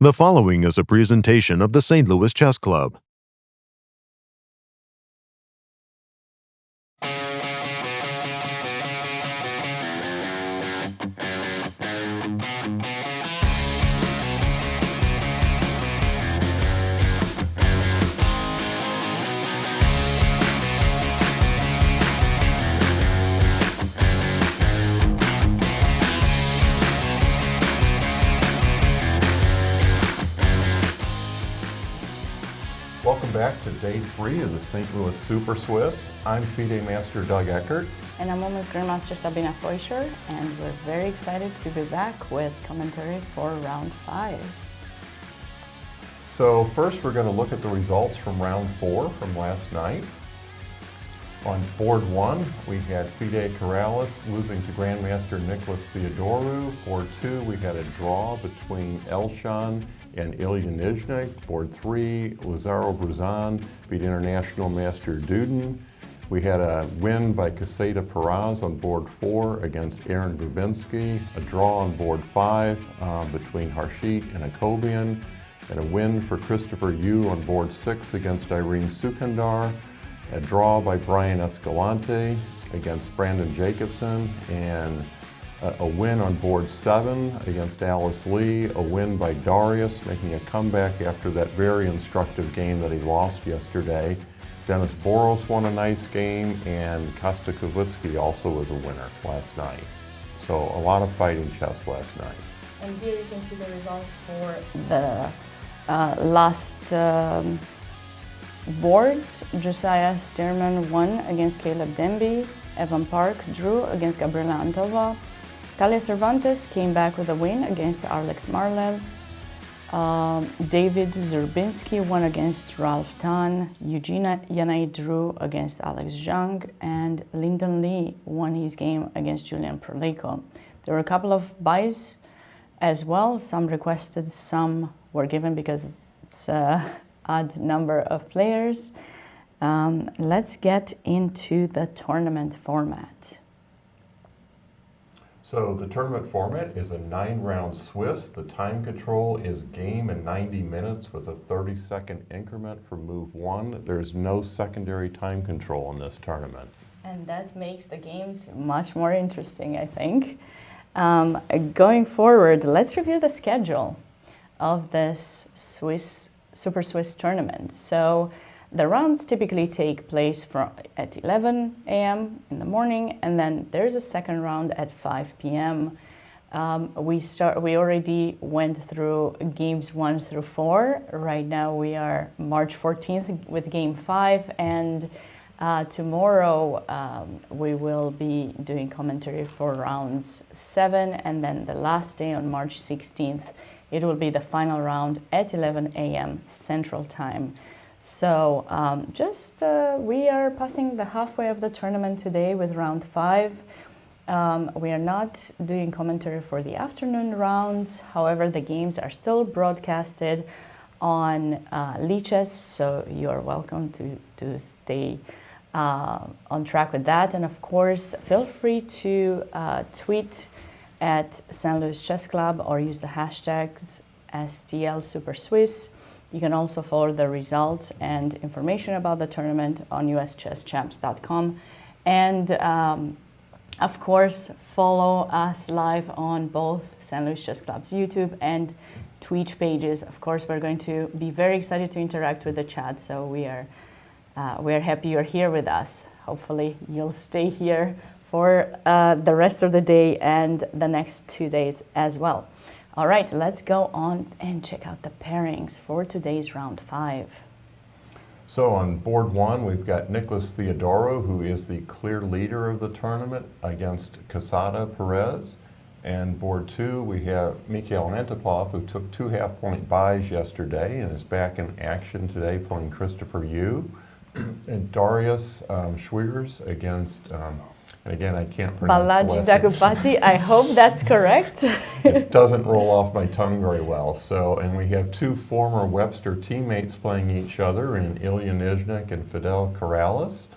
The following is a presentation of the St. Louis Chess Club. Welcome back to day 3 of the St. Louis Super Swiss. I'm FIDE Master Doug Eckert. And I'm Women's Grandmaster Sabina Foisor, and we're very excited to be back with commentary for round 5. So first we're going to look at the results from round 4 from last night. On board 1, we had FIDE Corrales losing to Grandmaster Nicholas Theodorou. Board 2, we had a draw between Elshan and Nyzhnyk. Board 3, Lazaro Bruzon beat International Master Duden. We had a win by Quesada on board 4 against Aaron Grabinski. A draw on board 5 between Harshit and Akobian. And a win for Christopher Yu on board 6 against Irene Sukandar. A draw by Brian Escalante against Brandon Jacobson, and a win on board 7 against Alice Lee. A win by Darius, making a comeback after that very instructive game that he lost yesterday. Dennis Boros won a nice game, and Kosta Kavitsky also was a winner last night. So a lot of fighting chess last night. And here you can see the results for the last boards. Josiah Stearman won against Caleb Denby. Evan Park drew against Gabriela Antova. Talia Cervantes came back with a win against Alex Marlel. David Zurbinski won against Ralph Tan. Eugenia Yanai drew against Alex Zhang. And Lyndon Lee won his game against Julian Proleco. There were a couple of buys as well. Some requested, some were given because it's odd number of players. Let's get into the tournament format. So the tournament format is a 9-round Swiss. The time control is game in 90 minutes with a 30-second increment for move 1. There's no secondary time control in this tournament. And that makes the games much more interesting, I think. Going forward, let's review the schedule of this Super Swiss tournament. So the rounds typically take place at 11 a.m. in the morning, and then there's a second round at 5 p.m. We already went through games 1 through 4. Right now we are March 14th with game 5, and tomorrow we will be doing commentary for rounds 7, and then the last day on March 16th it will be the final round at 11 a.m. Central Time. So we are passing the halfway of the tournament today with round 5. We are not doing commentary for the afternoon rounds. However, the games are still broadcasted on Lichess, so you are welcome to stay on track with that. And of course, feel free to tweet at St. Louis Chess Club or use the hashtags STL Super Swiss. You can also follow the results and information about the tournament on uschesschamps.com. And of course, follow us live on both St. Louis Chess Club's YouTube and Twitch pages. Of course, we're going to be very excited to interact with the chat, so we are happy you're here with us. Hopefully, you'll stay here for the rest of the day and the next 2 days as well. All right, let's go on and check out the pairings for today's round 5. So on board 1, we've got Nicholas Theodorou, who is the clear leader of the tournament, against Quesada Perez. And board 2, we have Mikhail Antipov, who took 2 half-point buys yesterday and is back in action today playing Christopher Yu. And Darius Swiercz against, and again, I can't pronounce Balaji Dagupati, I hope that's correct. It doesn't roll off my tongue very well. So, and we have 2 former Webster teammates playing each other in Ilya Nyzhnyk and Fidel Corrales.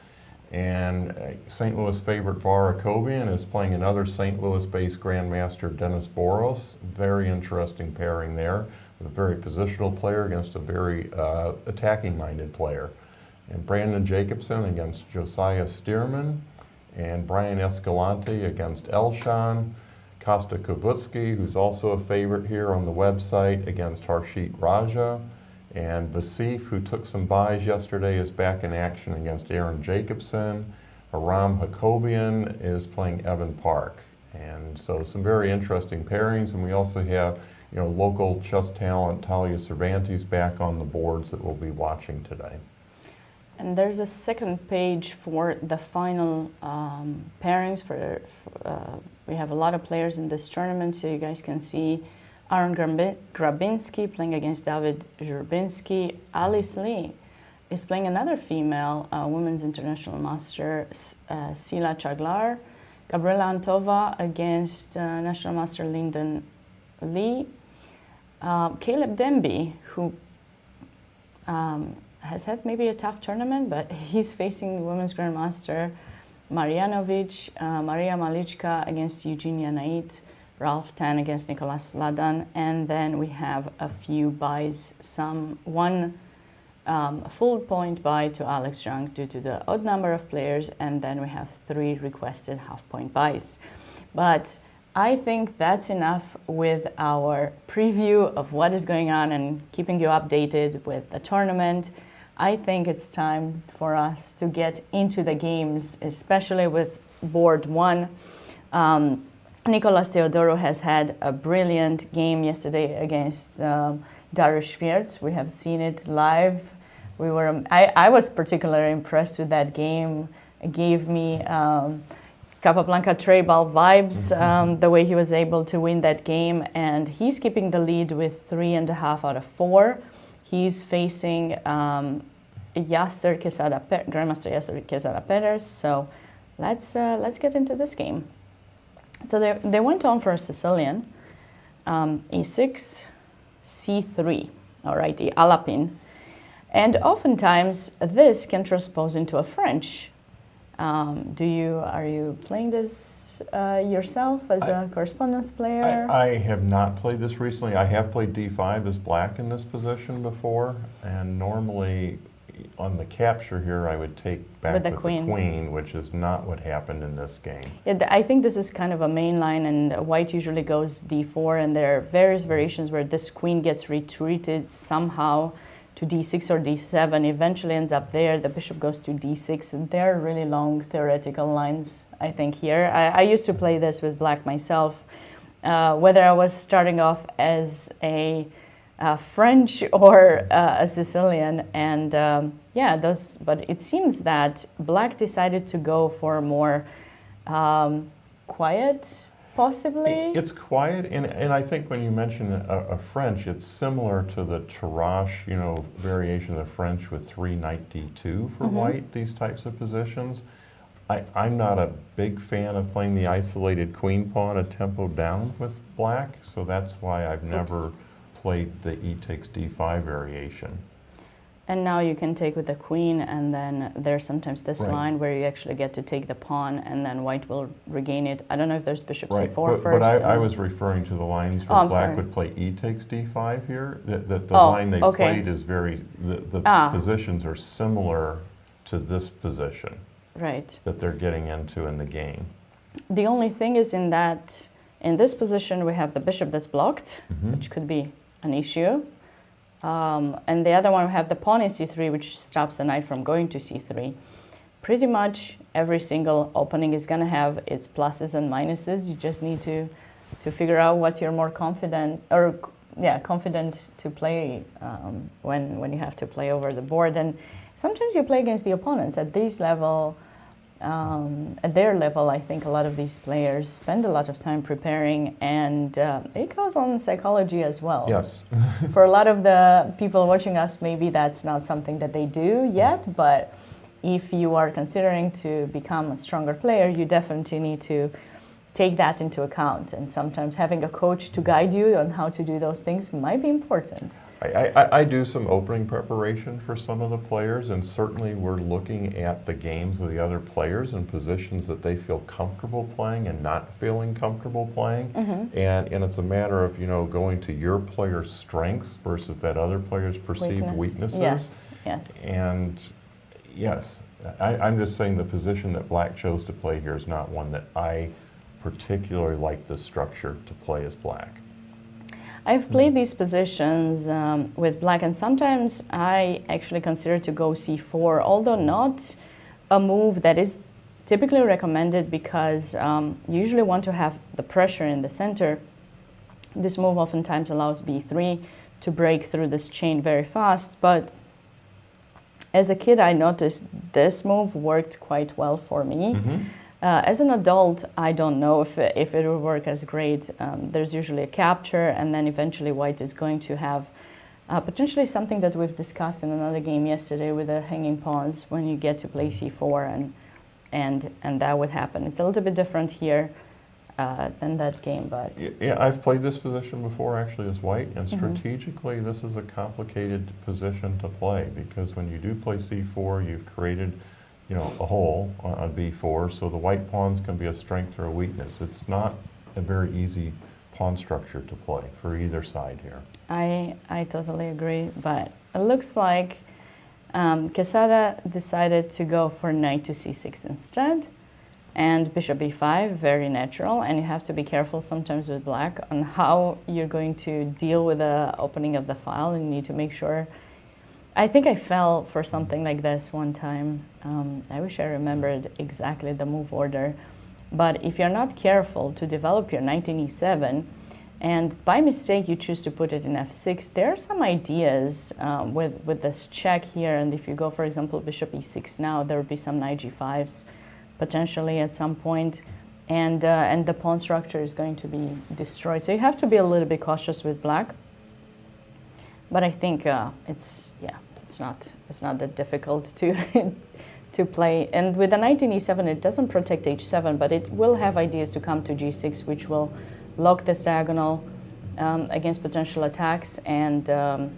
And St. Louis favorite Var Akobian is playing another St. Louis-based Grandmaster, Dennis Boros. Very interesting pairing there. A very positional player against a very attacking-minded player. And Brandon Jacobson against Josiah Stearman. And Brian Escalante against Elshan. Kosta Kovutsky, who's also a favorite here on the website, against Harshit Raja. And Vasif, who took some buys yesterday, is back in action against Aaron Jacobson. Aram Hakobyan is playing Evan Park. And so some very interesting pairings. And we also have, local chess talent Talia Cervantes back on the boards that we'll be watching today. And there's a second page for the final pairings. We have a lot of players in this tournament, so you guys can see Aaron Grabinski playing against David Zhurbinsky. Alice Lee is playing another female women's international master, Sila Chaglar. Gabriela Antova against national master Lyndon Lee. Caleb Demby, who has had maybe a tough tournament, but he's facing women's grandmaster Marjanovic, Maria Malichka against Eugenia Nait, Ralph Tan against Nicolas Ladan, and then we have a few buys, one full point buy to Alex Zhang due to the odd number of players, and then we have 3 requested half-point buys. But I think that's enough with our preview of what is going on and keeping you updated with the tournament. I think it's time for us to get into the games, especially with board 1. Nicolas Theodorou has had a brilliant game yesterday against Dariusz Swiercz. We have seen it live. I was particularly impressed with that game. It gave me Capablanca Treibal vibes, the way he was able to win that game. And he's keeping the lead with 3.5 out of 4. He's facing Yasser Quesada, Grandmaster Yasser Quesada Perez. So let's get into this game. So they went on for a Sicilian, e6, c3, all right, the Alapin. And oftentimes this can transpose into a French. Are you playing this yourself as a correspondence player? I have not played this recently. I have played d5 as black in this position before, and normally on the capture here I would take back with the queen, which is not what happened in this game. Yeah, I think this is kind of a main line, and white usually goes d4, and there are various variations where this queen gets retreated somehow to d6 or d7, eventually ends up there, the bishop goes to d6, and there are really long theoretical lines, I think, here. I used to play this with black myself, whether I was starting off as a French or a Sicilian, and but it seems that black decided to go for a more quiet, possibly? It's quiet, and I think when you mention a French, it's similar to the Tarrasch, variation of the French with 3 knight d2 for white, these types of positions. I'm not a big fan of playing the isolated queen pawn a tempo down with black, so that's why I've never played the e takes d5 variation. And now you can take with the queen, and then there's sometimes this line where you actually get to take the pawn, and then white will regain it. I don't know if there's bishop c4 first. But I was referring to the lines where black would play e takes d5 here. The line they played is the positions are similar to this position that they're getting into in the game. The only thing is in this position we have the bishop that's blocked, which could be an issue. And the other one, we have the pawn in c3, which stops the knight from going to c3. Pretty much every single opening is going to have its pluses and minuses. You just need to figure out what you're more confident to play when you have to play over the board. And sometimes you play against the opponents at this level. At their level, I think a lot of these players spend a lot of time preparing, and it goes on psychology as well. Yes. For a lot of the people watching us, maybe that's not something that they do yet, but if you are considering to become a stronger player, you definitely need to take that into account. And sometimes having a coach to guide you on how to do those things might be important. I do some opening preparation for some of the players, and certainly we're looking at the games of the other players and positions that they feel comfortable playing and not feeling comfortable playing. And it's a matter of, going to your player's strengths versus that other player's perceived weaknesses. Yes, yes. And yes, I'm just saying the position that Black chose to play here is not one that I particularly like the structure to play as Black. I've played these positions with Black, and sometimes I actually consider to go c4, although not a move that is typically recommended because you usually want to have the pressure in the center. This move oftentimes allows b3 to break through this chain very fast, but as a kid I noticed this move worked quite well for me. As an adult, I don't know if it will work as great. There's usually a capture, and then eventually white is going to have potentially something that we've discussed in another game yesterday with the hanging pawns when you get to play c4, and that would happen. It's a little bit different here than that game, but... Yeah, I've played this position before actually as white, and strategically this is a complicated position to play because when you do play c4, you've created a hole on b4, so the white pawns can be a strength or a weakness. It's not a very easy pawn structure to play for either side here. I totally agree, but it looks like Quesada decided to go for knight to c6 instead, and bishop b5, very natural, and you have to be careful sometimes with Black on how you're going to deal with the opening of the file. You need to make sure. I think I fell for something like this one time. I wish I remembered exactly the move order. But if you're not careful to develop your knight in e7, and by mistake you choose to put it in f6, there are some ideas with this check here. And if you go, for example, bishop e6 now, there would be some knight g5s potentially at some point. And the pawn structure is going to be destroyed. So you have to be a little bit cautious with Black. But I think it's not that difficult to play. And with the knight in e7, it doesn't protect h7, but it will have ideas to come to g6, which will lock this diagonal against potential attacks, and the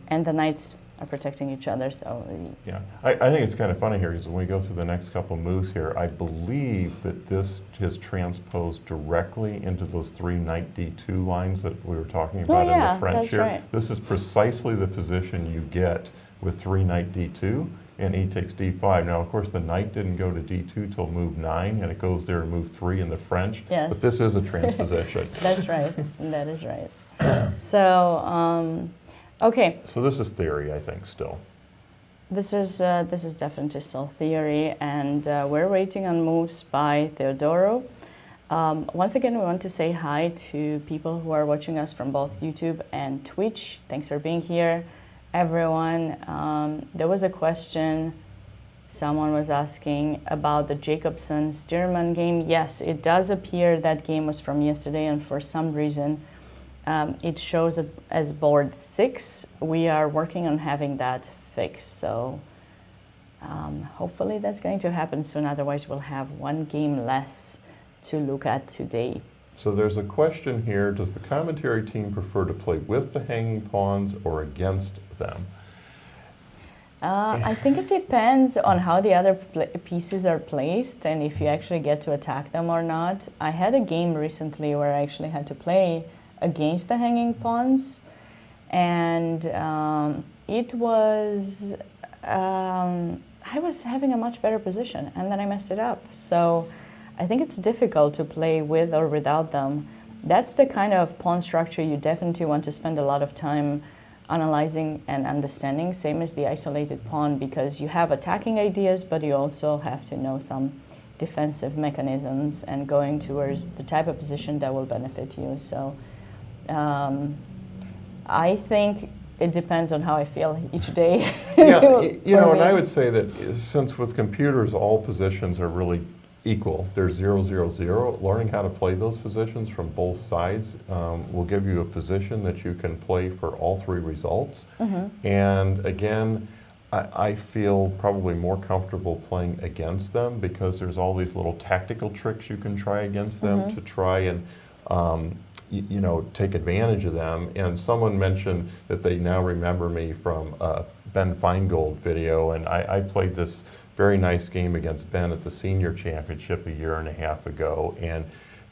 knights are protecting each other. So yeah, I think it's kind of funny here because when we go through the next couple moves here, I believe that this is transposed directly into those three knight d2 lines that we were talking about in the French here. Right. This is precisely the position you get with three knight d2 and e takes d5. Now, of course, the knight didn't go to d2 till move 9, and it goes there to move 3 in the French. Yes. But this is a transposition. That's right. That is right. So. Okay. So this is theory, I think, still. This is definitely still theory, and we're waiting on moves by Theodorou. Once again, we want to say hi to people who are watching us from both YouTube and Twitch. Thanks for being here, everyone. There was a question someone was asking about the Jacobson-Stearman game. Yes, it does appear that game was from yesterday, and for some reason, it shows it as board 6. We are working on having that fixed, so hopefully that's going to happen soon. Otherwise, we'll have one game less to look at today. So there's a question here: does the commentary team prefer to play with the hanging pawns or against them? I think it depends on how the other pieces are placed and if you actually get to attack them or not. I had a game recently where I actually had to play against the hanging pawns, and it was I was having a much better position, and then I messed it up. So I think it's difficult to play with or without them. That's the kind of pawn structure you definitely want to spend a lot of time analyzing and understanding, same as the isolated pawn, because you have attacking ideas, but you also have to know some defensive mechanisms and going towards the type of position that will benefit you. So I think it depends on how I feel each day. Yeah, and I would say that since with computers all positions are really equal, there's 0, 0, 0, learning how to play those positions from both sides will give you a position that you can play for all three results. And again, I feel probably more comfortable playing against them because there's all these little tactical tricks you can try against them to try and take advantage of them. And someone mentioned that they now remember me from Ben Feingold video, and I played this very nice game against Ben at the senior championship a year and a half ago, and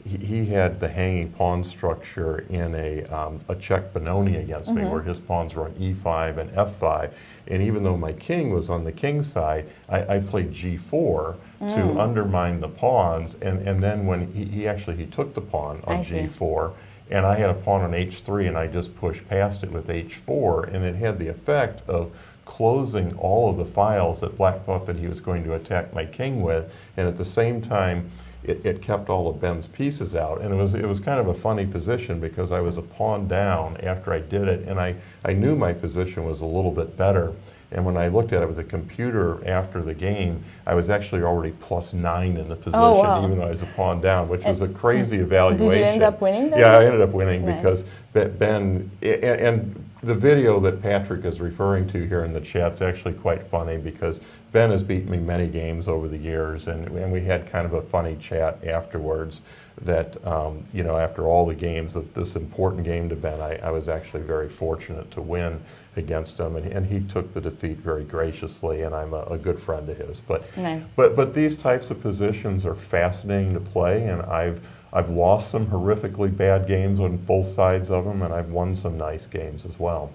he had the hanging pawn structure in a check Benoni against me, where his pawns were on E5 and F5, and even though my king was on the king side, I played G4 to undermine the pawns, and then when he took the pawn on G4, and I had a pawn on H3, and I just pushed past it with H4, and it had the effect of closing all of the files that Black thought that he was going to attack my king with, and at the same time, it kept all of Ben's pieces out. And it was kind of a funny position because I was a pawn down after I did it, and I knew my position was a little bit better. And when I looked at it with the computer after the game, I was actually already +9 in the position, even though I was a pawn down, which was a crazy evaluation. Did you end up winning then? Yeah, I ended up winning because Ben, and the video that Patrick is referring to here in the chat's actually quite funny because Ben has beaten me many games over the years, and we had kind of a funny chat afterwards that, after all the games of this important game to Ben, I was actually very fortunate to win against him, and he took the defeat very graciously, and I'm a good friend of his. But these types of positions are fascinating to play, and I've lost some horrifically bad games on both sides of them, and I've won some nice games as well.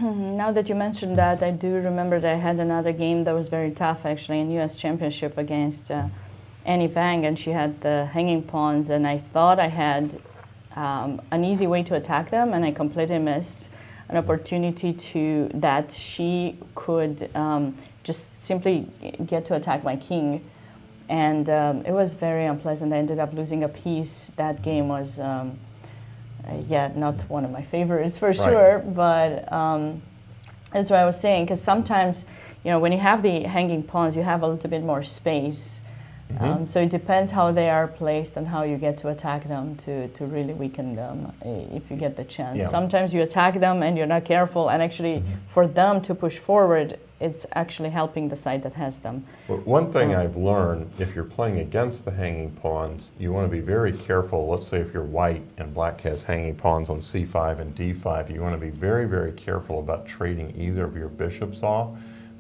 Now that you mentioned that, I do remember that I had another game that was very tough, actually, in U.S. Championship against Annie Vang, and she had the hanging pawns, and I thought I had an easy way to attack them, and I completely missed an opportunity that she could just simply get to attack my king. And it was very unpleasant. I ended up losing a piece. That game was, not one of my favorites for sure. But that's what I was saying, because sometimes, when you have the hanging pawns, you have a little bit more space. So it depends how they are placed and how you get to attack them to really weaken them if you get the chance. Yeah. Sometimes you attack them and you're not careful, and actually for them to push forward, it's actually helping the side that has them. Well, one thing I've learned, if you're playing against the hanging pawns, you want to be very careful. Let's say if you're white and black has hanging pawns on C5 and D5, you want to be very, very careful about trading either of your bishops off,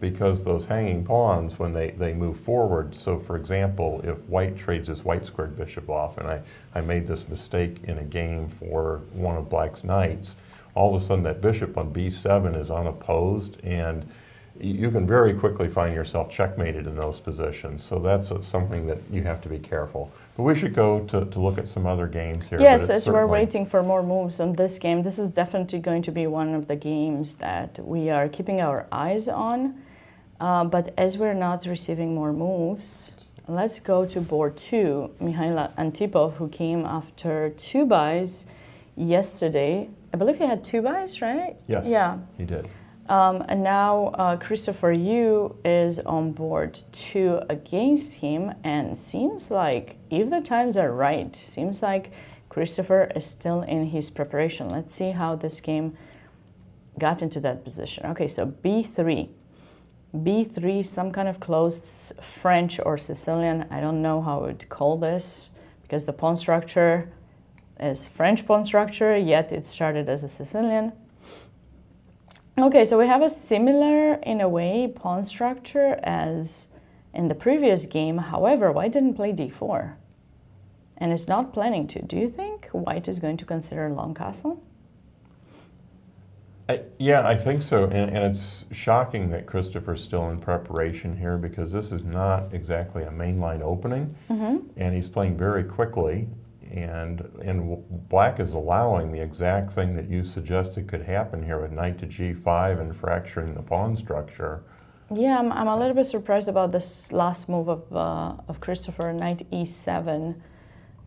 because those hanging pawns, when they move forward, so for example, if white trades his white squared bishop off, and I made this mistake in a game for one of black's knights, all of a sudden that bishop on B7 is unopposed, and you can very quickly find yourself checkmated in those positions. So that's something that you have to be careful. But we should go to look at some other games here. Yes, as we're waiting for more moves on this game, this is definitely going to be one of the games that we are keeping our eyes on. But as we're not receiving more moves, let's go to board 2. Mikhail Antipov, who came after 2 buys yesterday. I believe he had 2 buys, right? Yes, yeah, he did. And now Christopher Yu is on board 2 against him, and seems like, if the times are right, seems like Christopher is still in his preparation. Let's see how this game got into that position. Okay, so B3. B3, some kind of closed French or Sicilian. I don't know how I would call this, because the pawn structure is French pawn structure, yet it started as a Sicilian. Okay, so we have a similar, in a way, pawn structure as in the previous game. However, white didn't play d4, and it's not planning to. Do you think white is going to consider long castle? Yeah, I think so, and it's shocking that Christopher's still in preparation here, because this is not exactly a mainline opening, and he's playing very quickly, and black is allowing the exact thing that you suggested could happen here with knight to g5 and fracturing the pawn structure. Yeah, I'm a little bit surprised about this last move of Christopher, knight e7.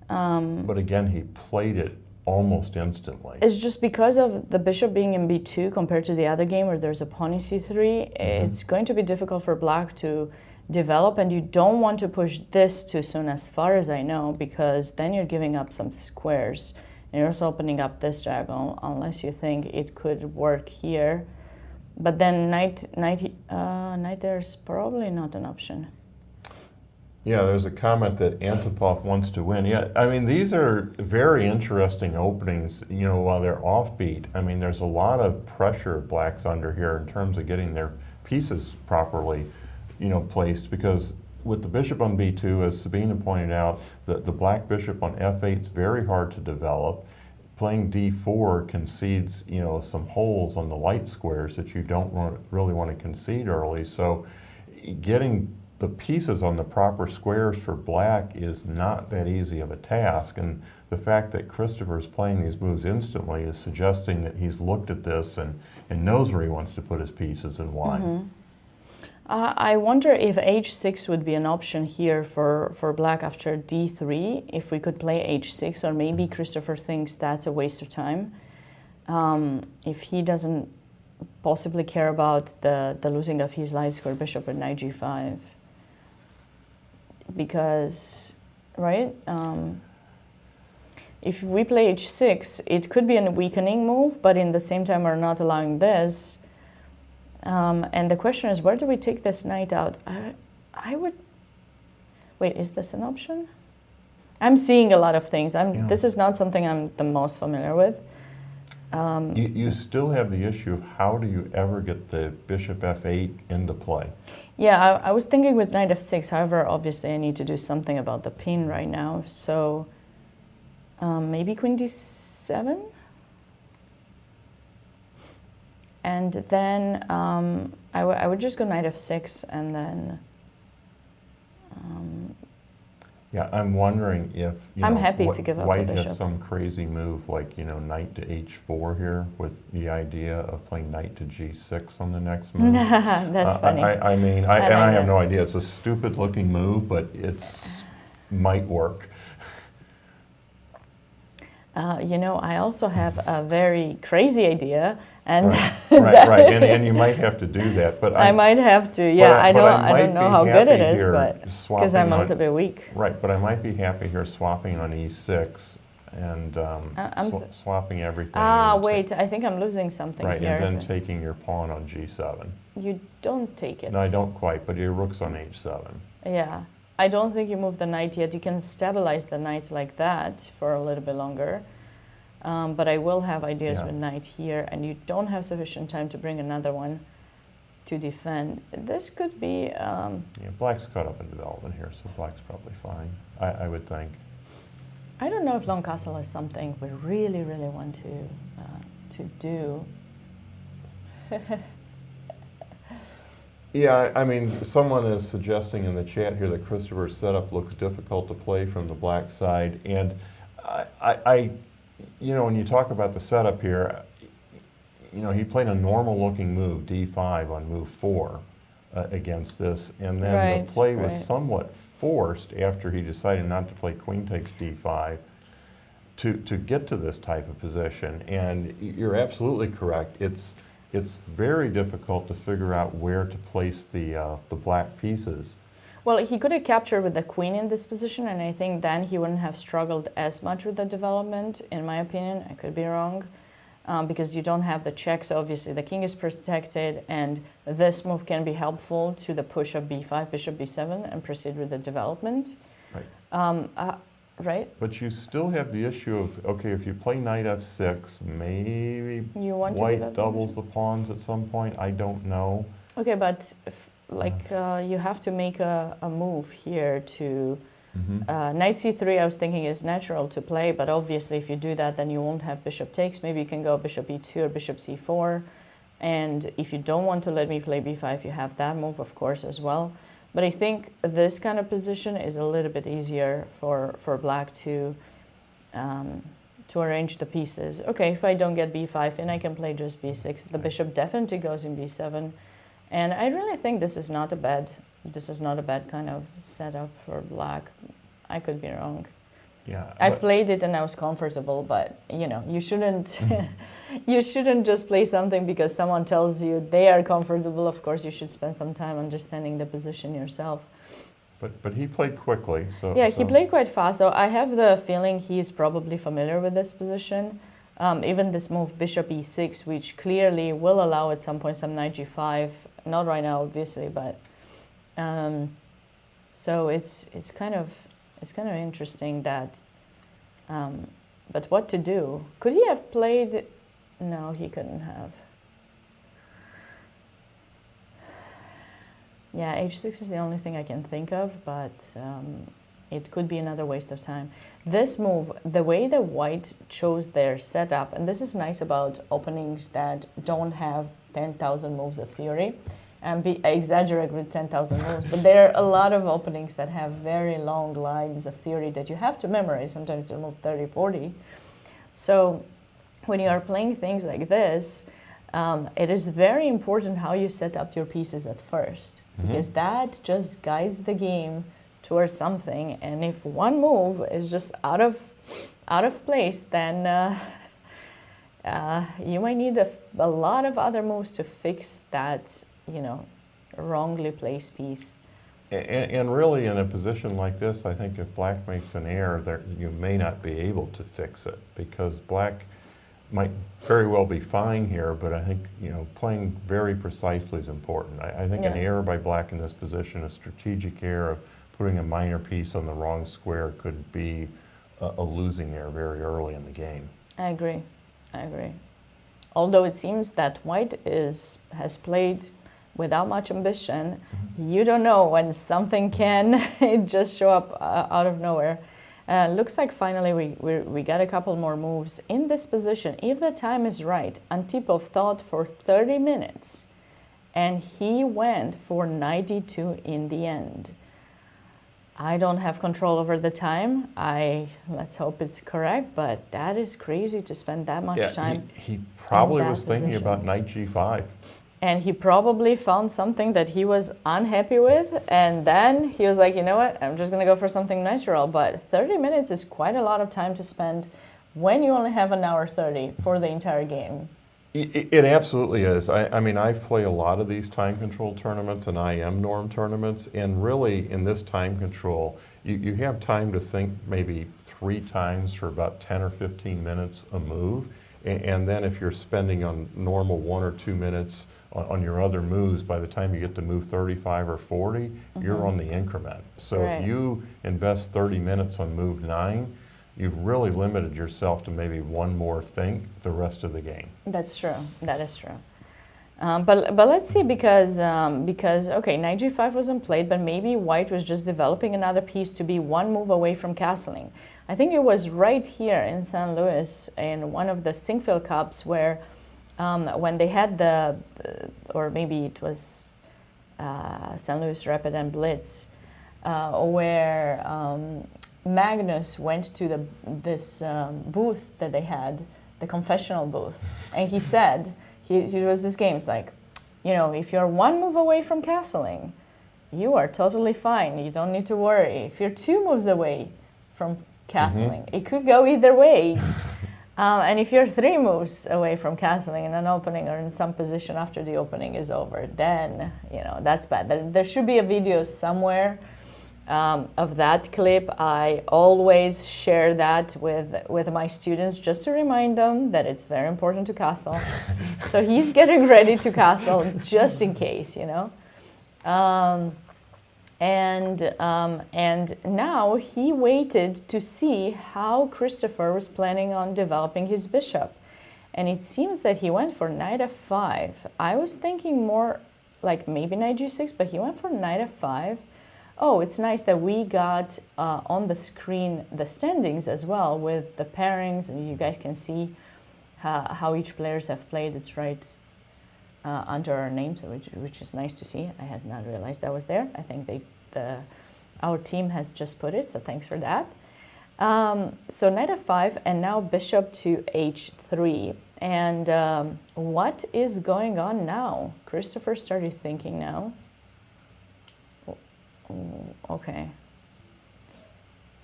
But again, he played it almost instantly. It's just because of the bishop being in b2 compared to the other game where there's a pawn in c3, it's going to be difficult for black to develop, and you don't want to push this too soon, as far as I know, because then you're giving up some squares, and you're also opening up this diagonal, unless you think it could work here. But then knight there is probably not an option. Yeah, there's a comment that Antipov wants to win. Yeah, I mean, these are very interesting openings, you know, while they're offbeat. I mean, there's a lot of pressure Black's under here in terms of getting their pieces properly, you know, placed, because with the bishop on b2, as Sabina pointed out, the Black bishop on f8 is very hard to develop. Playing d4 concedes, you know, some holes on the light squares that you don't really want to concede early. So getting the pieces on the proper squares for Black is not that easy of a task, and the fact that Christopher's playing these moves instantly is suggesting that he's looked at this and knows where he wants to put his pieces and why. Mm-hmm. I wonder if h6 would be an option here for Black after d3, if we could play h6, or maybe Christopher thinks that's a waste of time. If he doesn't possibly care about the losing of his light square bishop at knight g5. Because, right, if we play h6, it could be a weakening move, but in the same time we're not allowing this. And the question is, where do we take this knight out? I would, wait, is this an option? I'm seeing a lot of things. This is not something I'm the most familiar with. You still have the issue of how do you ever get the bishop f8 into play? Yeah, I was thinking with knight f6. However, obviously I need to do something about the pin right now. So maybe queen d7? And then I would just go knight f6 and then... yeah, I'm wondering if I'm happy if you give up White the bishop. has some crazy move like, you know, knight to h4 here with the idea of playing knight to g6 on the next move. That's funny. I mean, I have no idea. It's a stupid looking move, but it's might work. You know, I also have a very crazy idea, and right, and you might have to do that. But I might have to. Yeah, I don't know how good it is, but because I'm a little bit weak. Right, but I might be happy here swapping on e6 and swapping everything. Wait, I think I'm losing something here. Right, and then taking your pawn on g7. You don't take it. No, I don't quite, but your rook's on h7. Yeah. I don't think you move the knight yet. You can stabilize the knight like that for a little bit longer. But I will have ideas with knight here, and you don't have sufficient time to bring another one to defend. This could be... yeah, Black's caught up in development here, so Black's probably fine, I would think. I don't know if long castle is something we really, really want to do. Yeah, I mean, someone is suggesting in the chat here that Christopher's setup looks difficult to play from the Black side, and you know, when you talk about the setup here, you know, he played a normal-looking move, d5 on move 4 against this, and then the play was somewhat forced after he decided not to play queen takes d5 to get to this type of position. And you're absolutely correct. It's very difficult to figure out where to place the Black pieces. Well, he could have captured with the queen in this position, and I think then he wouldn't have struggled as much with the development, in my opinion. I could be wrong, because you don't have the checks. Obviously, the king is protected, and this move can be helpful to the push of b5, bishop b7, and proceed with the development. Right. Right? But you still have the issue of, okay, if you play knight f6, maybe White doubles the pawns at some point. I don't know. Okay, but... you have to make a move here to knight c3. I was thinking is natural to play, but obviously if you do that, then you won't have bishop takes. Maybe you can go bishop e2 or bishop c4, and if you don't want to let me play b5, you have that move, of course, as well. But I think this kind of position is a little bit easier for Black to arrange the pieces. Okay, if I don't get b5, then I can play just b6. The bishop definitely goes in b7. And I really think this is not a bad kind of setup for Black. I could be wrong. Yeah, I've played it and I was comfortable, but you know, you shouldn't you shouldn't just play something because someone tells you they are comfortable. Of course, you should spend some time understanding the position yourself. But he played quickly, so yeah, he played quite fast. So I have the feeling he's probably familiar with this position. Even this move bishop e6, which clearly will allow at some point some knight g5. Not right now, obviously, but So it's kind of interesting that. But what to do? Could he have played? No, he couldn't have. Yeah, h6 is the only thing I can think of, but it could be another waste of time. This move, the way the white chose their setup, and this is nice about openings that don't have 10,000 moves of theory, and I exaggerate with 10,000 moves, but there are a lot of openings that have very long lines of theory that you have to memorize. Sometimes you move 30, 40. So when you are playing things like this, it is very important how you set up your pieces at first, because that just guides the game towards something. And if one move is just out of place, then you might need a lot of other moves to fix that, wrongly placed piece. And really, in a position like this, I think if black makes an error, you may not be able to fix it, because black might very well be fine here, but I think playing very precisely is important. I think an error by black in this position, a strategic error of putting a minor piece on the wrong square, could be a losing error very early in the game. I agree. Although it seems that white has played without much ambition, you don't know when something can just show up out of nowhere. Looks like finally we got a couple more moves in this position. If the time is right, Antipov thought for 30 minutes, and he went for 92 in the end. I don't have control over the time. Let's hope it's correct, but that is crazy to spend that much time. He probably was thinking about knight g5. And he probably found something that he was unhappy with, and then he was like, you know what, I'm just going to go for something natural. But 30 minutes is quite a lot of time to spend when you only have an hour 30 for the entire game. It absolutely is. I mean, I play a lot of these time control tournaments and IM norm tournaments, and really in this time control, you have time to think maybe 3 times for about 10 or 15 minutes a move. And then if you're spending on normal 1 or 2 minutes on your other moves, by the time you get to move 35 or 40, you're on the increment. So if you invest 30 minutes on move 9, you've really limited yourself to maybe one more think the rest of the game. That's true. That is true. But let's see, because okay, knight g5 wasn't played, but maybe white was just developing another piece to be one move away from castling. I think it was right here in St. Louis in one of the Sinkfield Cups where when they had or maybe it was St. Louis Rapid and Blitz, where Magnus went to this booth that they had, the confessional booth, and he said, he was this game, it's like, if you're one move away from castling, you are totally fine, you don't need to worry. If you're 2 moves away from castling, it could go either way. And if you're 3 moves away from castling in an opening or in some position after the opening is over, then, that's bad. There should be a video somewhere of that clip. I always share that with my students just to remind them that it's very important to castle. So he's getting ready to castle just in case, And now he waited to see how Christopher was planning on developing his bishop. And it seems that he went for knight f5. I was thinking more like maybe knight g6, but he went for knight f5. Oh, it's nice that we got on the screen the standings as well with the pairings, and you guys can see how each players have played. It's right under our names, which is nice to see. I had not realized that was there. I think our team has just put it, so thanks for that. So knight f5, and now bishop to h3. And what is going on now? Christopher started thinking now. Okay.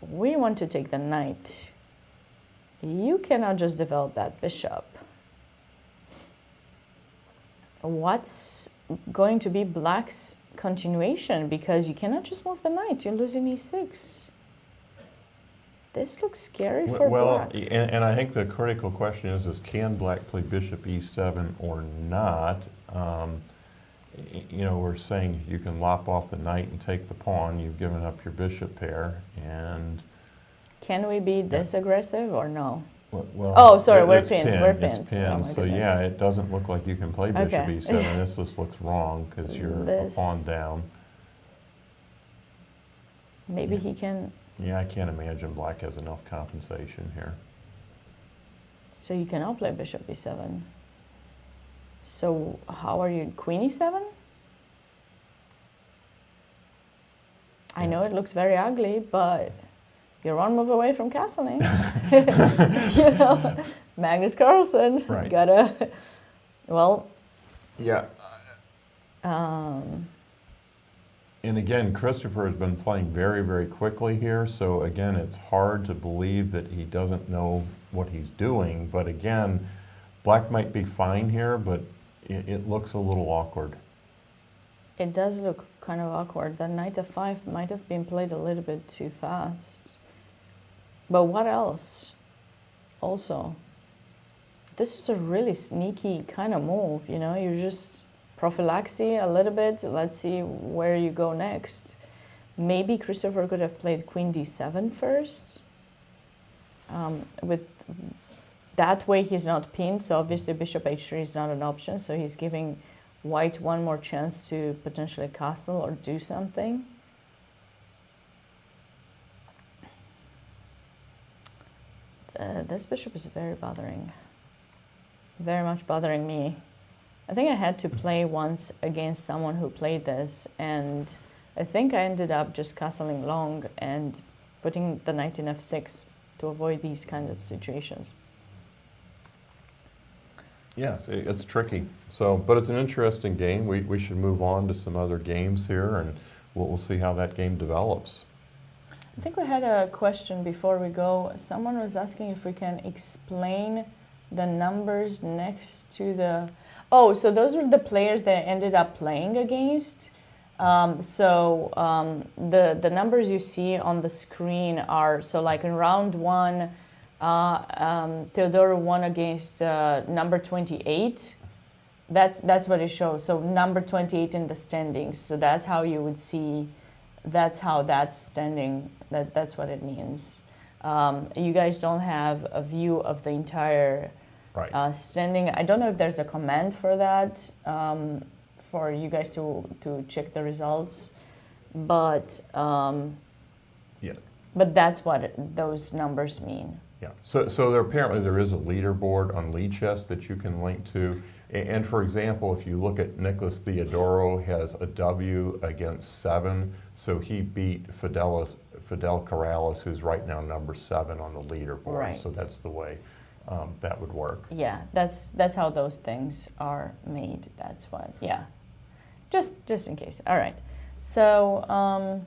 We want to take the knight. You cannot just develop that bishop. What's going to be black's continuation? Because you cannot just move the knight. You're losing e6. This looks scary for black. And I think the critical question is can black play bishop e7 or not? you know, we're saying you can lop off the knight and take the pawn. You've given up your bishop pair, and can we be this aggressive or no? well, oh, sorry, we're it's pinned. We're It's pinned. pinned. Oh, my so goodness. yeah, it doesn't look like you can play bishop Okay. e7. This just looks wrong because you're a pawn down. Maybe he can. Yeah, I can't imagine black has enough compensation here. So you cannot play bishop e7. So how are you, queen e7? I know it looks very ugly, but you're one move away from castling. You know, Magnus Carlsen. Right. Gotta, well. Yeah. And again, Christopher has been playing very, very quickly here. So again, it's hard to believe that he doesn't know what he's doing. But again, black might be fine here, but it looks a little awkward. It does look kind of awkward. The knight f5 might have been played a little bit too fast. But what else? Also, this is a really sneaky kind of move, you know, you just prophylaxis a little bit. Let's see where you go next. Maybe Christopher could have played queen d7 first. With that way he's not pinned, so obviously bishop h3 is not an option, so he's giving white one more chance to potentially castle or do something. This bishop is very much bothering me. I think I had to play once against someone who played this, and I think I ended up just castling long and putting the knight in f6 to avoid these kind of situations. Yes, it's tricky. So, but it's an interesting game. We should move on to some other games here, and we'll see how that game develops. I think we had a question before we go. Someone was asking if we can explain the numbers next to the... Oh, so those were the players that I ended up playing against. The numbers you see on the screen are, so like in round one, Theodorou won against number 28. That's what it shows. So number 28 in the standings. So that's how you would see, that's how that's standing, that's what it means. You guys don't have a view of the entire standing. I don't know if there's a command for that, for you guys to check the results, but yeah. But that's what those numbers mean. Yeah. So apparently there is a leaderboard on Lead Chess that you can link to. And for example, if you look at Nicholas Theodorou has a W against 7, so he beat Fidel Corrales, who's right now number 7 on the leaderboard. Right. So that's the way that would work. Yeah, that's how those things are made. That's what. Yeah. Just in case. All right. So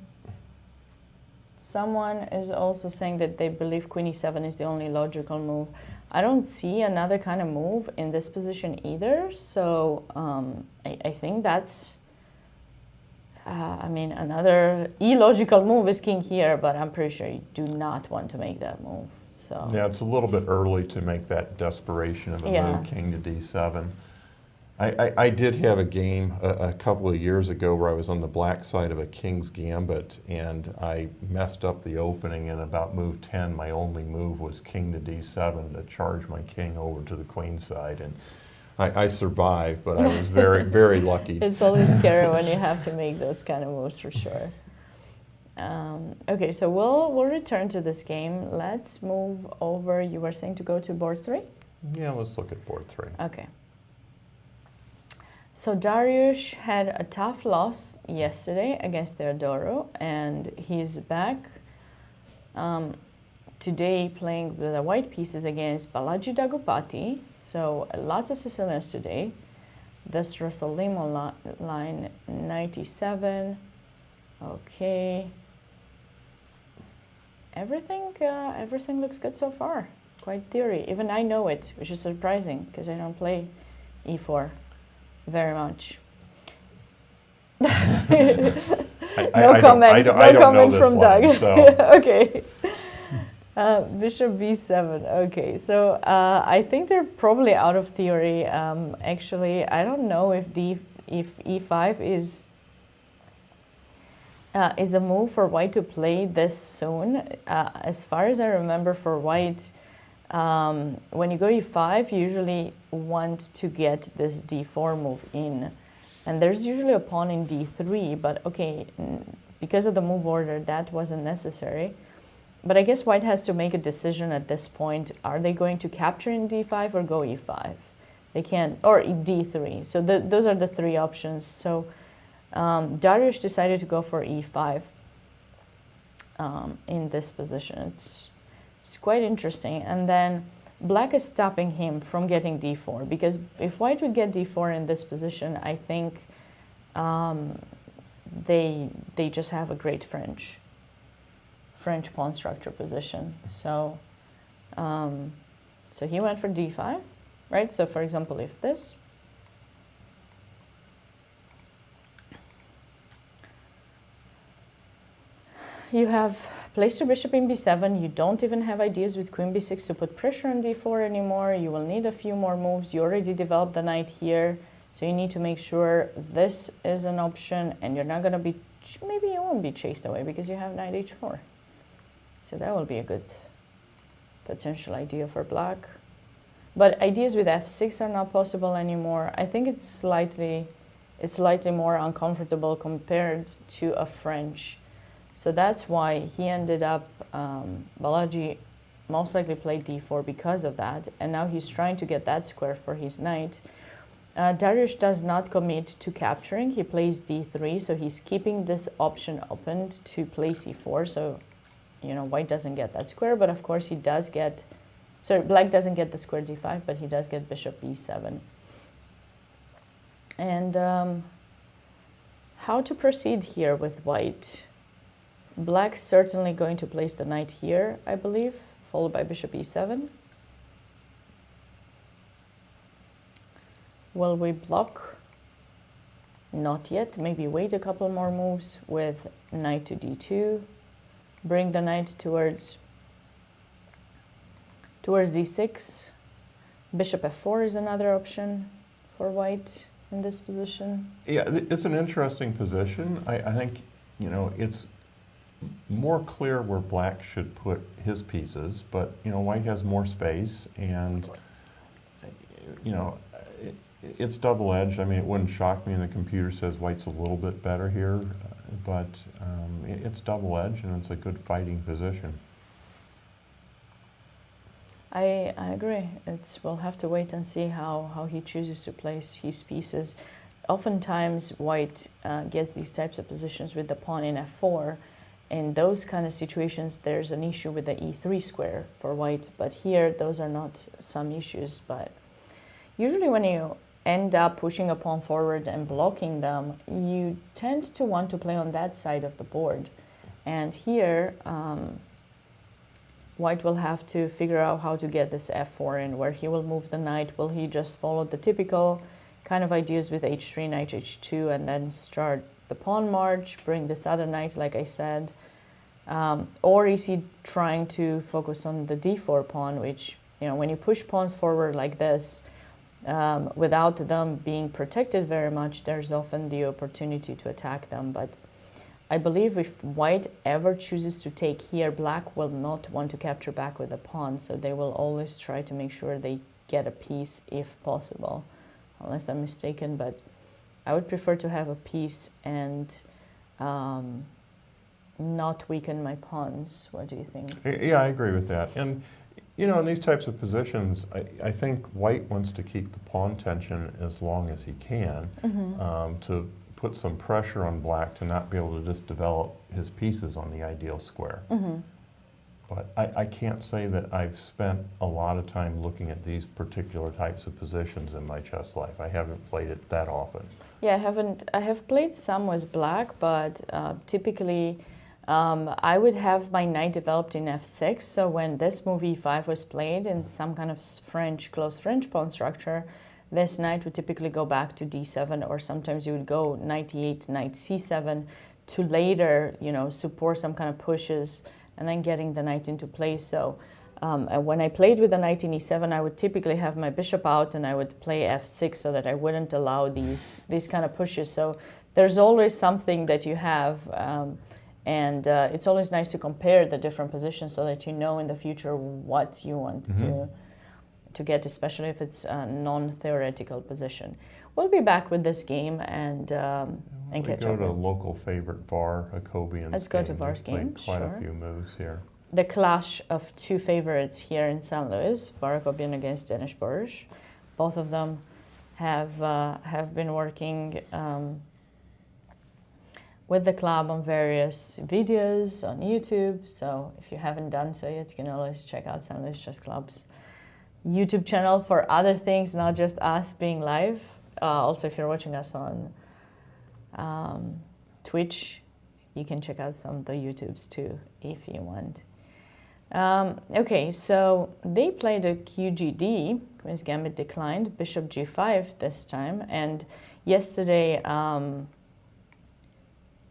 someone is also saying that they believe queen e7 is the only logical move. I don't see another kind of move in this position either. So I think that's, I mean, another illogical move is king here, but I'm pretty sure you do not want to make that move. So yeah, it's a little bit early to make that desperation of a move, king to d7. I did have a game a couple of years ago where I was on the black side of a king's gambit, and I messed up the opening, and about move 10, my only move was king to d7 to charge my king over to the queen side. And I survived, but I was very, very lucky. It's always scary when you have to make those kind of moves, for sure. Okay, so we'll return to this game. Let's move over. You were saying to go to board 3? Yeah, let's look at board 3. Okay. So Dariush had a tough loss yesterday against Theodorou, and he's back today playing with the white pieces against Balaji Dagupati. So lots of Sicilians today. This Rossolimo line 97. Okay. Everything looks good so far. Quite theory. Even I know it, which is surprising because I don't play e4 very much. No comments. No comment from Doug. So. Okay. Bishop b7. Okay, so I think they're probably out of theory. Actually, I don't know if if e5 is a move for white to play this soon. As far as I remember, for white, when you go e5, you usually want to get this d4 move in. And there's usually a pawn in d3, but okay, because of the move order, that wasn't necessary. But I guess white has to make a decision at this point. Are they going to capture in d5 or go e5? They can't, or d3. So those are the three options. So Dariusz decided to go for e5 in this position. It's quite interesting. And then black is stopping him from getting d4, because if white would get d4 in this position, I think they just have a great French pawn structure position. So so he went for d5, right? So for example, if this, you have placed your bishop in b7. You don't even have ideas with queen b6 to put pressure on d4 anymore. You will need a few more moves. You already developed the knight here, so you need to make sure this is an option, and you're not going to be, maybe you won't be chased away because you have knight h4. So that will be a good potential idea for black. But ideas with f6 are not possible anymore. I think it's slightly more uncomfortable compared to a French. So that's why he ended up, Balaji most likely played d4 because of that, and now he's trying to get that square for his knight. Dariusz does not commit to capturing. He plays d3, so he's keeping this option open to play c4. So, you know, white doesn't get that square, but of course he does get, sorry, black doesn't get the square d5, but he does get bishop e7. And how to proceed here with white? Black's certainly going to place the knight here, I believe, followed by bishop e7. Will we block? Not yet. Maybe wait a couple more moves with knight to d2. Bring the knight towards d6. Bishop f4 is another option for white in this position. Yeah, it's an interesting position. I think, you know, it's more clear where black should put his pieces, but, you know, white has more space, and, you know, it's double-edged. I mean, it wouldn't shock me, and the computer says white's a little bit better here, but it's double-edged, and it's a good fighting position. I agree. We'll have to wait and see how he chooses to place his pieces. Oftentimes, white gets these types of positions with the pawn in f4. In those kind of situations, there's an issue with the e3 square for white, but here those are not some issues. But usually when you end up pushing a pawn forward and blocking them, you tend to want to play on that side of the board. And here, white will have to figure out how to get this f4 in, where he will move the knight. Will he just follow the typical kind of ideas with h3, knight h2, and then start the pawn march, bring this other knight, like I said? Or is he trying to focus on the d4 pawn, which, you know, when you push pawns forward like this, without them being protected very much, there's often the opportunity to attack them. But I believe if white ever chooses to take here, black will not want to capture back with a pawn, so they will always try to make sure they get a piece if possible, unless I'm mistaken. But I would prefer to have a piece and not weaken my pawns. What do you think? Yeah, I agree with that. And, you know, in these types of positions, I think white wants to keep the pawn tension as long as he can, to put some pressure on black to not be able to just develop his pieces on the ideal square. But I can't say that I've spent a lot of time looking at these particular types of positions in my chess life. I haven't played it that often. Yeah, I have played some with black, but typically I would have my knight developed in f6, so when this move e5 was played in some kind of close French pawn structure, this knight would typically go back to d7, or sometimes you would go knight e8, knight c7 to later, you know, support some kind of pushes and then getting the knight into place. So And when I played with the knight in e7, I would typically have my bishop out and I would play f6 so that I wouldn't allow these kind of pushes. So there's always something that you have, and it's always nice to compare the different positions so that you know in the future what you want to get, especially if it's a non-theoretical position. We'll be back with this game and catch up. Go to local favorite VAR, Akobian. Let's go to VAR's game. Quite a few moves here. The clash of two favorites here in St. Louis, Hakobyan against Denis Burch. Both of them have been working with the club on various videos on YouTube. So if you haven't done so yet, you can always check out St. Louis Chess Club's YouTube channel for other things, not just us being live. Also, if you're watching us on Twitch, you can check out some of the YouTubes too, if you want. Okay, so they played a QGD, Queen's Gambit declined, Bishop G5 this time, and yesterday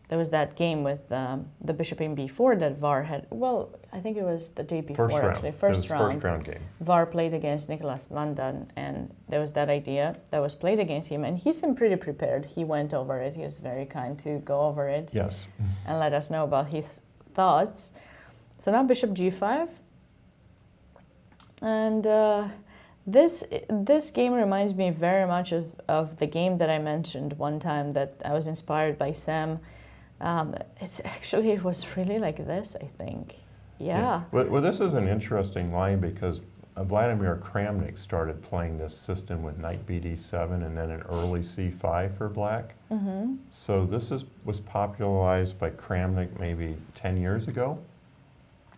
there was that game with the Bishop in B4 that VAR had, well, I think it was the day before actually, first round game. VAR played against Nicholas London, and there was that idea that was played against him, and he seemed pretty prepared. He went over it, he was very kind to go over it. Yes. And let us know about his thoughts. So now Bishop G5, and this game reminds me very much of the game that I mentioned one time that I was inspired by Sam. It was really like this, I think. Yeah. Well, this is an interesting line because Vladimir Kramnik started playing this system with knight bd7 and then an early c5 for black. Mm-hmm. So this was popularized by Kramnik maybe 10 years ago.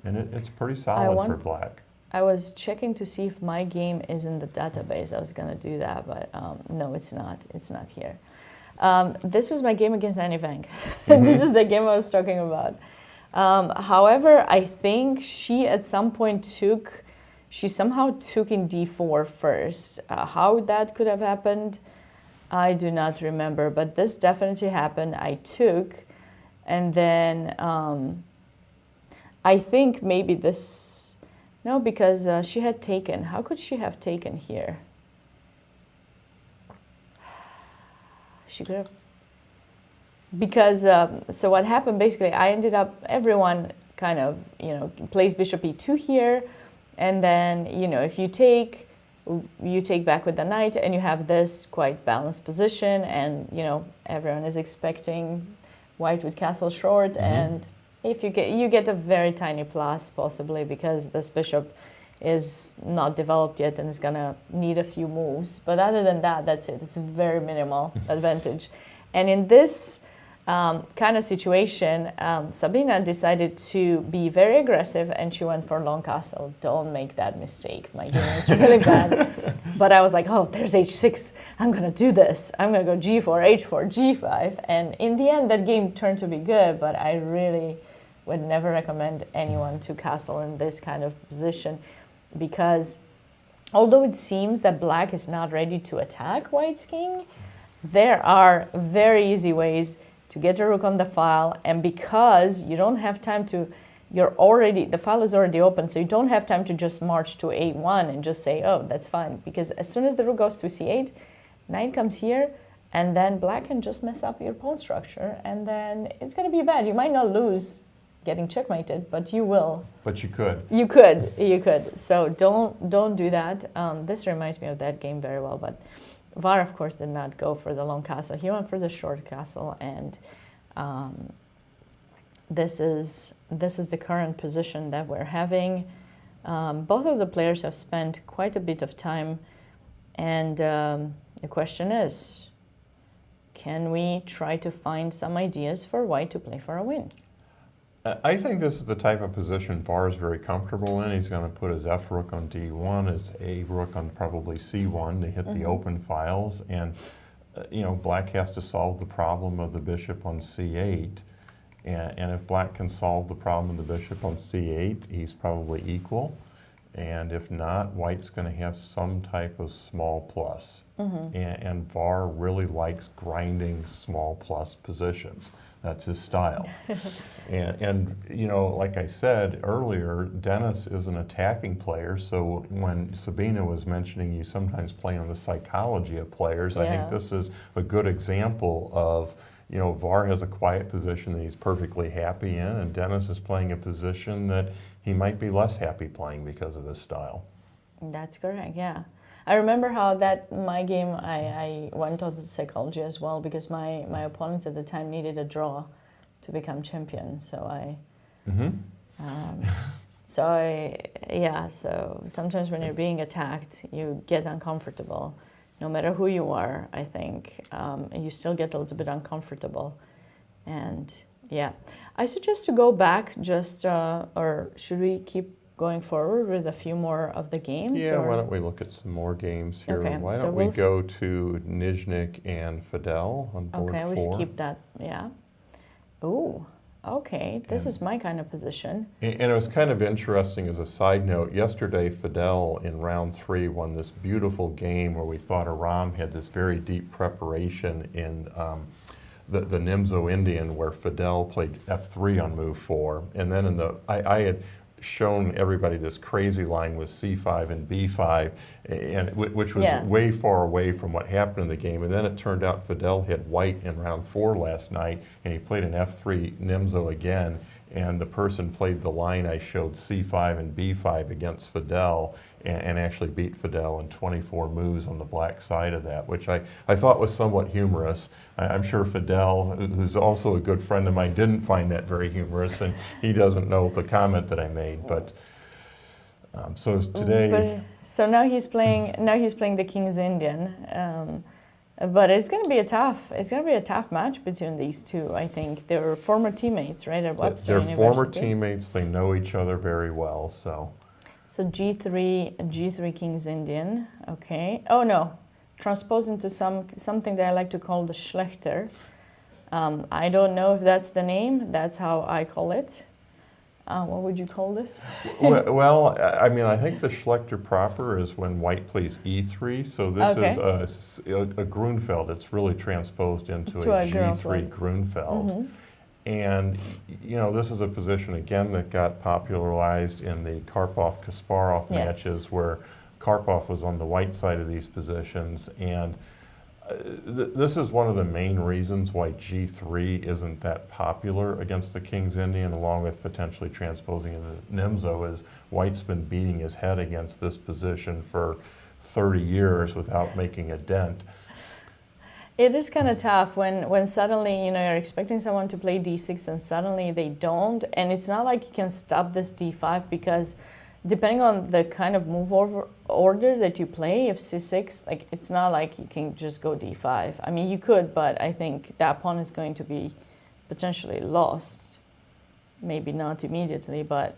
And it's pretty solid for black. I was checking to see if my game is in the database. I was going to do that, but no, it's not. It's not here. This was my game against Nyzhnyk. Mm-hmm. This is the game I was talking about. However, I think she at some point somehow took in d4 first. How that could have happened, I do not remember, but this definitely happened. I took, and then I think maybe this, no, because she had taken. How could she have taken here? She could have, because, so what happened basically, I ended up, everyone kind of, plays Bishop E2 here, and then, if you take back with the knight, and you have this quite balanced position, and, everyone is expecting white with castle short, mm-hmm. and if you get a very tiny plus, possibly, because this bishop is not developed yet and is going to need a few moves. But other than that, that's it. It's a very minimal advantage. And in this kind of situation, Sabina decided to be very aggressive, and she went for long castle. Don't make that mistake. My game is really bad. But I was like, oh, there's h6. I'm going to do this. I'm going to go g4, h4, g5. And in the end, that game turned to be good, but I really would never recommend anyone to castle in this kind of position, because although it seems that black is not ready to attack white's king, there are very easy ways to get a rook on the file, and because you don't have time to, the file is already open, so you don't have time to just march to a1 and just say, oh, that's fine, because as soon as the rook goes to c8, knight comes here, and then black can just mess up your pawn structure, and then it's going to be bad. You might not lose getting checkmated, but you will. But you could. You could. So don't do that. This reminds me of that game very well, but VAR, of course, did not go for the long castle. He went for the short castle, and this is the current position that we're having. Both of the players have spent quite a bit of time, and the question is, can we try to find some ideas for white to play for a win? I think this is the type of position VAR is very comfortable in. He's going to put his F rook on D1, his A rook on probably C1 to hit the open files, and black has to solve the problem of the bishop on C8. And if black can solve the problem of the bishop on C8, he's probably equal. And if not, white's going to have some type of small plus. And VAR really likes grinding small plus positions. That's his style. and you know, like I said earlier, Dennis is an attacking player, so when Sabina was mentioning you sometimes play on the psychology of players, I think this is a good example of, you know, VAR has a quiet position that he's perfectly happy in, and Dennis is playing a position that he might be less happy playing because of his style. That's correct, yeah. I remember how my game, I went on the psychology as well, because my opponent at the time needed a draw to become champion. So so sometimes when you're being attacked, you get uncomfortable. No matter who you are, I think, you still get a little bit uncomfortable. And yeah, I suggest to go back just, or should we keep going forward with a few more of the games? Yeah, or? why don't we look at some more games here? Okay, Why so don't we go to Nyzhnyk and FIDE on board 4? Okay, we skip that, yeah. Ooh, okay, this is my kind of position. And it was kind of interesting as a side note, yesterday FIDE in round 3 won this beautiful game where we thought Aram had this very deep preparation in the Nimzo Indian, where FIDE played F3 on move 4. And then I had shown everybody this crazy line with C5 and B5, and which was way far away from what happened in the game. And then it turned out FIDE hit white in round 4 last night, and he played an F3 Nimzo again. And the person played the line I showed, C5 and B5 against FIDE, and actually beat FIDE in 24 moves on the black side of that, which I thought was somewhat humorous. I'm sure FIDE, who's also a good friend of mine, didn't find that very humorous, and he doesn't know the comment that I made. But so today, so now he's playing the King's Indian. But it's going to be a tough match between these two. I think they're former teammates, right? At Webster They're former teammates. They know each other very well. So G3 King's Indian. Okay. Oh no, transpose into something that I like to call the Schlechter. I don't know if that's the name. That's how I call it. What would you call this? Well, I mean, I think the Schlechter proper is when white plays E3, so this is a Grunfeld. It's really transposed into a G3 Grunfeld. And, you know, this is a position, again, that got popularized in the Karpov-Kasparov matches, where Karpov was on the white side of these positions. And this is one of the main reasons why G3 isn't that popular against the King's Indian, along with potentially transposing into Nimzo, is white's been beating his head against this position for 30 years without making a dent. It is kind of tough when suddenly, you know, you're expecting someone to play D6 and suddenly they don't. And it's not like you can stop this D5, because depending on the kind of move order that you play, if C6, like, it's not like you can just go D5. I mean, you could, but I think that pawn is going to be potentially lost. Maybe not immediately, but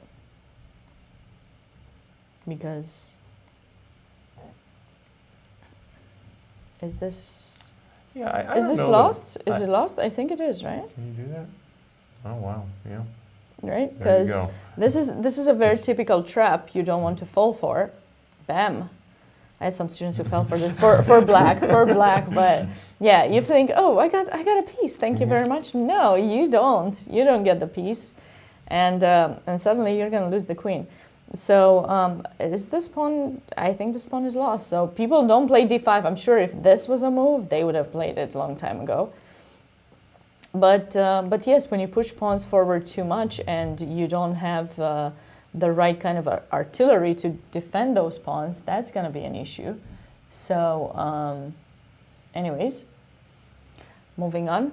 because is this? Yeah, I is don't this know lost? Is it lost? I think it is, right? Can you do that? Oh wow, yeah. Right, because this is a very typical trap you don't want to fall for. Bam. I had some students who fell for this for black, but yeah, you think, oh, I got a piece. Thank you very much. No, you don't. You don't get the piece, and suddenly you're going to lose the queen. So is this pawn? I think this pawn is lost. So people don't play d5. I'm sure if this was a move, they would have played it a long time ago. But yes, when you push pawns forward too much and you don't have the right kind of artillery to defend those pawns, that's going to be an issue. So anyways, moving on.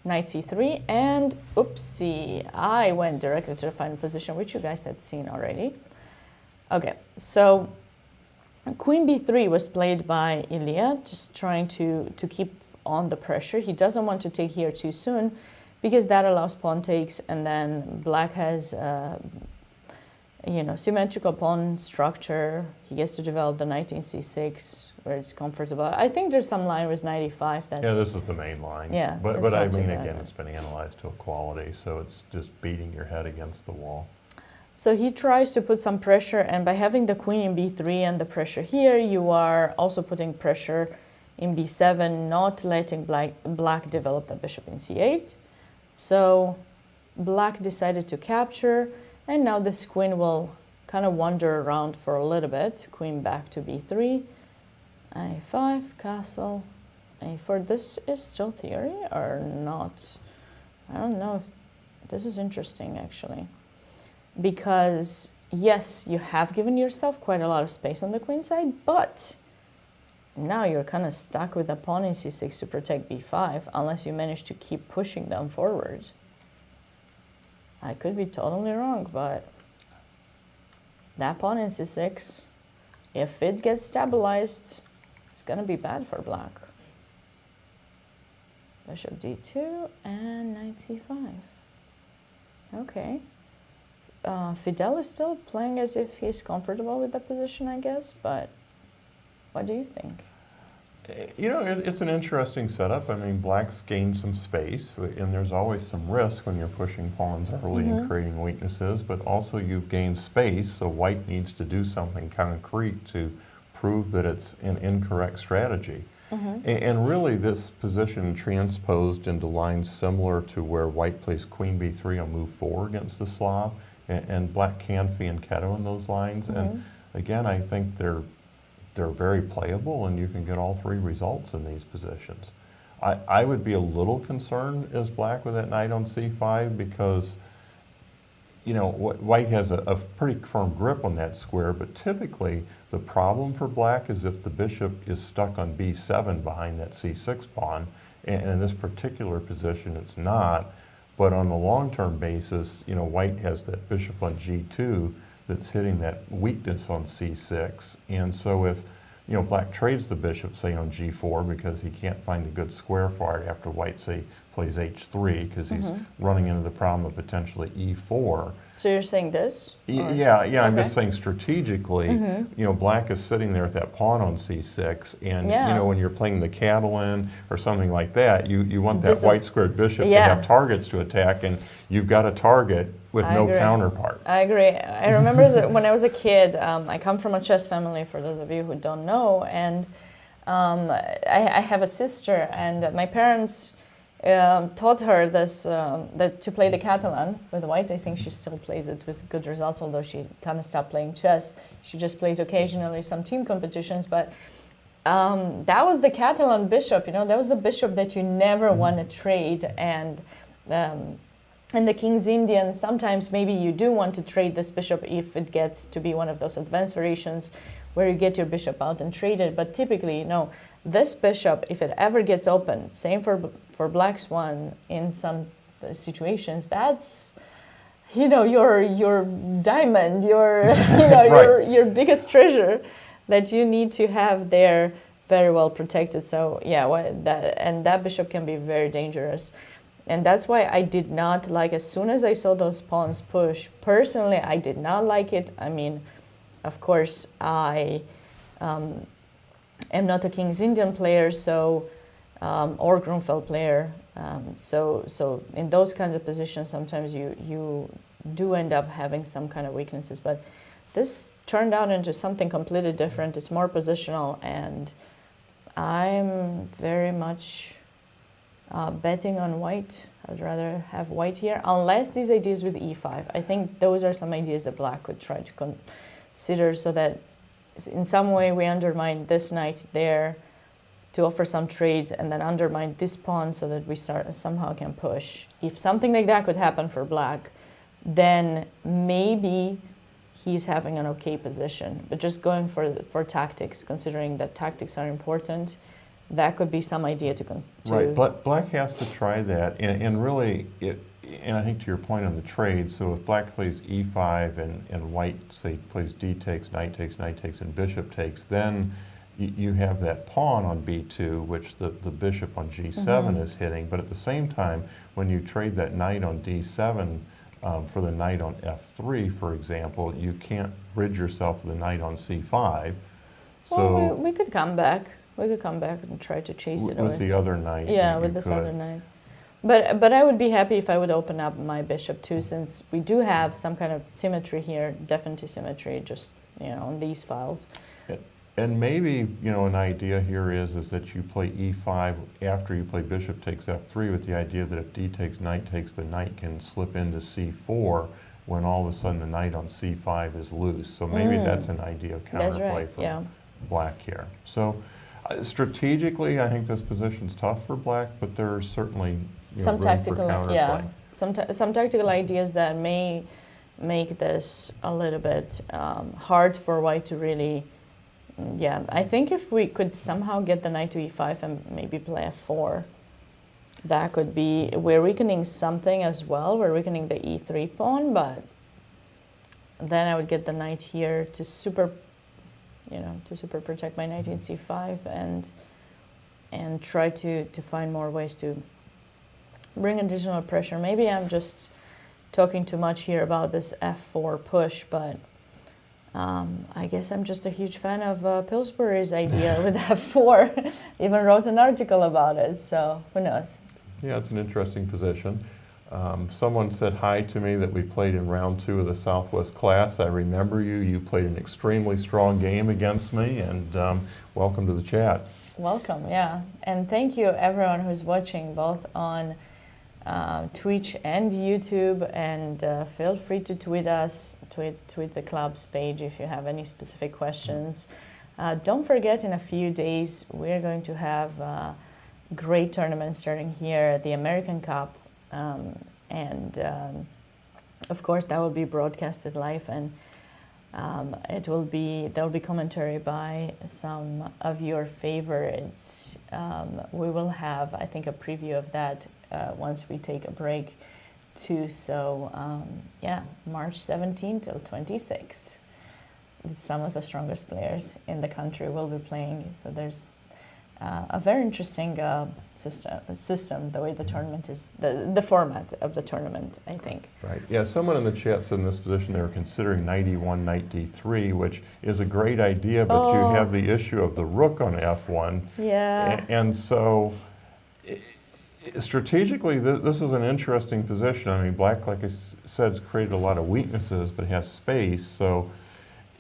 Knight c3, and oopsie, I went directly to the final position, which you guys had seen already. Okay, so queen b3 was played by Ilya, just trying to keep on the pressure. He doesn't want to take here too soon, because that allows pawn takes, and then black has symmetrical pawn structure. He gets to develop the knight in c6, where it's comfortable. I think there's some line with knight e5. That's, yeah, this is the main line. Yeah, but I mean, again, it's been analyzed to a quality, so it's just beating your head against the wall. So he tries to put some pressure, and by having the queen in b3 and the pressure here, you are also putting pressure in b7, not letting black develop the bishop in c8. So black decided to capture, and now this queen will kind of wander around for a little bit. Queen back to b3, a5, castle, a4. This is still theory or not? I don't know if this is interesting, actually. Because, yes, you have given yourself quite a lot of space on the queen side, but now you're kind of stuck with the pawn in c6 to protect b5, unless you manage to keep pushing them forward. I could be totally wrong, but that pawn in c6, if it gets stabilized, it's going to be bad for black. Bishop d2 and knight c5. Okay. Fidel is still playing as if he's comfortable with the position, I guess, but what do you think? You know, it's an interesting setup. I mean, black's gained some space, and there's always some risk when you're pushing pawns early and creating weaknesses, but also you've gained space, so white needs to do something concrete to prove that it's an incorrect strategy. And really, this position transposed into lines similar to where white plays queen b3 on move 4 against the Slav, and black can fianchetto in those lines. And again, I think they're very playable, and you can get all three results in these positions. I would be a little concerned as black with that knight on c5 because, you know, white has a pretty firm grip on that square, but typically the problem for black is if the bishop is stuck on b7 behind that c6 pawn, and in this particular position it's not, but on the long-term basis, you know, white has that bishop on g2 that's hitting that weakness on c6, and so if, you know, black trades the bishop, say, on g4 because he can't find a good square for it after white, say, plays h3 because he's running into the problem of potentially e4. So you're saying this? Yeah, I'm just saying strategically, you know, black is sitting there with that pawn on c6, and, you know, when you're playing the Catalan or something like that, you want that white-squared bishop to have targets to attack, and you've got a target with no counterpart. I agree. I remember when I was a kid, I come from a chess family, for those of you who don't know, and I have a sister, and my parents taught her this that to play the Catalan with white. I think she still plays it with good results, although she kind of stopped playing chess. She just plays occasionally some team competitions, but that was the Catalan bishop, you know, that was the bishop that you never want to trade, and the King's Indian, sometimes maybe you do want to trade this bishop if it gets to be one of those advanced variations where you get your bishop out and trade it, but typically, you know, this bishop, if it ever gets open, same for black's one in some situations, that's, you know, your diamond, your you know, your biggest treasure that you need to have there very well protected. So yeah, that bishop can be very dangerous. And that's why I did not like, as soon as I saw those pawns push, personally, I did not like it. I mean, of course, I am not a King's Indian player, so or Grunfeld player. So in those kinds of positions, sometimes you do end up having some kind of weaknesses. But this turned out into something completely different. It's more positional, and I'm very much betting on white. I'd rather have white here, unless these ideas with e5. I think those are some ideas that black could try to consider, so that in some way we undermine this knight there to offer some trades, and then undermine this pawn so that we somehow can push. If something like that could happen for black, then maybe he's having an okay position. But just going for tactics, considering that tactics are important, that could be some idea to right. Black has to try that, and really, and I think to your point on the trade, so if black plays e5 and white, say, plays d takes, knight takes, and bishop takes, then you have that pawn on b2, which the bishop on g7 is hitting, but at the same time, when you trade that knight on d7 for the knight on f3, for example, you can't bridge yourself to the knight on c5. So well, we could come back. We could come back and try to chase it with the other knight. Yeah, with this other knight. But I would be happy if I would open up my bishop too, since we do have some kind of symmetry here, definite symmetry, just on these files. And maybe an idea here is that you play e5 after you play bishop takes f3, with the idea that if d takes, the knight can slip into c4 when all of a sudden the knight on c5 is loose. So maybe that's an idea of counterplay for black here. So strategically, I think this position's tough for black, but there's certainly some room tactical, for counterplay. Some tactical ideas that may make this a little bit hard for white to really. Yeah, I think if we could somehow get the knight to e5 and maybe play f4, that could be, we're weakening something as well. We're weakening the e3 pawn, but then I would get the knight here to super protect my knight in c5 and try to find more ways to bring additional pressure. Maybe I'm just talking too much here about this f4 push, but I guess I'm just a huge fan of Pillsbury's idea with f4. Even wrote an article about it, so who knows? Yeah, it's an interesting position. Someone said hi to me that we played in round 2 of the Southwest class. I remember you. You played an extremely strong game against me, and welcome to the chat. Welcome, yeah. And thank you everyone who's watching, both on Twitch and YouTube, and feel free to tweet us, tweet the club's page if you have any specific questions. Don't forget, in a few days we're going to have a great tournament starting here, the American Cup, and of course that will be broadcasted live, and there'll be commentary by some of your favorites. We will have, I think, a preview of that once we take a break too. So yeah, March 17th till 26th, some of the strongest players in the country will be playing. So there's a very interesting system, the way the tournament is, the format of the tournament, I think. Right. Yeah, someone in the chat said in this position they were considering knight e1, knight d3, which is a great idea, but you have the issue of the rook on f1. Yeah. And so strategically, this is an interesting position. I mean, black, like I said, has created a lot of weaknesses, but has space. So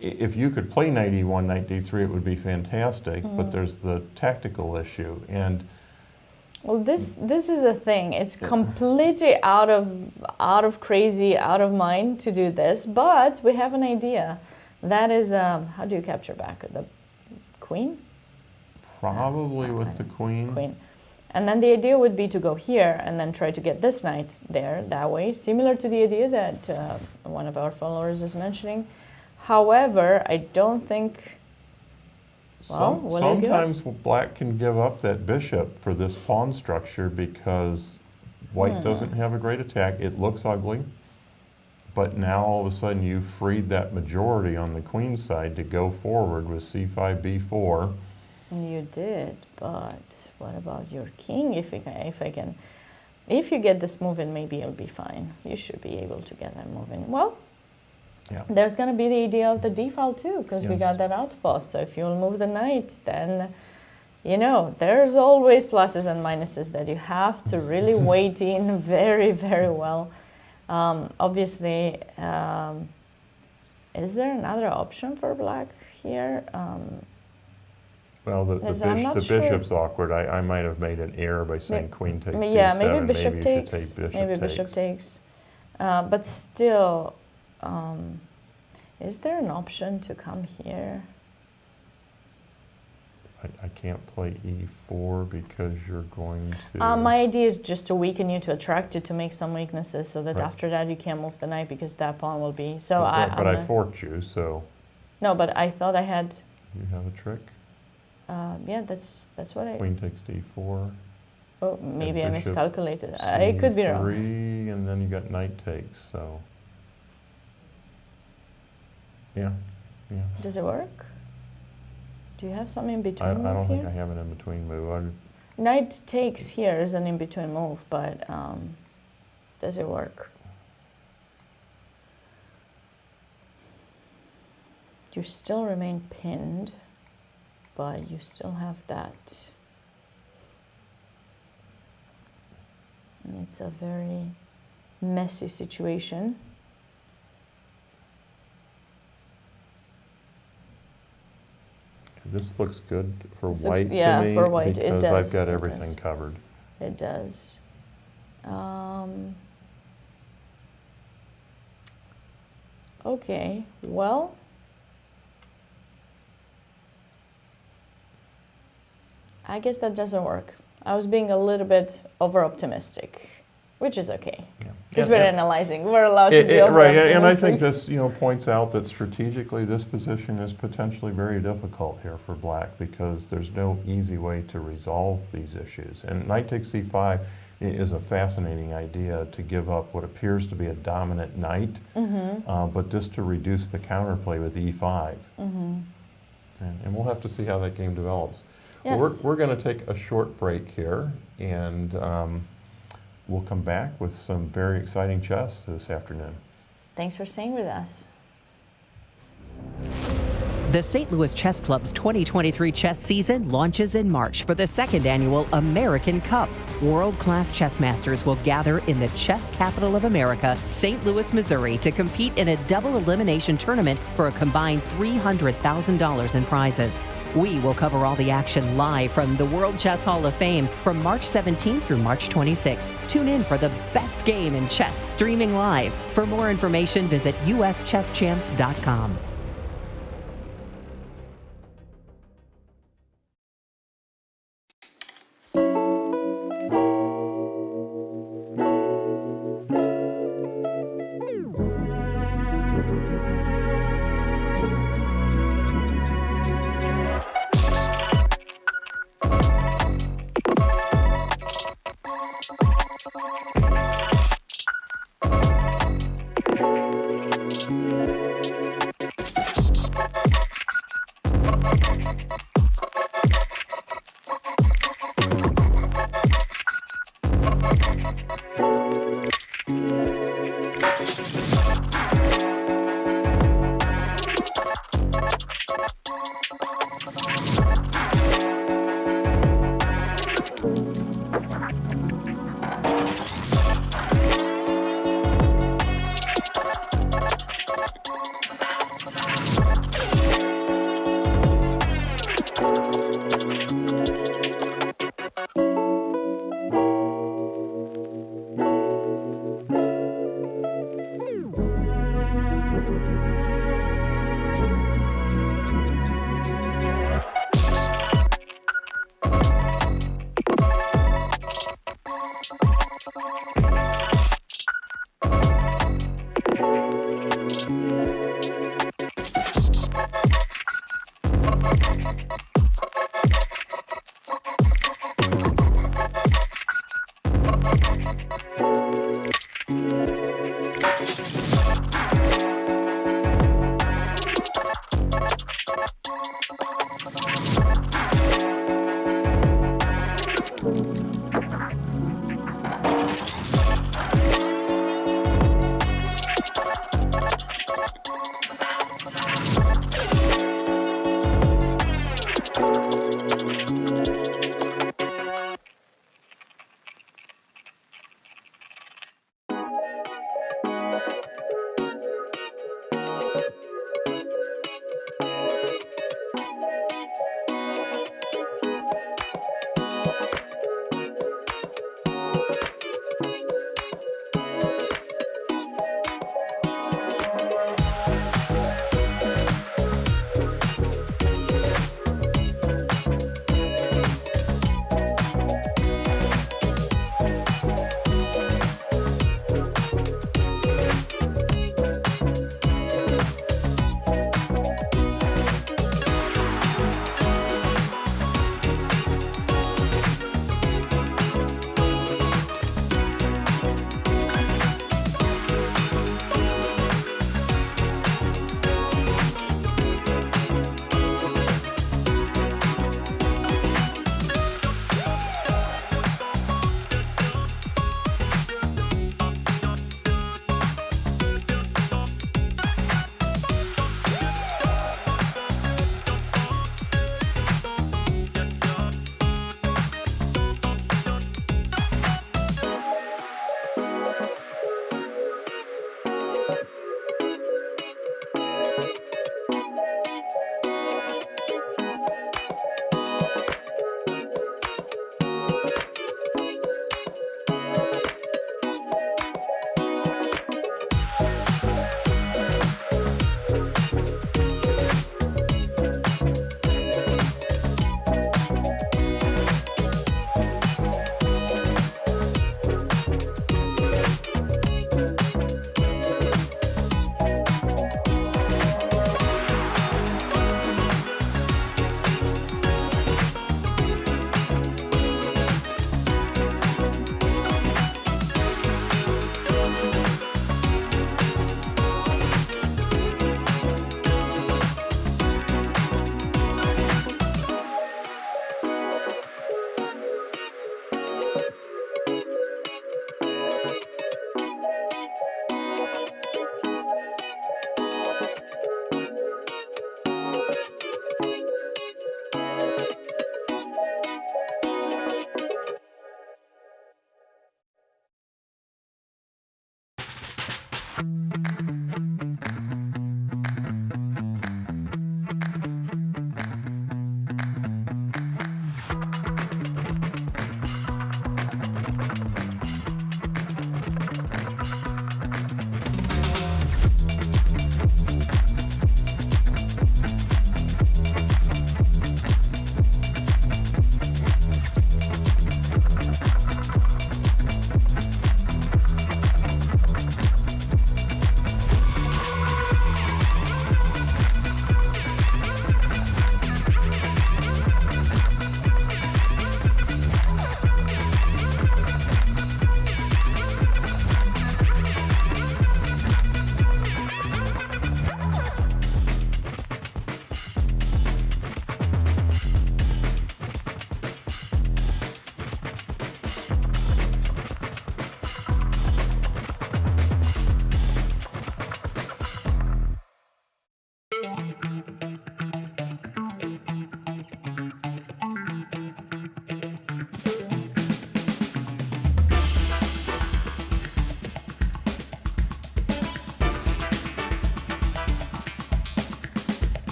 if you could play knight e1, knight d3, it would be fantastic. But there's the tactical issue. And well, this is a thing. It's completely out of crazy, out of mind to do this. But we have an idea. That is, how do you capture back the queen? Probably with the queen. Queen. And then the idea would be to go here and then try to get this knight there, that way, similar to the idea that one of our followers is mentioning. However, I don't think, sometimes black can give up that bishop for this pawn structure because white doesn't have a great attack. It looks ugly, but now all of a sudden you freed that majority on the queen side to go forward with c5, b4. You did, but what about your king? If you get this move in, maybe it'll be fine. You should be able to get that move in. Well, yeah. There's going to be the idea of the d file too, because we got that outpost. So if you'll move the knight, then there's always pluses and minuses that you have to really weigh in very, very well. Obviously, is there another option for black here? Well, the bishop's awkward. I might have made an error by saying queen takes d7. Yeah, maybe bishop maybe takes. You should take Maybe bishop takes. But still, is there an option to come here? I can't play e4 because you're going to... My idea is just to weaken you, to attract you, to make some weaknesses, so that after that you can't move the knight because that pawn will be... So but I forked you, so... No, but I thought I had... You have a trick? Yeah, that's what I... Queen takes d4. Oh, maybe I miscalculated. I could be wrong. C3, and then you got knight takes, so... Yeah. Does it work? Do you have some in between move I don't here? think I have an in-between move. Knight takes here is an in-between move, but does it work? You still remain pinned, but you still have that. It's a very messy situation. This looks good for This white looks- yeah, to me for white, it because does, I've got it everything does. covered. It does. Okay, well, I guess that doesn't work. I was being a little bit over-optimistic, which is okay. Yeah. Because And- we're and- analyzing. We're allowed to be Right, and I over-optimistic. think this, points out that strategically this position is potentially very difficult here for black because there's no easy way to resolve these issues. And knight takes c5 is a fascinating idea to give up what appears to be a dominant knight, but just to reduce the counterplay with e5. And we'll have to see how that game develops. Yes. We're going to take a short break here, and we'll come back with some very exciting chess this afternoon. Thanks for staying with us. The St. Louis Chess Club's 2023 chess season launches in March for the second annual American Cup. World-class chess masters will gather in the chess capital of America, St. Louis, Missouri, to compete in a double elimination tournament for a combined $300,000 in prizes. We will cover all the action live from the World Chess Hall of Fame from March 17th through March 26th. Tune in for the best game in chess streaming live. For more information, visit uschesschamps.com.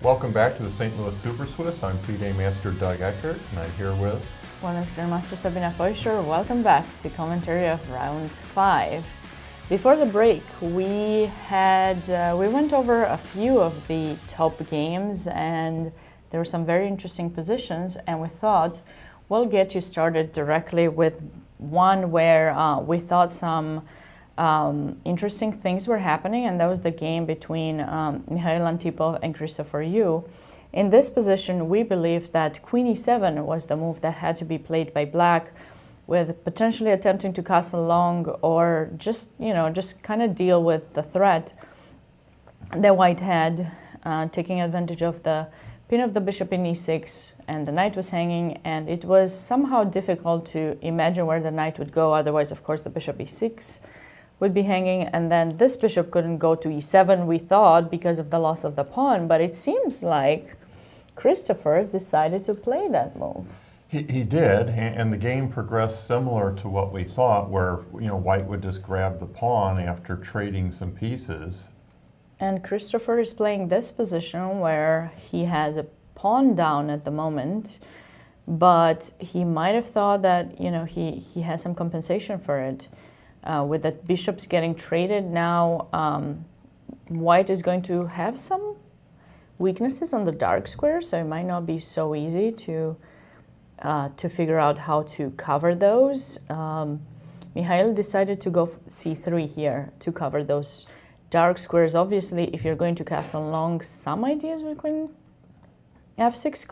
Welcome back to the St. Louis Super Swiss. I'm FIDE Master Doug Eckert, and I'm here with Wellness Grandmaster Sabina Foisor. Welcome back to commentary of round 5. Before the break, we went over a few of the top games, and there were some very interesting positions, and we thought we'll get you started directly with one where we thought some interesting things were happening, and that was the game between Mikhail Antipov and Christopher Yu. In this position, we believe that Queen e7 was the move that had to be played by Black, with potentially attempting to castle long or just kind of deal with the threat that White had, taking advantage of the pin of the bishop in e6, and the knight was hanging, and it was somehow difficult to imagine where the knight would go. Otherwise, of course, the bishop e6 would be hanging, and then this bishop couldn't go to e7, we thought, because of the loss of the pawn. But it seems like Christopher decided to play that move. He did, and the game progressed similar to what we thought, where White would just grab the pawn after trading some pieces. And Christopher is playing this position where he has a pawn down at the moment, but he might have thought that he has some compensation for it. With the bishops getting traded now, White is going to have some weaknesses on the dark square, so it might not be so easy to figure out how to cover those. Mikhail decided to go c3 here to cover those dark squares. Obviously, if you're going to castle long, some ideas with queen f6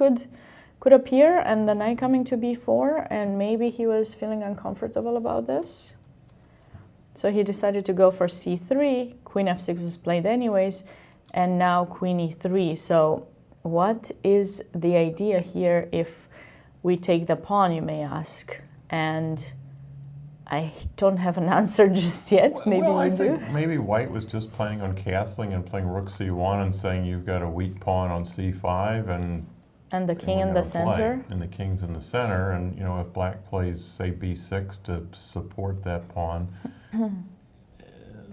could appear, and the knight coming to b4, and maybe he was feeling uncomfortable about this. So he decided to go for c3, queen f6 was played anyways, and now queen e3. So what is the idea here if we take the pawn, you may ask? And I don't have an answer just yet. Maybe I you think do. maybe White was just planning on castling and playing rook c1 and saying you've got a weak pawn on c5, and the king in the center. And the king's in the center, and if Black plays, say, b6 to support that pawn,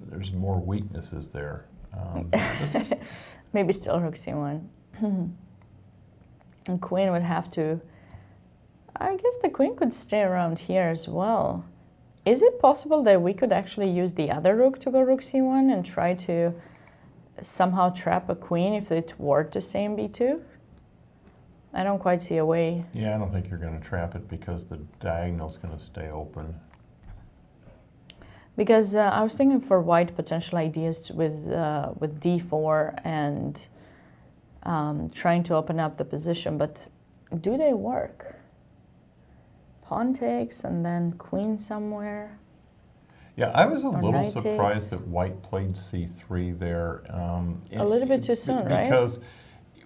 there's more weaknesses there. Maybe still rook c1. And queen would have to, I guess the queen could stay around here as well. Is it possible that we could actually use the other rook to go rook c1 and try to somehow trap a queen if it were to stay in b2? I don't quite see a way. Yeah, I don't think you're going to trap it because the diagonal's going to stay open. Because I was thinking for White potential ideas with d4 and trying to open up the position, but do they work? Pawn takes and then queen somewhere. Yeah, I was a little takes. surprised that White played c3 there. A little bit too soon, right? Because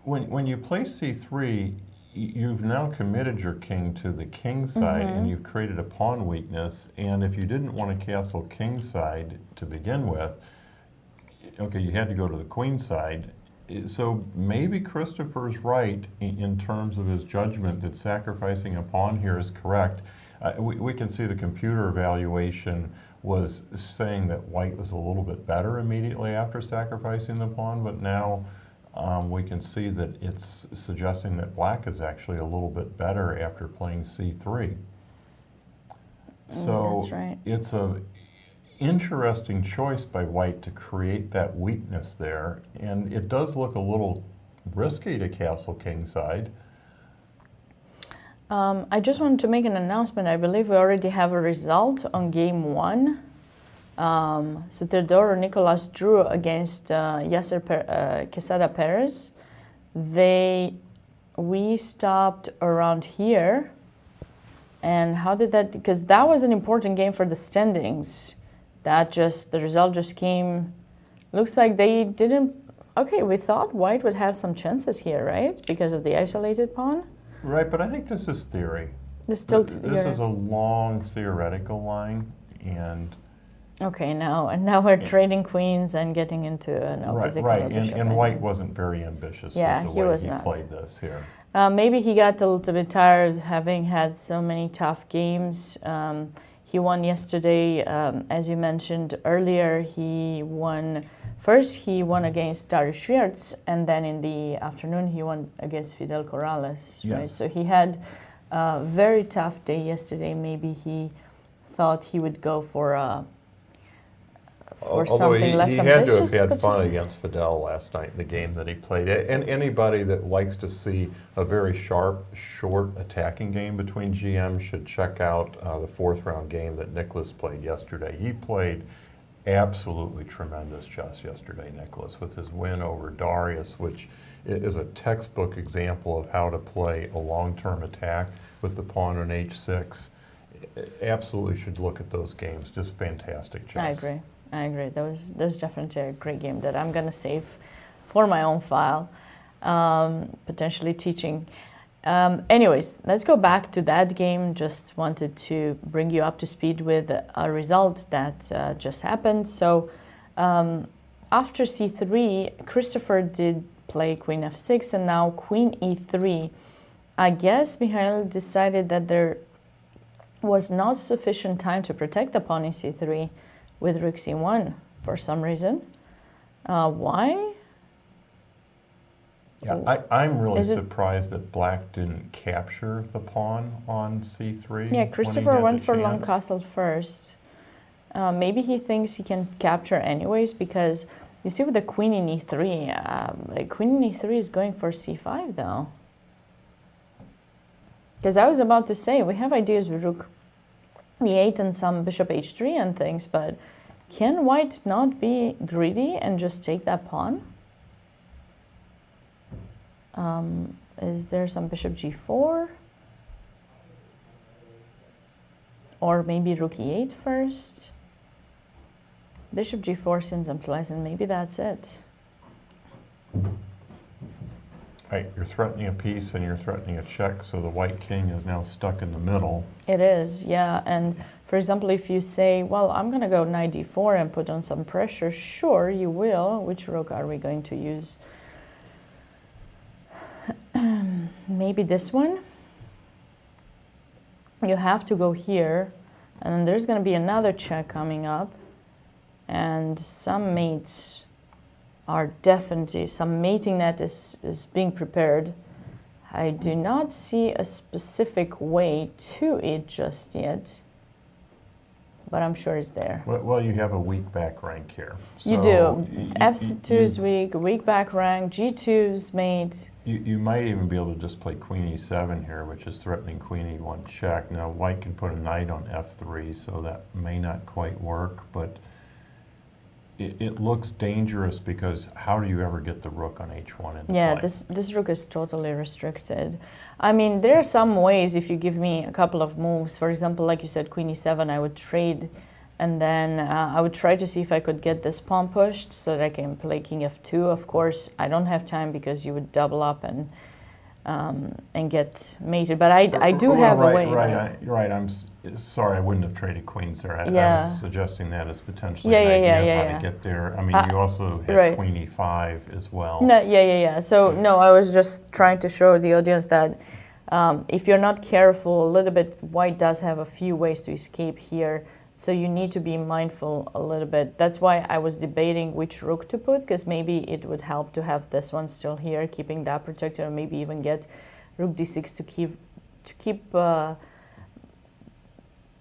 when you play c3, you've now committed your king to the king side, and you've created a pawn weakness. And if you didn't want to castle king side to begin with, okay, you had to go to the queen side. So maybe Christopher's right in terms of his judgment that sacrificing a pawn here is correct. We can see the computer evaluation was saying that White was a little bit better immediately after sacrificing the pawn, but now we can see that it's suggesting that Black is actually a little bit better after playing c3. So that's right. It's a interesting choice by White to create that weakness there, and it does look a little risky to castle kingside. I just wanted to make an announcement. I believe we already have a result on game 1. So Theodorou Nicolas drew against Yasser Quesada Perez. We stopped around here. And how did that, because that was an important game for the standings. The result just came, looks like they didn't, okay, we thought White would have some chances here, right? Because of the isolated pawn. Right, but I think this is theory. This is a long theoretical line, and okay, now we're trading queens and getting into an opposite. Right, and White wasn't very ambitious with the way he played this here. Maybe he got a little bit tired having had so many tough games. He won yesterday, as you mentioned earlier, he won First, he won against Swiercz, and then in the afternoon, he won against Fidel Corrales. Right? Yes. So he had a very tough day yesterday. Maybe he thought he would go for Although something less he ambitious. had to have had fun but- against Fidel last night in the game that he played. And anybody that likes to see a very sharp, short attacking game between GMs should check out the fourth round game that Nicholas played yesterday. He played absolutely tremendous chess yesterday, Nicholas, with his win over Darius, which is a textbook example of how to play a long-term attack with the pawn on h6. Absolutely should look at those games. Just fantastic chess. I agree. That was definitely a great game that I'm gonna save for my own file, potentially teaching. Anyways, let's go back to that game. Just wanted to bring you up to speed with a result that just happened. So after c3, Christopher did play queen f6 and now queen e3. I guess Mikhail decided that there was not sufficient time to protect the pawn in c3 with rook c1 for some reason. Why? Yeah, I'm really surprised that Black didn't capture the pawn on c3. Yeah, when he Christopher had went the for long chance. castle first. Maybe he thinks he can capture anyways, because you see with the queen in e3, like queen in e3 is going for c5 though. Because I was about to say, we have ideas with rook e8 and some bishop h3 and things, but can white not be greedy and just take that pawn? Is there some bishop g4? Or maybe rook e8 first? Bishop g4 seems unpleasant. Maybe that's it. Right, you're threatening a piece and you're threatening a check, so the white king is now stuck in the middle. It is, yeah. And for example, if you say, well, I'm going to go knight d4 and put on some pressure, sure, you will. Which rook are we going to use? Maybe this one? You have to go here, and then there's going to be another check coming up, and some mates are definitely, some mating net is being prepared. I do not see a specific way to it just yet, but I'm sure it's there. Well, you have a weak back rank here. You do. F2 is weak back rank, G2 is mate. You might even be able to just play queen e7 here, which is threatening queen e1 check. Now, white can put a knight on f3, so that may not quite work, but it looks dangerous because how do you ever get the rook on h1 into Yeah, play? this rook is totally restricted. I mean, there are some ways if you give me a couple of moves. For example, like you said, queen e7, I would trade, and then I would try to see if I could get this pawn pushed so that I can play king f2. Of course, I don't have time because you would double up and get mated. But I do have a way. Right. I'm sorry, I wouldn't have traded queens there. I was suggesting that as potentially Yeah, an yeah, idea yeah, how yeah. to get there. I mean, you also had right. queen e5 as well. No, yeah. So no, I was just trying to show the audience that if you're not careful a little bit, white does have a few ways to escape here. So you need to be mindful a little bit. That's why I was debating which rook to put, because maybe it would help to have this one still here, keeping that protected, or maybe even get rook d6 to keep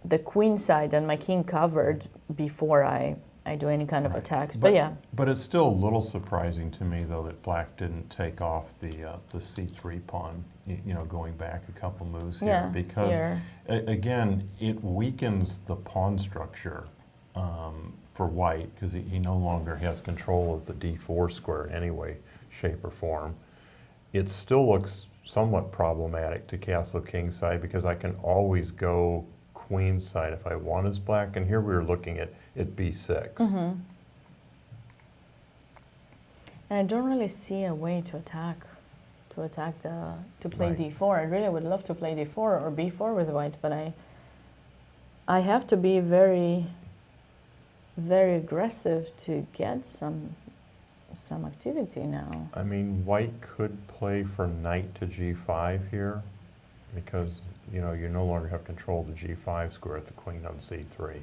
the queen side and my king covered before I do any kind of attacks. But yeah. But it's still a little surprising to me, though, that black didn't take off the c3 pawn, going back a couple moves here. Yeah, because, here. Again, it weakens the pawn structure for white, because he no longer has control of the d4 square in any way, shape, or form. It still looks somewhat problematic to castle king side, because I can always go queen side if I want as black, and here we were looking at b6. Mm-hmm. And I don't really see a way to play Right. d4. I really would love to play d4 or b4 with white, but I have to be very, very aggressive to get some activity now. I mean, white could play for knight to g5 here, because you no longer have control of the g5 square at the queen on c3.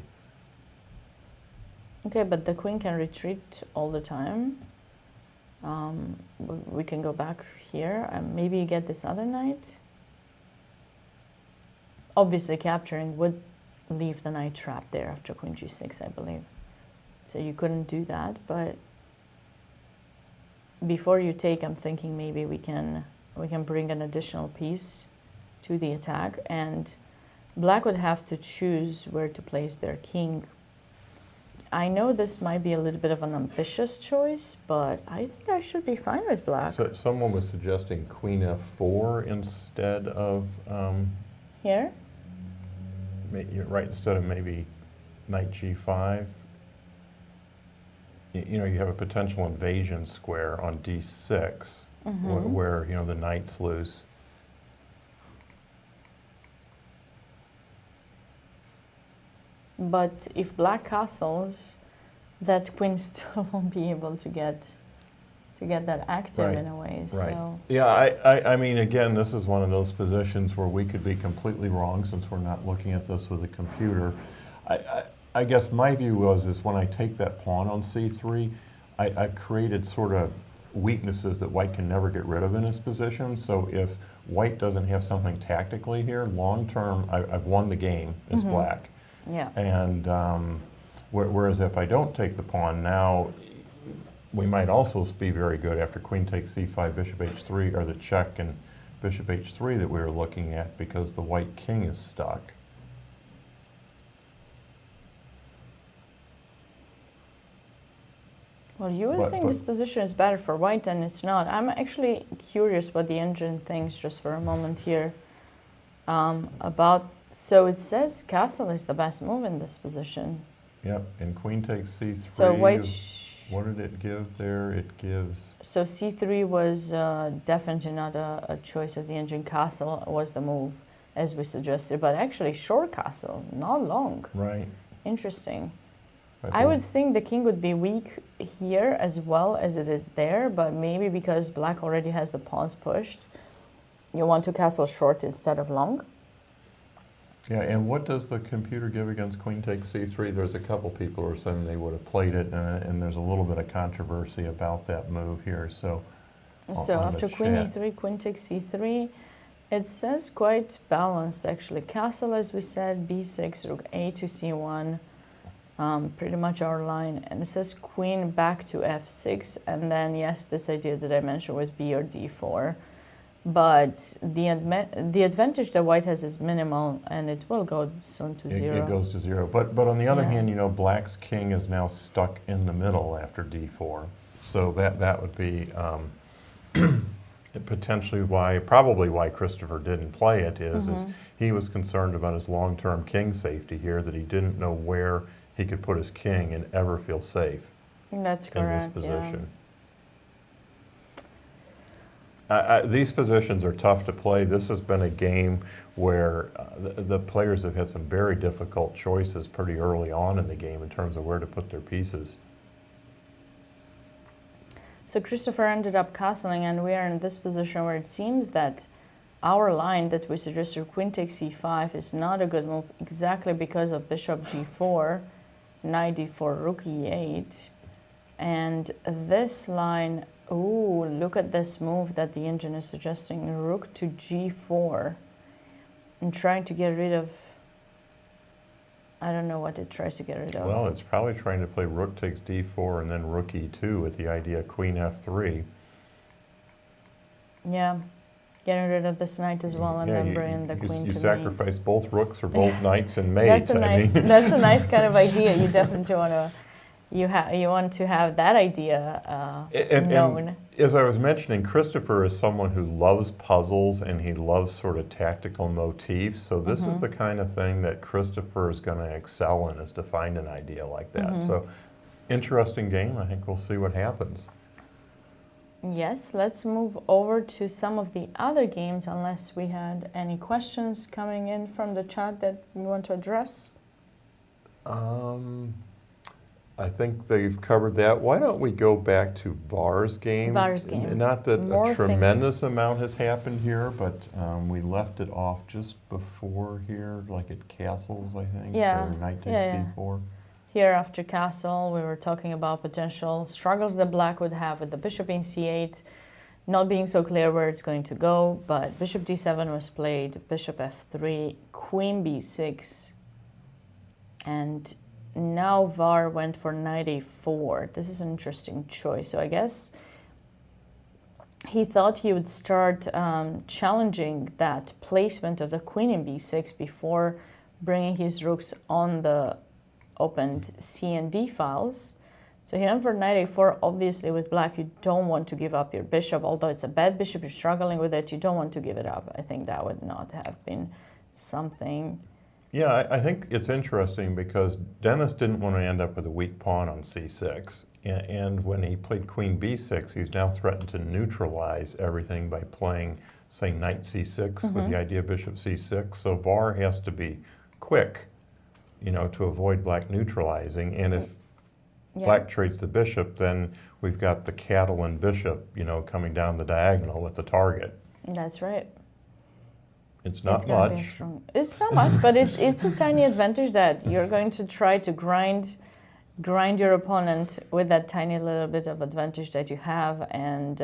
Okay, but the queen can retreat all the time. We can go back here and maybe get this other knight. Obviously, capturing would leave the knight trapped there after queen g6, I believe. So you couldn't do that, but before you take, I'm thinking maybe we can bring an additional piece to the attack, and black would have to choose where to place their king. I know this might be a little bit of an ambitious choice, but I think I should be fine with black. So someone was suggesting queen f4 instead of Here? right, instead of maybe knight g5. You know, you have a potential invasion square on d6 where, you know, the knight's loose. But if black castles, that queen still won't be able to get that active Right, in a way. Right. So Yeah, I mean, again, this is one of those positions where we could be completely wrong since we're not looking at this with a computer. I guess my view is when I take that pawn on c3, I've created sort of weaknesses that white can never get rid of in his position. So if white doesn't have something tactically here, long term, I've won the game as black. yeah. And whereas if I don't take the pawn now, we might also be very good after queen takes c5, bishop h3, or the check and bishop h3 that we were looking at, because the white king is stuck. Well, you would think this position is better for white, and it's not. I'm actually curious what the engine thinks just for a moment here about. So it says castle is the best move in this position. Yep, and queen takes c3. So white. What did it give there? It gives. So c3 was definitely not a choice as the engine. Castle was the move as we suggested, but actually short castle, not long. Right. Interesting. I would think the king would be weak here as well as it is there, but maybe because black already has the pawns pushed, you want to castle short instead of long. Yeah, and what does the computer give against queen takes c3? There's a couple people who are saying they would have played it, and there's a little bit of controversy about that move here. So After queen e3, queen takes c3, it says quite balanced actually. Castle, as we said, b6, rook a to c1. Pretty much our line, and it says queen back to f6, and then yes, this idea that I mentioned with b or d4, but the advantage that white has is minimal, and it will go soon to zero. It goes to zero, but on the other hand, you know, black's king is now stuck in the middle after d4, so that would be potentially probably why Christopher didn't play it is he was concerned about his long-term king safety here, that he didn't know where he could put his king and ever feel safe. That's correct, in this position. Yeah. These positions are tough to play. This has been a game where the players have had some very difficult choices pretty early on in the game in terms of where to put their pieces. So Christopher ended up castling, and we are in this position where it seems that our line that we suggested, queen takes c5, is not a good move exactly because of bishop g4, knight d4, rook e8, and this line, ooh, look at this move that the engine is suggesting, rook to g4, and trying to get rid of, I don't know what it tries to get rid of. Well, it's probably trying to play rook takes d4 and then rook e2 with the idea queen f3. Yeah. Getting rid of this knight as well, and then bring the queen to You mate. sacrifice both rooks or both knights and mates. That's a nice kind of idea. You definitely want to. You want to have that idea known. And as I was mentioning, Christopher is someone who loves puzzles and he loves sort of tactical motifs. So this is the kind of thing that Christopher is going to excel in, is to find an idea like that. So interesting game. I think we'll see what happens. Yes, let's move over to some of the other games, unless we had any questions coming in from the chat that you want to address. I think they've covered that. Why don't we go back to VAR's game? VAR's game. Not that More a tremendous amount has happened here, but we left it off just before here, like at castles, I think. Yeah. Or knight takes d4. here after castle, we were talking about potential struggles that black would have with the bishop in c8, not being so clear where it's going to go, but bishop d7 was played, bishop f3, queen b6, and now VAR went for knight a4. This is an interesting choice. So I guess he thought he would start challenging that placement of the queen in b6 before bringing his rooks on the opened c and d files. So he went for knight a4. Obviously, with black, you don't want to give up your bishop. Although it's a bad bishop, you're struggling with it, you don't want to give it up. I think that would not have been something. Yeah, I think it's interesting because Dennis didn't want to end up with a weak pawn on c6. And when he played queen b6, he's now threatened to neutralize everything by playing, say, knight c6 with the idea of bishop c6. So VAR has to be quick, you know, to avoid black neutralizing. And if black trades the bishop, then we've got the Catalan bishop, you know, coming down the diagonal with the target. That's right. It's not much. It's not much, but it's a tiny advantage that you're going to try to grind your opponent with that tiny little bit of advantage that you have. And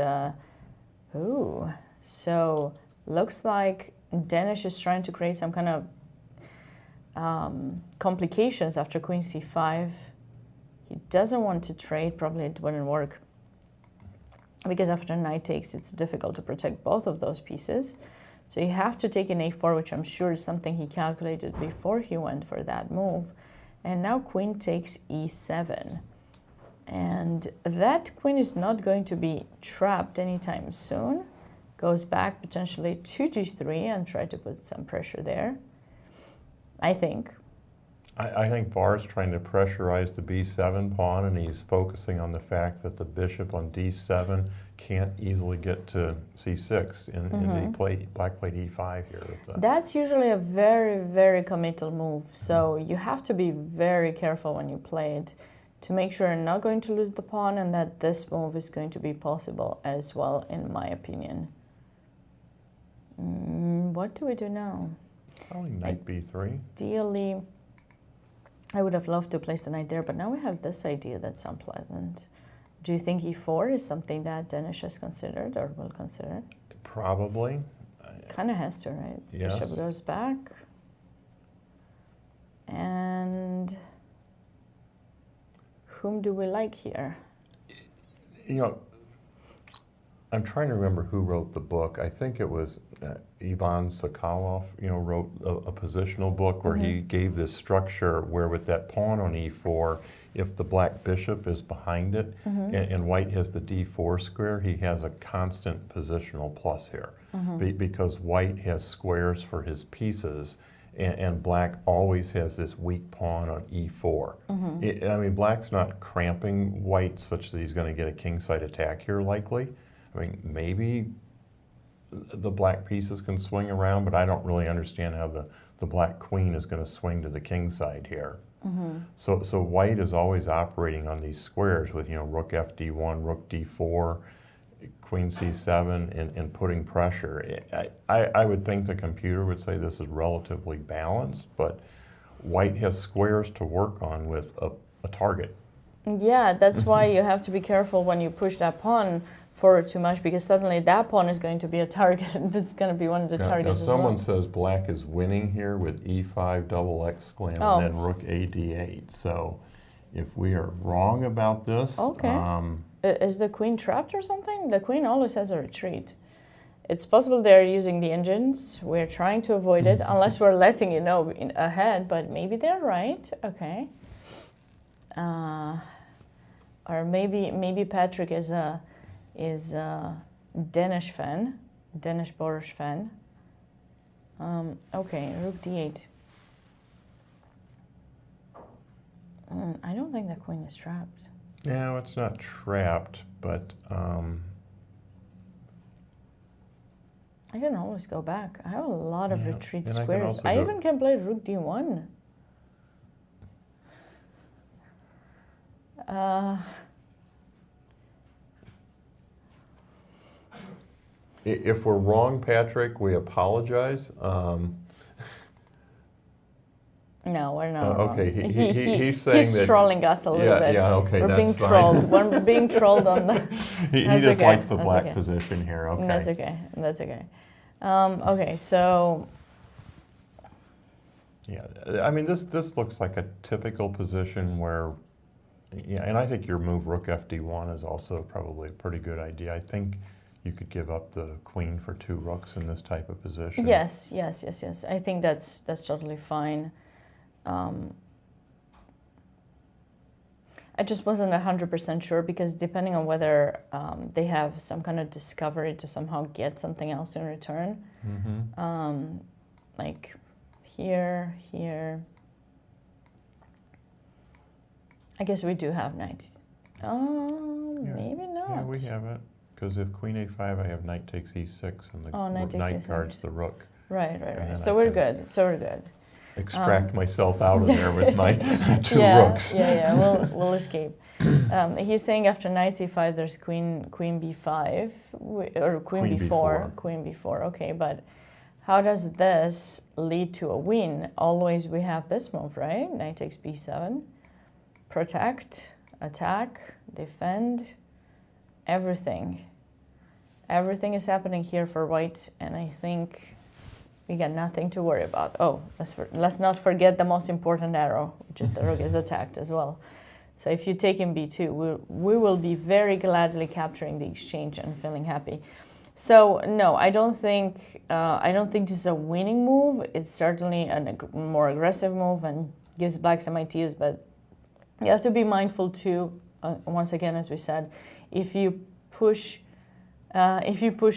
so looks like Danish is trying to create some kind of complications after queen c5. He doesn't want to trade. Probably it wouldn't work because after knight takes, it's difficult to protect both of those pieces. So you have to take an a4, which I'm sure is something he calculated before he went for that move. And now queen takes e7. And that queen is not going to be trapped anytime soon. Goes back potentially to g3 and try to put some pressure there, I think. I think VAR is trying to pressurize the b7 pawn, and he's focusing on the fact that the bishop on d7 can't easily get to c6, and black played e5 here. That's usually a very, very committal move, so you have to be very careful when you play it to make sure you're not going to lose the pawn and that this move is going to be possible as well, in my opinion. What do we do now? Probably knight b3. Ideally, I would have loved to place the knight there, but now we have this idea that's unpleasant. Do you think e4 is something that Danish has considered or will consider? Probably. Kind of has to, right? Yes. Bishop goes back. And whom do we like here? You know, I'm trying to remember who wrote the book. I think it was Ivan Sokolov, you know, wrote a positional book where he gave this structure where with that pawn on e4, if the black bishop is behind it and white has the d4 square, he has a constant positional plus here because white has squares for his pieces and black always has this weak pawn on e4. I mean, black's not cramping white such that he's going to get a kingside attack here likely. I mean, maybe the black pieces can swing around, but I don't really understand how the black queen is going to swing to the king side here. So white is always operating on these squares with, you know, rook fd1, rook d4, queen c7, and putting pressure. I would think the computer would say this is relatively balanced, but white has squares to work on with a target. Yeah, that's why you have to be careful when you push that pawn forward too much, because suddenly that pawn is going to be a target. It's going to be one of the targets now someone as well. says black is winning here with e5 double exclam and then rook a d8. So if we are wrong about this... Is the queen trapped or something? The queen always has a retreat. It's possible they're using the engines. We're trying to avoid it, unless we're letting you know ahead, but maybe they're right. Okay. Or maybe Patrick is a Danish fan, Danish Borscht fan. Okay, rook d8. I don't think the queen is trapped. No, it's not trapped, but... I can always go back. I have a lot of retreat squares. I even can play rook d1. If we're wrong, Patrick, we apologize. No, we're not. Okay, wrong. he's saying he's that... trolling us a little bit. Yeah, okay, we're that's being fine. trolled. We're being trolled on the... He That's just okay, likes the that's black okay. position here, okay. That's okay, that's okay. Okay, so... Yeah, I mean, this looks like a typical position where, yeah, and I think your move rook FD1 is also probably a pretty good idea. I think you could give up the queen for 2 rooks in this type of position. Yes. I think that's totally fine. I just wasn't 100% sure because depending on whether they have some kind of discovery to somehow get something else in return, like here. I guess we do have knight. Oh, Yeah. maybe not. Yeah, we have it. Because if queen a5, I have knight takes e6, and the knight takes knight e6. guards the rook. Right. then So I we're can- good. So we're good. Extract myself out of there with my 2 yeah, rooks. Yeah. We'll escape. He's saying after knight c5, there's queen b5 or queen b4. Queen b4. Okay, but how does this lead to a win? Always we have this move, right? Knight takes b7. Protect, attack, defend, everything. Everything is happening here for white, and I think we got nothing to worry about. Oh, let's not forget the most important arrow, which is the rook is attacked as well. So if you take in b2, we will be very gladly capturing the exchange and feeling happy. So no, I don't think this is a winning move. It's certainly a more aggressive move and gives black some ideas, but you have to be mindful too. Once again, as we said, if you push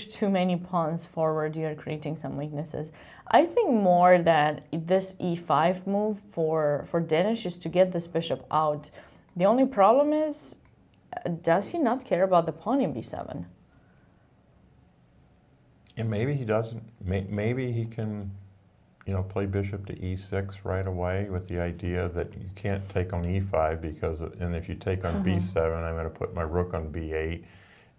too many pawns forward, you're creating some weaknesses. I think more that this e5 move for Danish is to get this bishop out. The only problem is, does he not care about the pawn in b7? And maybe he doesn't. Maybe he can, play bishop to e6 right away with the idea that you can't take on e5 because, and if you take on b7, I'm going to put my rook on b8,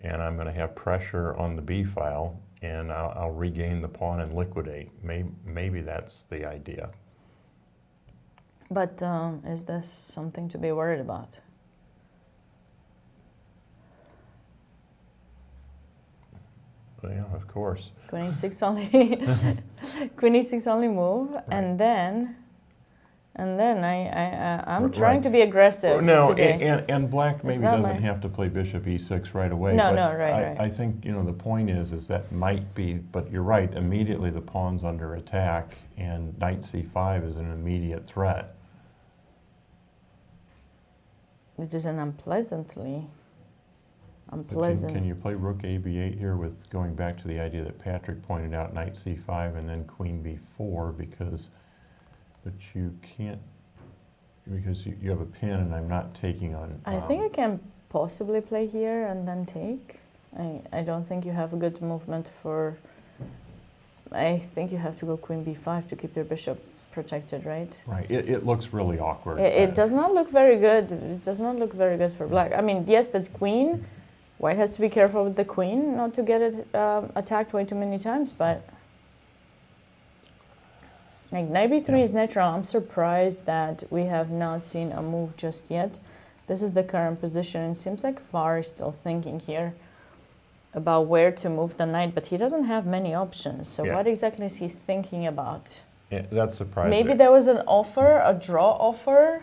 and I'm going to have pressure on the b file, and I'll regain the pawn and liquidate. Maybe that's the idea. But is this something to be worried about? Well, yeah, of course. Queen e6 only, Queen e6 only move, right. and then I'm trying to be aggressive. No, today. and black maybe doesn't have to play bishop e6 right away. No, but right. I think the point is that might be, but you're right. Immediately the pawn's under attack, and knight c5 is an immediate threat. Which is an unpleasant. Can you play rook a b8 here with going back to the idea that Patrick pointed out, knight c5 and then queen b4 but you can't, because you have a pin and I'm not taking on... I think I can possibly play here and then take. I don't think you have a good movement for... I think you have to go queen b5 to keep your bishop protected, right? Right. It looks really awkward. It does not look very good. It does not look very good for black. I mean, yes, that queen... White has to be careful with the queen, not to get it attacked way too many times, but... Like, knight b3 is natural. I'm surprised that we have not seen a move just yet. This is the current position, and it seems like Var is still thinking here about where to move the knight, but he doesn't have many options. So what exactly is he thinking about? Yeah, that's surprising. Maybe there was an offer, a draw offer.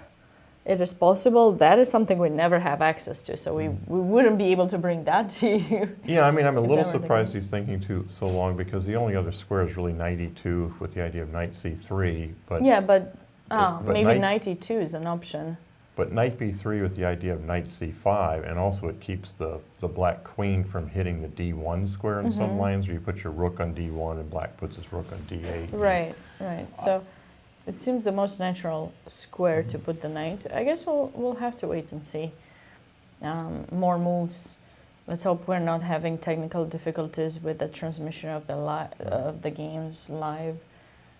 It is possible. That is something we never have access to, so we wouldn't be able to bring that to you. Yeah, I mean, I'm a little surprised he's thinking so long, because the only other square is really knight e2 with the idea of knight c3. But yeah, but maybe knight e2 is an option. But knight b3 with the idea of knight c5, and also it keeps the black queen from hitting the d1 square in some lines, where you put your rook on d1 and black puts his rook on d8. Right. So it seems the most natural square to put the knight. I guess we'll have to wait and see. More moves. Let's hope we're not having technical difficulties with the transmission of the games live.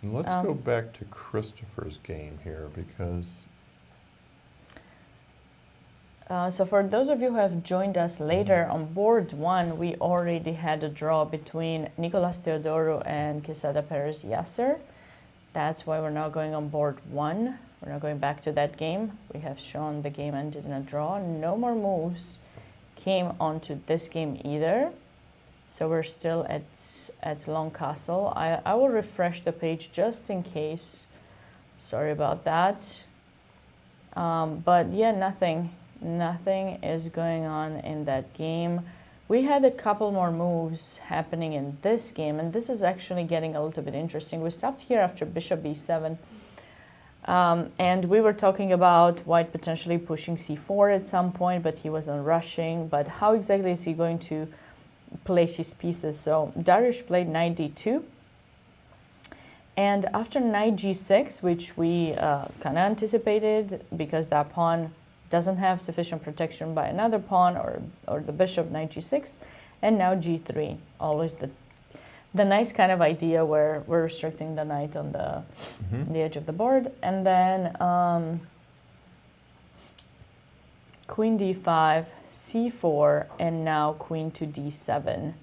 And let's go back to Christopher's game here, because... So for those of you who have joined us later, on board 1, we already had a draw between Nicolas Theodorou and Quesada Paris Yasser. That's why we're now going on board 1. We're now going back to that game. We have shown the game ended in a draw. No more moves came onto this game either. So we're still at Long Castle. I will refresh the page just in case. Sorry about that. But yeah, nothing is going on in that game. We had a couple more moves happening in this game, and this is actually getting a little bit interesting. We stopped here after bishop b7, and we were talking about white potentially pushing c4 at some point, but he wasn't rushing. But how exactly is he going to place his pieces? So Dariush played knight d2, and after knight g6, which we kind of anticipated because that pawn doesn't have sufficient protection by another pawn or the bishop, knight g6, and now g3. Always the nice kind of idea where we're restricting the knight on the edge of the board. And then queen d5, c4, and now queen to d7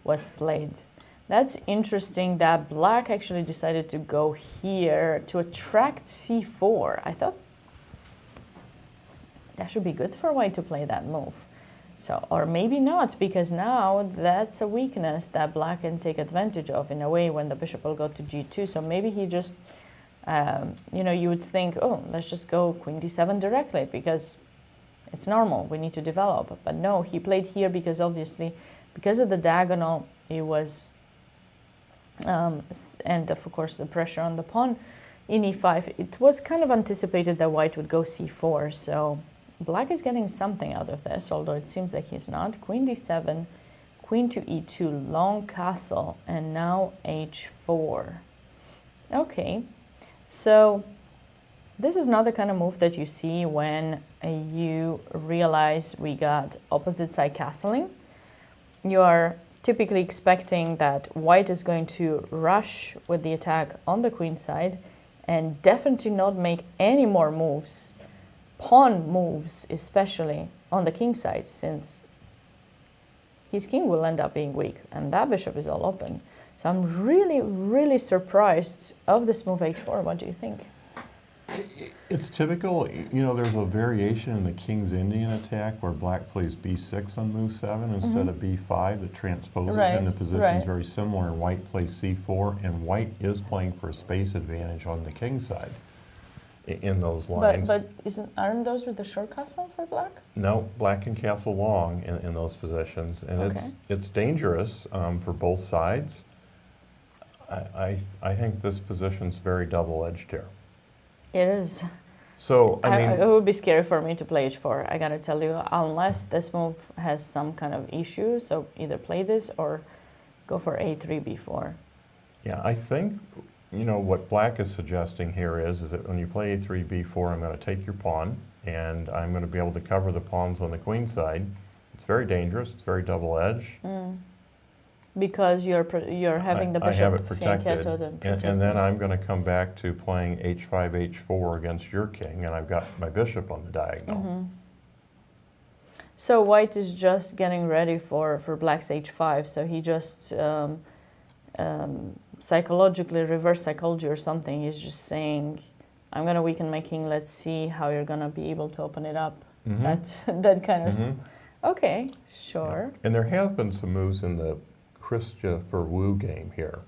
was played. That's interesting that black actually decided to go here to attract c4. I thought that should be good for white to play that move. So, or maybe not, because now that's a weakness that black can take advantage of in a way when the bishop will go to g2. So maybe he just, you would think, oh, let's just go queen d7 directly because it's normal, we need to develop. But no, he played here because obviously, because of the diagonal, it was, and of course the pressure on the pawn in e5, it was kind of anticipated that white would go c4. So black is getting something out of this, although it seems like he's not. Queen d7, queen to e2, long castle, and now h4. Okay, so this is not the kind of move that you see when you realize we got opposite side castling. You are typically expecting that white is going to rush with the attack on the queen side and definitely not make any more moves, pawn moves, especially on the king side, since his king will end up being weak and that bishop is all open. So I'm really, really surprised of this move h4. What do you think? It's typical, there's a variation in the king's Indian attack where black plays b6 on move 7 instead of b5 that transposes into positions very similar, and white plays c4, and white is playing for a space advantage on the king side in those lines. But aren't those with the short castle for black? No, black can castle long in those positions, and it's dangerous for both sides. I think this position's very double-edged here. It is. So, I mean, it would be scary for me to play h4, I gotta tell you, unless this move has some kind of issue. So either play this or go for a3, b4. Yeah, I think, what black is suggesting here is that when you play a3, b4, I'm going to take your pawn, and I'm going to be able to cover the pawns on the queen side. It's very dangerous. It's very double-edged. Because you're having the bishop I have it protected, and then I'm going to come back to playing h5, h4 against your king, and I've got my bishop on the diagonal. So white is just getting ready for black's h5, so he just psychologically, reverse psychology or something, he's just saying, I'm going to weaken my king, let's see how you're going to be able to open it up. That kind of... Okay, sure. Yeah. And there have been some moves in the Christopher Wu game here,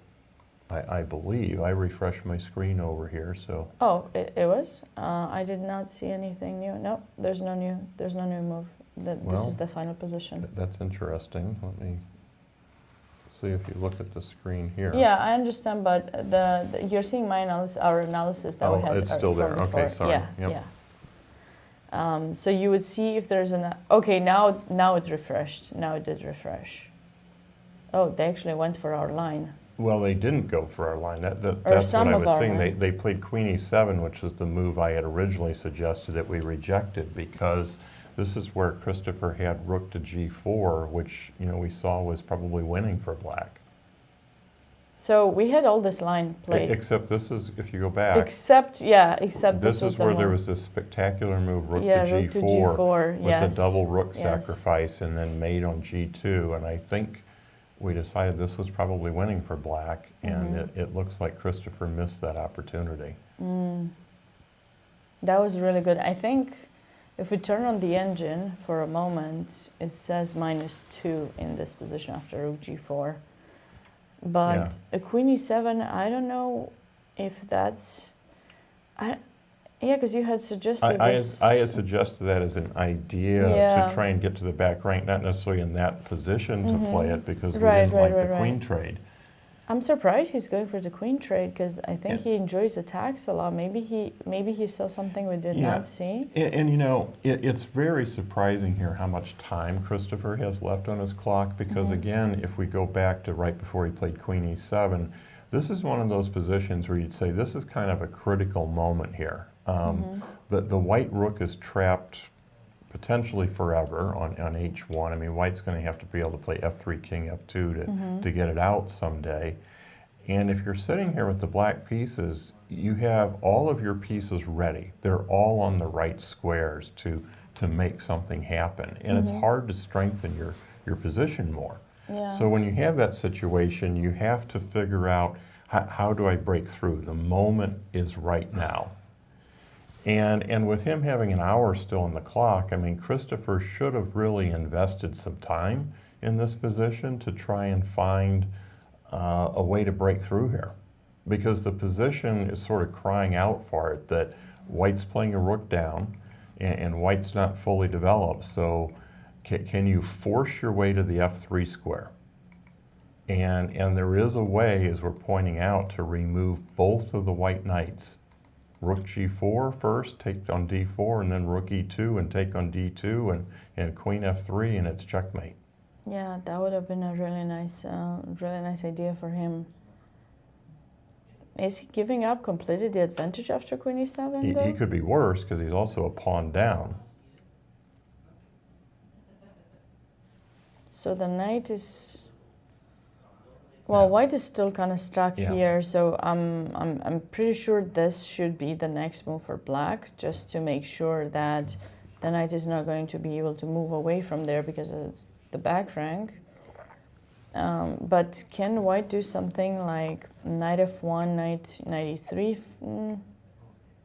I believe. I refreshed my screen over here, so. Oh, it was? I did not see anything new. No, there's no new move. This is the final position. That's interesting. Let me see if you look at the screen here. Yeah, I understand, but you're seeing our analysis that we had. Oh, it's still there. Before. Okay, sorry. Yeah. So you would see if there's okay, now it refreshed. Now it did refresh. Oh, they actually went for our line. Well, they didn't go for our line. That's what I was saying. They played queen e7, which was the move I had originally suggested that we rejected, because this is where Christopher had rook to g4, which we saw was probably winning for black. So we had all this line played. Except this is, if you go back. Except this is where there was this spectacular move, rook to g4 with the double rook sacrifice, and then mate on g2. And I think we decided this was probably winning for black, and it looks like Christopher missed that opportunity. That was really good. I think if we turn on the engine for a moment, it says -2 in this position after rook g4. But a queen e7, I don't know if that's... Yeah, because you had suggested this. I had suggested that as an idea to try and get to the back rank, not necessarily in that position to play it, because we didn't like the queen trade. I'm surprised he's going for the queen trade, because I think he enjoys attacks a lot. Maybe he saw something we did not see. And you know, it's very surprising here how much time Christopher has left on his clock, because again, if we go back to right before he played queen e7, this is one of those positions where you'd say this is kind of a critical moment here. The white rook is trapped potentially forever on h1. I mean, white's going to have to be able to play f3, king f2 to get it out someday. And if you're sitting here with the black pieces, you have all of your pieces ready. They're all on the right squares to make something happen. And it's hard to strengthen your position more. Yeah. So when you have that situation, you have to figure out, how do I break through? The moment is right now. And with him having an hour still on the clock, I mean, Christopher should have really invested some time in this position to try and find a way to break through here. Because the position is sort of crying out for it, that white's playing a rook down and white's not fully developed. So can you force your way to the f3 square? And there is a way, as we're pointing out, to remove both of the white knights. Rook g4 first, take on d4, and then rook e2 and take on d2, and queen f3, and it's checkmate. Yeah, that would have been a really nice idea for him. Is he giving up completely the advantage after queen e7, though? He could be worse, because he's also a pawn down. So the knight is... Well, white is still kind of stuck here, so I'm pretty sure this should be the next move for black, just to make sure that the knight is not going to be able to move away from there because of the back rank. But can white do something like knight f1, knight e3?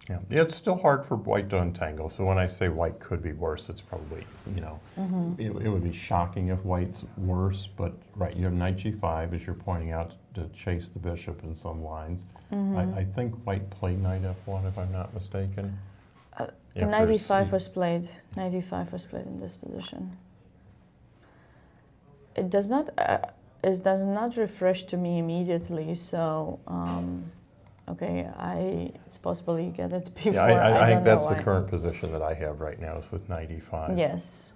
Yeah, it's still hard for white to untangle. So when I say white could be worse, it's probably, you know, it would be shocking if white's worse. But right, you have knight g5, as you're pointing out, to chase the bishop in some lines. I think white played knight f1, if I'm not mistaken. Knight e5 was played. Knight e5 was played in this position. It does not refresh to me immediately. So. Okay, it's possible you get it before. Yeah, I think that's the current position that I have right now, is with knight e5. Yes,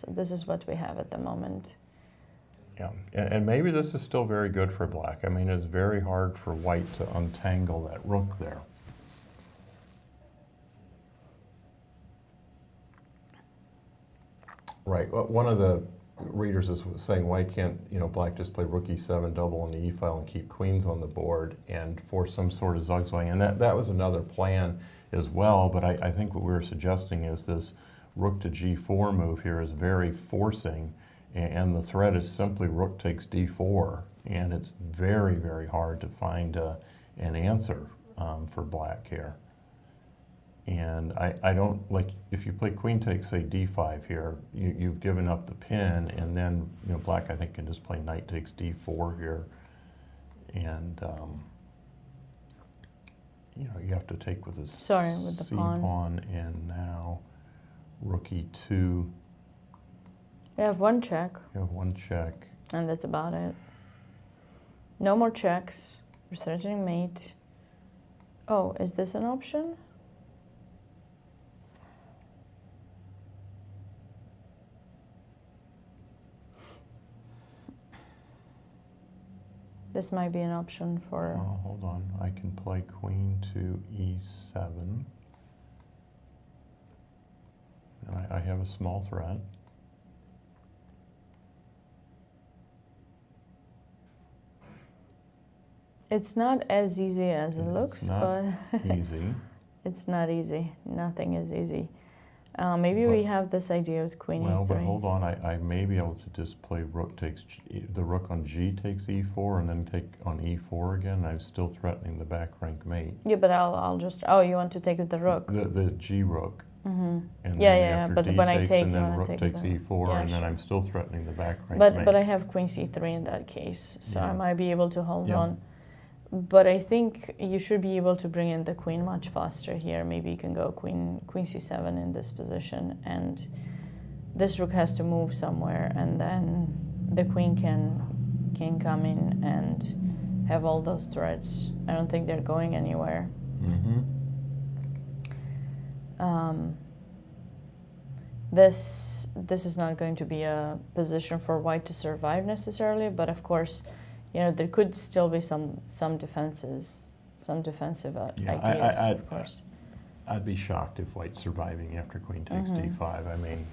this is what we have at the moment. Yeah, and maybe this is still very good for black. I mean, it's very hard for white to untangle that rook there. Right, one of the readers is saying, why can't, you know, black just play rook e7, double on the e file, and keep queens on the board and force some sort of zugzwang? And that was another plan as well, but I think what we were suggesting is this rook to g4 move here is very forcing, and the threat is simply rook takes d4, and it's very, very hard to find an answer for black here. And I don't, like, if you play queen takes, say, d5 here, you've given up the pin, and then, you know, black, I think, can just play knight takes d4 here. And, you know, you have to take with this c pawn, and now rook e2. We have one check. You have one check. And that's about it. No more checks. We're threatening mate. Oh, is this an option? This might be an option for... Oh, hold on. I can play queen to e7. And I have a small threat. It's not as easy as it looks, but... It's not easy. It's not easy. Nothing is easy. Maybe we have this idea with queen Well, e3. but hold on, I may be able to just play rook takes, the rook on g takes e4 and then take on e4 again. I'm still threatening the back rank mate. Yeah, but I'll just, oh, you want to take with the rook? The g rook. Mm-hmm. And Yeah, then yeah, after but d when I takes, take, and you then want rook to take takes the, e4, yeah, and then sure. I'm still threatening the back rank mate. But I have queen c3 in that case, so Yeah. I might be able to hold Yeah. on. But I think you should be able to bring in the queen much faster here. Maybe you can go queen c7 in this position, and this rook has to move somewhere, and then the queen can come in and have all those threats. I don't think they're going anywhere. Mm-hmm. This is not going to be a position for white to survive necessarily, but of course, you know, there could still be some defenses, some defensive ideas, of course. I'd be shocked if white's surviving after queen takes d5. I mean,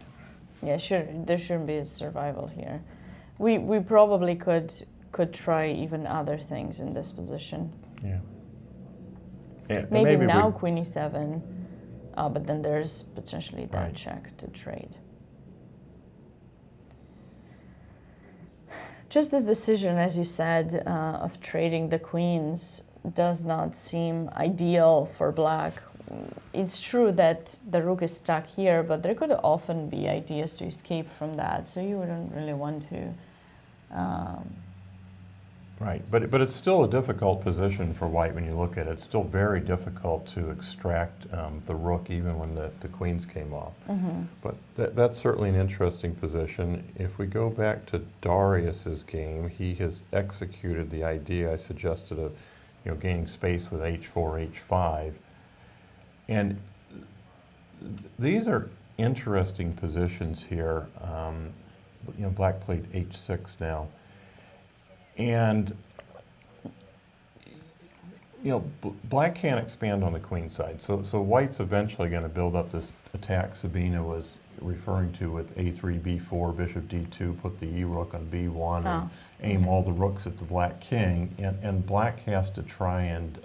yeah, sure, there shouldn't be a survival here. We probably could try even other things in this position. yeah. And Maybe now we, queen e7, but then there's potentially that Right. check to trade. Just this decision, as you said, of trading the queens does not seem ideal for black. It's true that the rook is stuck here, but there could often be ideas to escape from that, so you wouldn't really want to. right, but it's still a difficult position for white when you look at it. It's still very difficult to extract the rook even when the queens came off. But that's certainly an interesting position. If we go back to Darius's game, he has executed the idea I suggested of, you know, gaining space with h4, h5. And these are interesting positions here. You know, black played h6 now. And, you know, black can't expand on the queen side. So white's eventually going to build up this attack Sabina was referring to with a3, b4, bishop d2, put the e-rook on b1, and aim all the rooks at the black king. And black has to try and,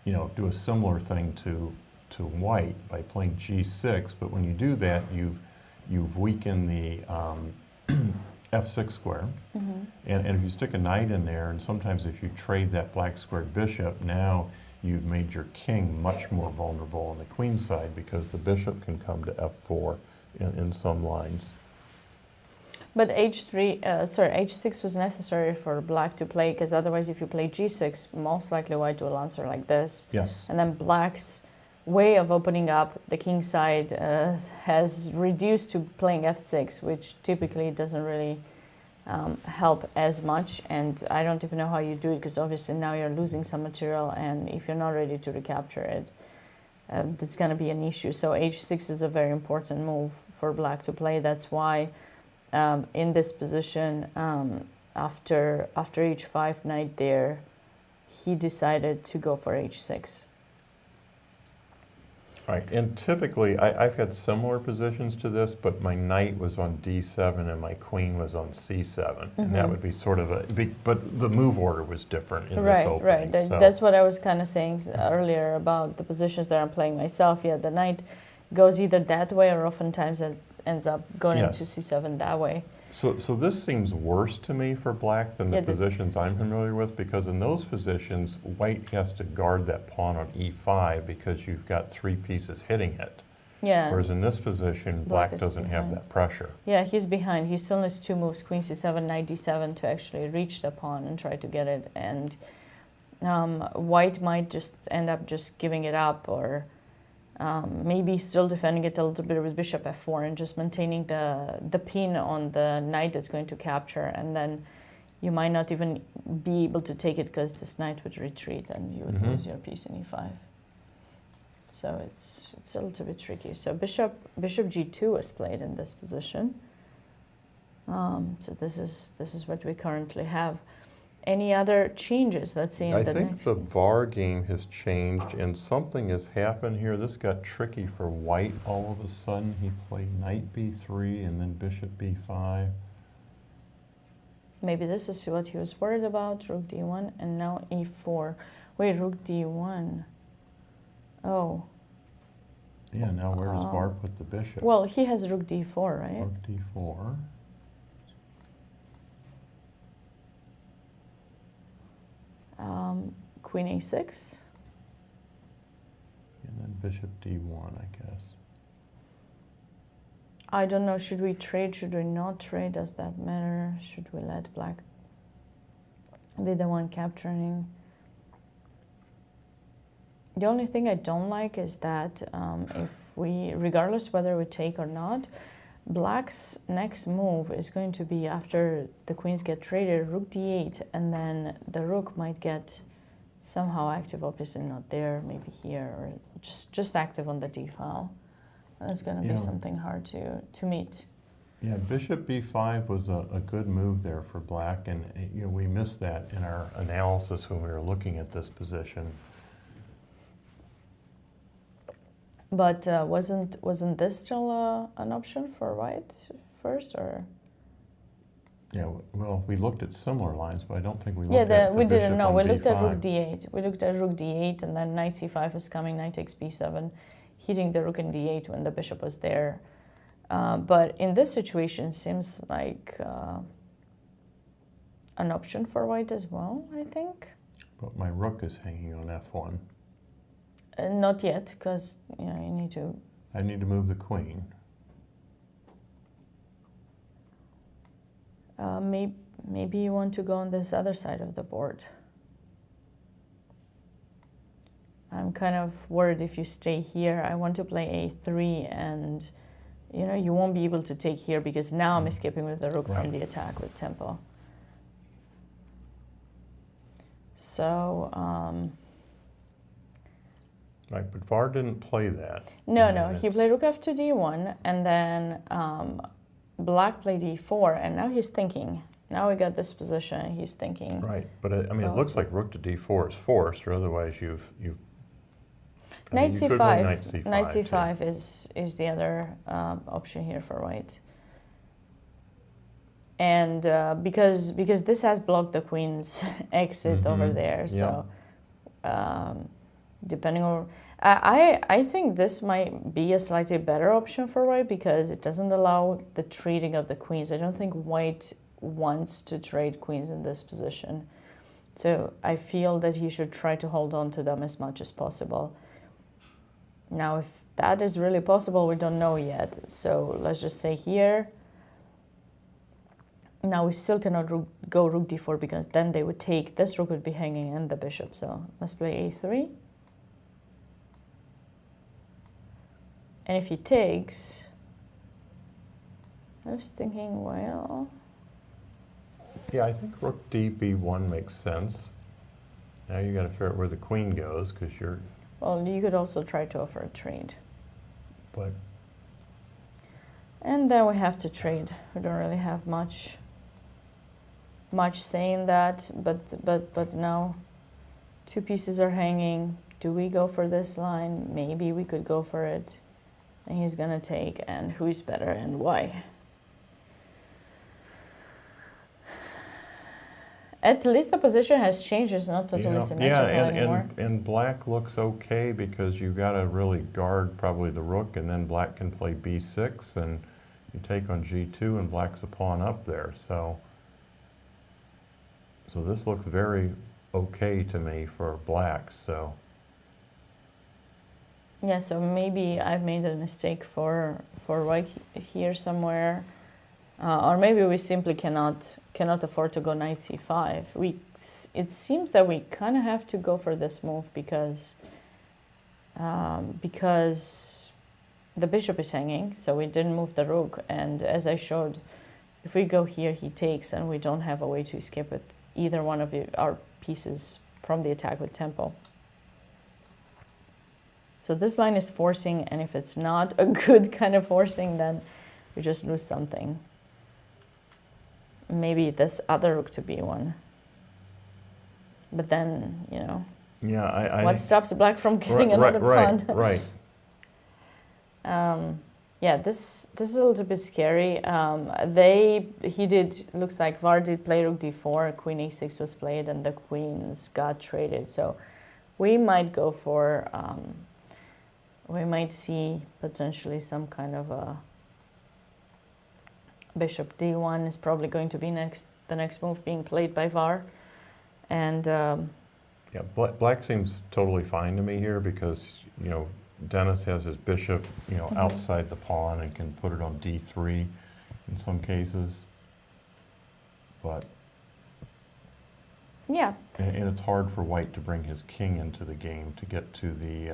you know, do a similar thing to white by playing g6. But when you do that, you've weakened the f6 square. And if you stick a knight in there, and sometimes if you trade that black squared bishop, now you've made your king much more vulnerable on the queen side because the bishop can come to f4 in some lines. But h6 was necessary for black to play, because otherwise if you play g6, most likely white will answer like this. Yes. And then black's way of opening up the king side has reduced to playing f6, which typically doesn't really help as much. And I don't even know how you do it, because obviously now you're losing some material, and if you're not ready to recapture it, it's going to be an issue. So h6 is a very important move for black to play. That's why in this position, after h5 knight there, he decided to go for h6. Right, and typically, I've had similar positions to this, but my knight was on d7 and my queen was on c7, and that would be sort of but the move order was different in this opening. Right, so. that's what I was kind of saying earlier about the positions that I'm playing myself. Yeah, the knight goes either that way, or oftentimes it ends up going into c7 that way. So this seems worse to me for black than the positions I'm familiar with, because in those positions, white has to guard that pawn on e5 because you've got 3 pieces hitting it. Yeah. Whereas in this position, black doesn't have that pressure. Yeah, he's behind. He still needs 2 moves, queen c7, knight d7, to actually reach the pawn and try to get it. And white might just end up just giving it up, or maybe still defending it a little bit with bishop f4 and just maintaining the pin on the knight that's going to capture, and then you might not even be able to take it because this knight would retreat and you would lose your piece in e5. So it's a little bit tricky. So bishop g2 was played in this position. So this is what we currently have. Any other changes? Let's see. I think the VAR game has changed and something has happened here. This got tricky for white all of a sudden. He played knight b3 and then bishop b5. Maybe this is what he was worried about. Rook d1 and now e4. Wait, rook d1. Oh. Yeah, now where does Var put the bishop? Well, he has rook d4, right? Rook d4. Queen a6. And then bishop d1, I guess. I don't know, should we trade, should we not trade? Does that matter? Should we let black be the one capturing? The only thing I don't like is that if we, regardless whether we take or not, black's next move is going to be after the queens get traded, rook d8, and then the rook might get somehow active, obviously not there, maybe here, or just active on the d file. That's going to be something hard to meet. Yeah, bishop b5 was a good move there for black, and we missed that in our analysis when we were looking at this position. But wasn't this still an option for white first, or? Yeah, well, we looked at similar lines, but I don't think we looked Yeah, at the we bishop didn't know. on We looked at d5. rook d8. We looked at rook d8, and then knight c5 was coming, knight takes b7, hitting the rook in d8 when the bishop was there. But in this situation, seems like an option for white as well, I think. But my rook is hanging on f1. Not yet, because you need to. I need to move the queen. Maybe you want to go on this other side of the board. I'm kind of worried if you stay here. I want to play a3, and you won't be able to take here because now I'm escaping with the rook from the attack with tempo. So. Right, but Var didn't play that. No, he played rook f to d1, and then black played d4, and now he's thinking. Now we got this position, and he's thinking. Right, but it looks like rook to d4 is forced, or otherwise you've. Knight you could play knight c5. c5. Knight c5 is the other option here for white. And because this has blocked the queen's exit over there, so depending on, I think this might be a slightly better option for white because it doesn't allow the trading of the queens. I don't think white wants to trade queens in this position, so I feel that he should try to hold on to them as much as possible. Now, if that is really possible, we don't know yet. So let's just say here. Now we still cannot go rook d4 because then they would take, this rook would be hanging and the bishop. So let's play a3. And if he takes, I was thinking, well. Yeah, I think rook d b1 makes sense. Now you got to figure out where the queen goes because you're. Well, you could also try to offer a trade. But. And then we have to trade. We don't really have much say in that, but now two pieces are hanging. Do we go for this line? Maybe we could go for it. And he's gonna take, and who's better and why? At least the position has changed. It's not totally symmetrical anymore. And black looks okay because you've got to really guard probably the rook, and then black can play b6, and you take on g2, and black's a pawn up there. So this looks very okay to me for black. So. Yeah, so maybe I've made a mistake for white here somewhere. Or maybe we simply cannot afford to go knight c5. It seems that we kind of have to go for this move because the bishop is hanging, so we didn't move the rook. And as I showed, if we go here, he takes, and we don't have a way to escape with either one of our pieces from the attack with tempo. So this line is forcing, and if it's not a good kind of forcing, then we just lose something. Maybe this other rook to b1. But then, Yeah, what stops black from getting another pawn? Right. Yeah, this is a little bit scary. Looks like Var did play rook d4, queen a6 was played, and the queens got traded. So we might go for we might see potentially some kind of a bishop d1 is probably going to be the next move being played by VAR. And yeah, black seems totally fine to me here because, you know, Dennis has his bishop, you know, outside the pawn and can put it on d3 in some cases. But yeah, and it's hard for white to bring his king into the game to get to the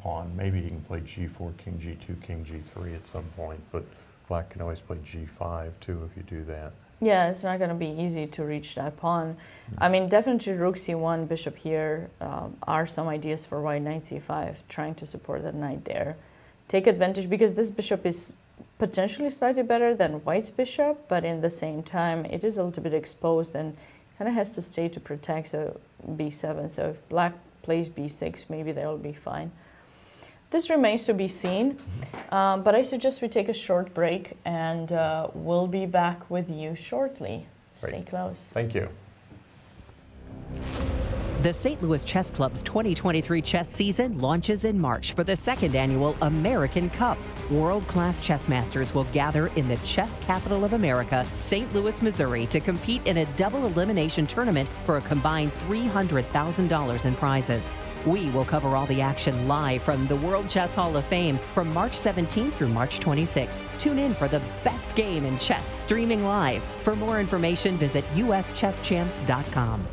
pawn. Maybe he can play g4, king g2, king g3 at some point, but black can always play g5 too if you do that. yeah, it's not going to be easy to reach that pawn. I mean, definitely rook c1, bishop here are some ideas for white. Knight c5, trying to support that knight there. Take advantage because this bishop is potentially slightly better than white's bishop, but in the same time, it is a little bit exposed and kind of has to stay to protect, so b7. So if black plays b6, maybe they'll be fine. This remains to be seen, but I suggest we take a short break and we'll be back with you shortly. Stay Great. close. Thank you. The St. Louis Chess Club's 2023 chess season launches in March for the second annual American Cup. World-class chess masters will gather in the chess capital of America, St. Louis, Missouri, to compete in a double elimination tournament for a combined $300,000 in prizes. We will cover all the action live from the World Chess Hall of Fame from March 17th through March 26th. Tune in for the best game in chess streaming live. For more information, visit uschesschamps.com.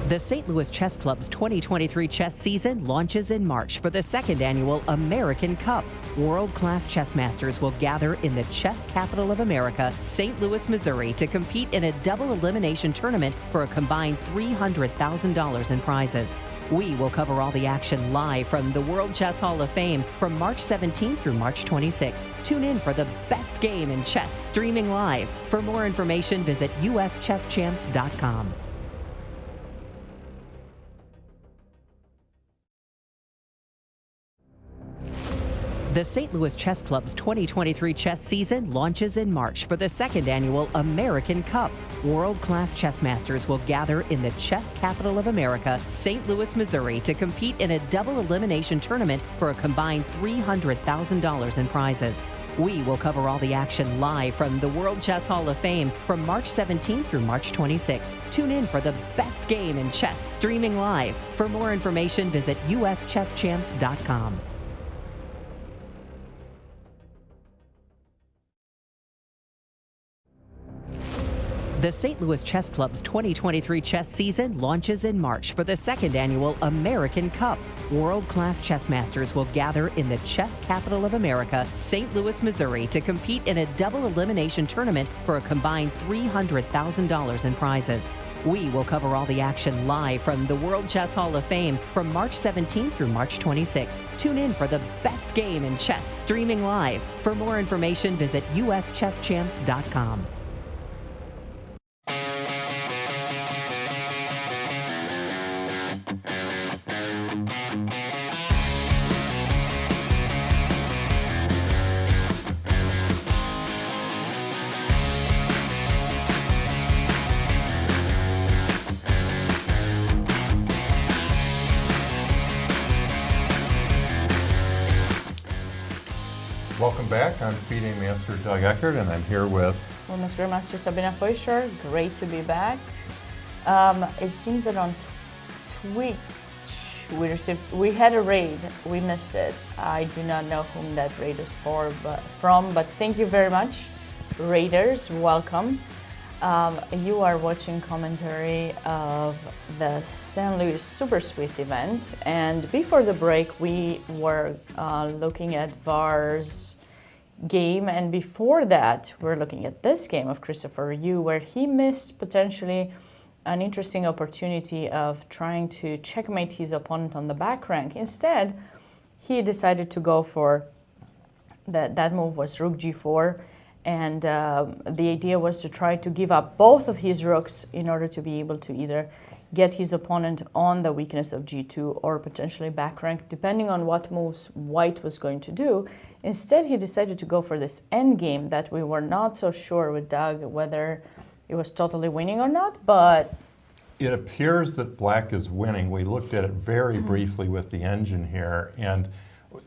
The St. Louis Chess Club's 2023 chess season launches in March for the second annual American Cup. World-class chess masters will gather in the chess capital of America, St. Louis, Missouri, to compete in a double elimination tournament for a combined $300,000 in prizes. We will cover all the action live from the World Chess Hall of Fame from March 17th through March 26th. Tune in for the best game in chess streaming live. For more information, visit uschesschamps.com. The St. Louis Chess Club's 2023 chess season launches in March for the second annual American Cup. World-class chess masters will gather in the chess capital of America, St. Louis, Missouri, to compete in a double elimination tournament for a combined $300,000 in prizes. We will cover all the action live from the World Chess Hall of Fame from March 17th through March 26th. Tune in for the best game in chess streaming live. For more information, visit uschesschamps.com. The St. Louis Chess Club's 2023 chess season launches in March for the second annual American Cup. World-class chess masters will gather in the chess capital of America, St. Louis, Missouri, to compete in a double elimination tournament for a combined $300,000 in prizes. We will cover all the action live from the World Chess Hall of Fame from March 17th through March 26th. Tune in for the best game in chess streaming live. For more information, visit uschesschamps.com. Welcome back. I'm FIDE Master Doug Eckert, and I'm here with Women's Grandmaster Sabina Foisor. Great to be back. It seems that on Twitch we had a raid. We missed it. I do not know whom that raid is from, but thank you very much, raiders. Welcome. You are watching commentary of the St. Louis Super Swiss event, and before the break we were looking at VAR's game, and before that we're looking at this game of Christopher Yu, where he missed potentially an interesting opportunity of trying to checkmate his opponent on the back rank. Instead, he decided to go for that move was rook g4. And the idea was to try to give up both of his rooks in order to be able to either get his opponent on the weakness of g2 or potentially back rank, depending on what moves white was going to do. Instead, he decided to go for this endgame that we were not so sure with Doug whether it was totally winning or not, but it appears that black is winning. We looked at it very briefly with the engine here, and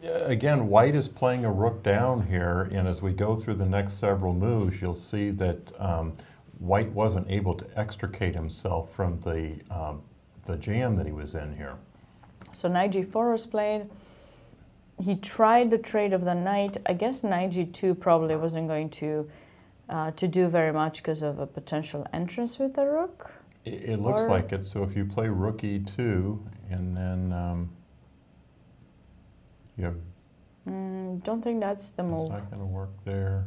again, white is playing a rook down here, and as we go through the next several moves, you'll see that white wasn't able to extricate himself from the jam that he was in here. So knight g4 was played. He tried the trade of the knight. I guess knight g2 probably wasn't going to do very much because of a potential entrance with the rook. It looks like it. So if you play rook e2, and then you have... don't think that's the move. It's not going to work there.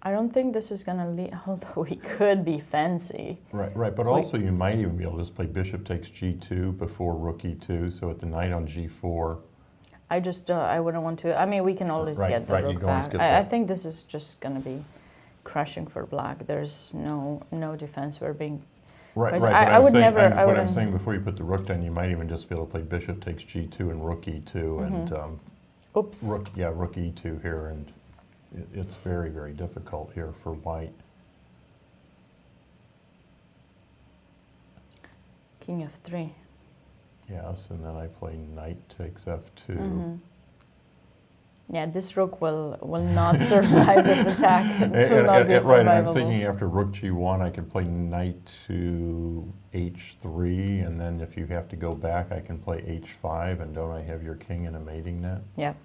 I don't think this is going to lead, although we could be fancy. Right. But also you might even be able to just play bishop takes g2 before rook e2, so at the knight on g4. I wouldn't want to. I mean, we can always get the rook back. I think this is just going to be crushing for black. There's no defense. We're being... Right. What I'm saying, before you put the rook down, you might even just be able to play bishop takes g2 and rook e2 and oops. Rook e2 here, and it's very, very difficult here for white. King f3. Yes, and then I play knight takes f2. Yeah, this rook will not survive this attack. It will not be survivable. Right, and I'm thinking after rook g1, I can play knight to h3, and then if you have to go back, I can play h5, and don't I have your king in a mating net? Yep.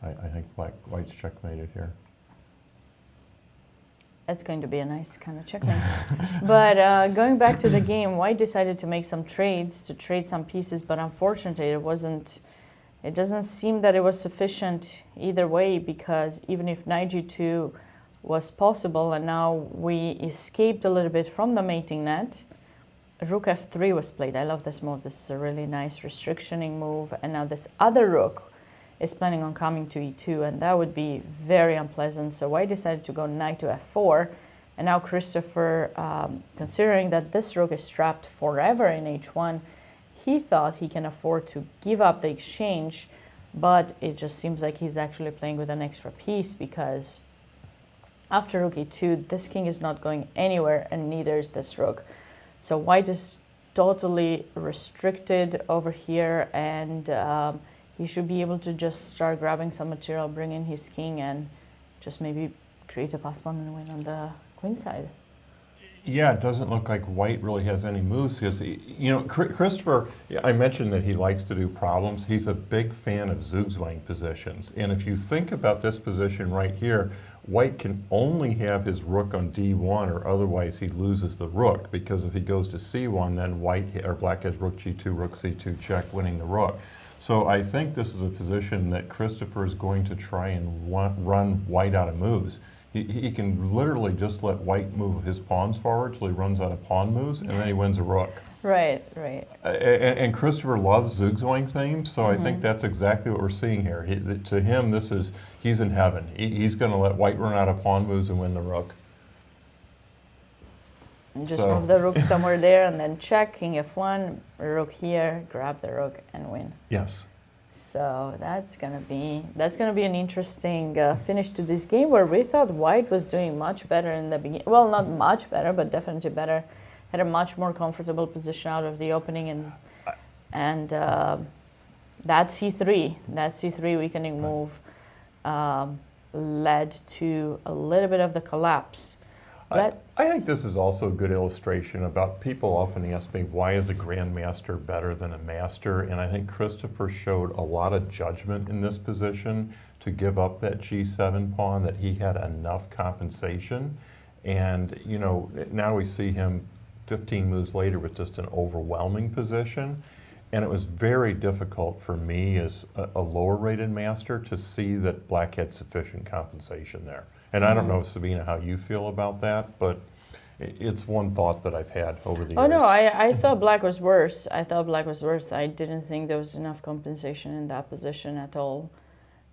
I think white's checkmated here. That's going to be a nice kind of checkmate. But going back to the game, White decided to make some trades, to trade some pieces, but unfortunately it doesn't seem that it was sufficient either way, because even if knight g2 was possible, and now we escaped a little bit from the mating net, rook f3 was played. I love this move. This is a really nice restrictioning move. And now this other rook is planning on coming to e2, and that would be very unpleasant. So White decided to go knight to f4, and now Christopher, considering that this rook is trapped forever in h1, he thought he can afford to give up the exchange, but it just seems like he's actually playing with an extra piece, because after rook e2, this king is not going anywhere, and neither is this rook. So White is totally restricted over here, and he should be able to just start grabbing some material, bring in his king, and just maybe create a pass-pawn win on the queen side. Yeah, it doesn't look like White really has any moves, because, you know, Christopher, I mentioned that he likes to do problems. He's a big fan of zugzwang positions. And if you think about this position right here, White can only have his rook on d1, or otherwise he loses the rook, because if he goes to c1, then Black has rook g2, rook c2 check, winning the rook. So I think this is a position that Christopher is going to try and run White out of moves. He can literally just let White move his pawns forward till he runs out of pawn moves, and then he wins a rook. Right, right. And Christopher loves zugzwang themes, so I think that's exactly what we're seeing here. To him, he's in heaven. He's going to let White run out of pawn moves and win the rook. And just move the rook somewhere there, and then check, king f1, rook here, grab the rook, and win. Yes. So that's gonna be an interesting finish to this game, where we thought White was doing much better in the beginning. Well, not much better, but definitely better. Had a much more comfortable position out of the opening, and that c3 weakening move led to a little bit of the collapse. I think this is also a good illustration about, people often ask me, why is a grandmaster better than a master? And I think Christopher showed a lot of judgment in this position to give up that g7 pawn, that he had enough compensation. And, you know, now we see him 15 moves later with just an overwhelming position. And it was very difficult for me as a lower rated master to see that Black had sufficient compensation there. And I don't know, Sabina, how you feel about that, but it's one thought that I've had over the years. Oh no, I thought Black was worse. I didn't think there was enough compensation in that position at all.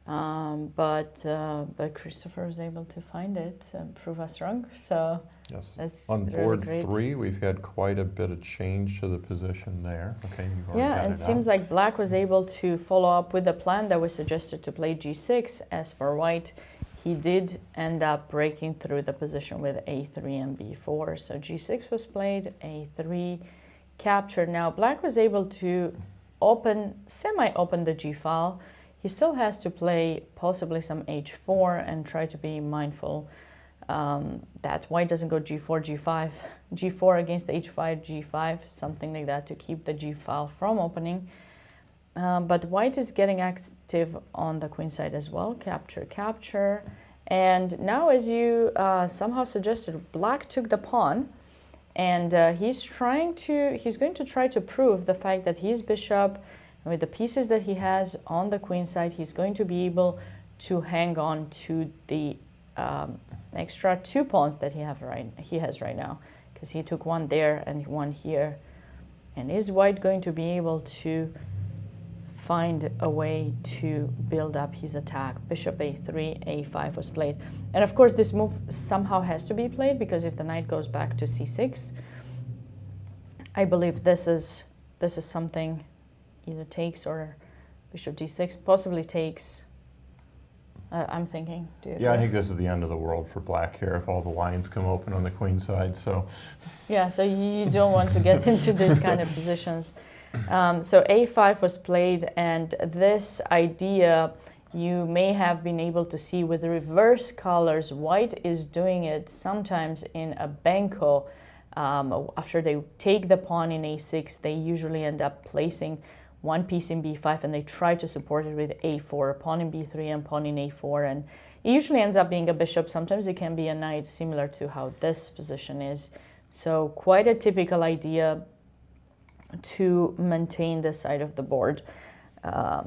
But Christopher was able to find it and prove us wrong. So yes, that's on board really 3, we've had quite a bit of change to the position there. Okay, you've already yeah, got it seems like Black was able to follow up with the plan that was suggested to play g6. As for White, he did end up breaking through the position with a3 and b4. So g6 was played, a3 captured. Now Black was able to semi-open the g file. He still has to play possibly some h4 and try to be mindful that White doesn't go g4, g5, g4 against h5, g5, something like that, to keep the g file from opening. But White is getting active on the queen side as well. Capture, capture. And now, as you somehow suggested, Black took the pawn, and he's going to try to prove the fact that his bishop, with the pieces that he has on the queen side, he's going to be able to hang on to the extra 2 pawns that he has right now, because he took one there and one here. And is White going to be able to find a way to build up his attack? Bishop a3, a5 was played. And of course this move somehow has to be played, because if the knight goes back to c6, I believe this is something, either takes or bishop d6, possibly takes. I'm thinking. Yeah, I think this is the end of the world for Black here if all the lines come open on the queen side. So yeah, so you don't want to get into these kind of positions. So a5 was played, and this idea you may have been able to see with reverse colors. White is doing it sometimes in a banco. After they take the pawn in a6, they usually end up placing one piece in b5, and they try to support it with a4, pawn in b3 and pawn in a4. And It usually ends up being a bishop. Sometimes it can be a knight, similar to how this position is. So quite a typical idea to maintain this side of the board. Yeah,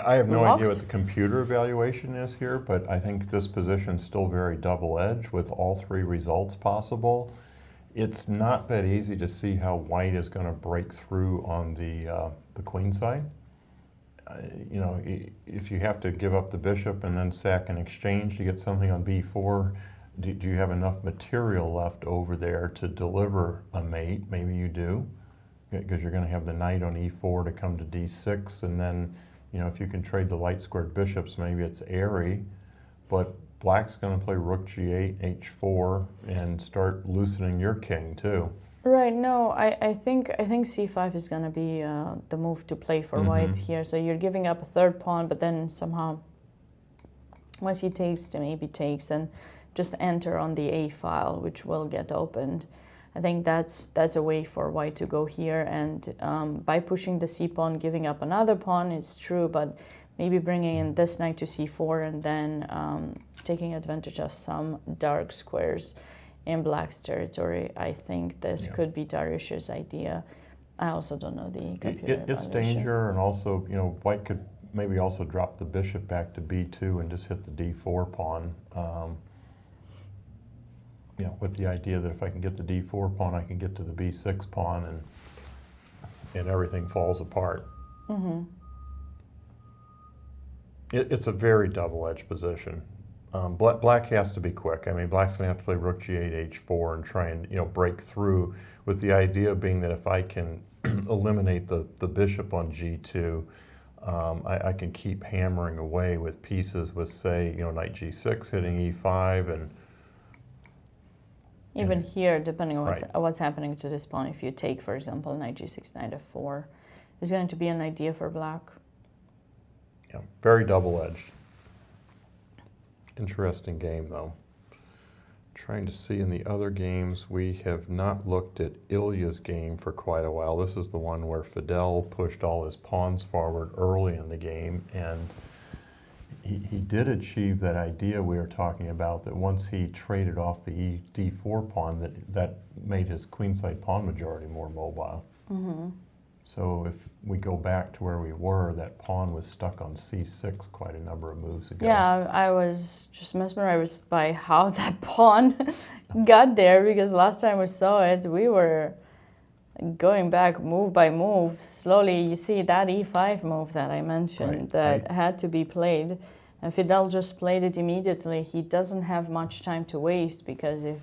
I have no Locked. idea what the computer evaluation is here, but I think this position's still very double-edged with all three results possible. It's not that easy to see how white is going to break through on the queen side. You know, if you have to give up the bishop and then sack an exchange to get something on b4, do you have enough material left over there to deliver a mate? Maybe you do, because you're going to have the knight on e4 to come to d6, and then, you know, if you can trade the light squared bishops, maybe it's airy, but black's going to play rook g8, h4, and start loosening your king too. Right. No, I think c5 is going to be the move to play for white here. So you're giving up a third pawn, but then somehow once he takes, maybe takes, and just enter on the a file, which will get opened. I think that's a way for white to go here, and by pushing the c pawn, giving up another pawn, it's true, but maybe bringing in this knight to c4 and then taking advantage of some dark squares in black's territory. I think this could be Dariush's idea. I also don't know the computer It's evaluation. danger, and also, you know, white could maybe also drop the bishop back to b2 and just hit the d4 pawn. You know, with the idea that if I can get the d4 pawn, I can get to the b6 pawn, and everything falls apart. It's a very double-edged position. Black has to be quick. I mean, black's going to have to play rook g8, h4, and try and, you know, break through, with the idea being that if I can eliminate the bishop on g2, I can keep hammering away with pieces with, say, you know, knight g6 hitting e5, and even here, depending on what's happening to this pawn, if you take, for example, knight g6, knight f4, is going to be an idea for black. Yeah, very double-edged. Interesting game, though. Trying to see in the other games, we have not looked at Ilya's game for quite a while. This is the one where Fidel pushed all his pawns forward early in the game, and he did achieve that idea we were talking about, that once he traded off the d4 pawn, that made his queenside pawn majority more mobile. So if we go back to where we were, that pawn was stuck on c6 quite a number of moves ago. Yeah, I was just mesmerized by how that pawn got there, because last time we saw it, we were going back move by move. Slowly, you see that e5 move that I mentioned that had to be played, and Fidel just played it immediately. He doesn't have much time to waste, because if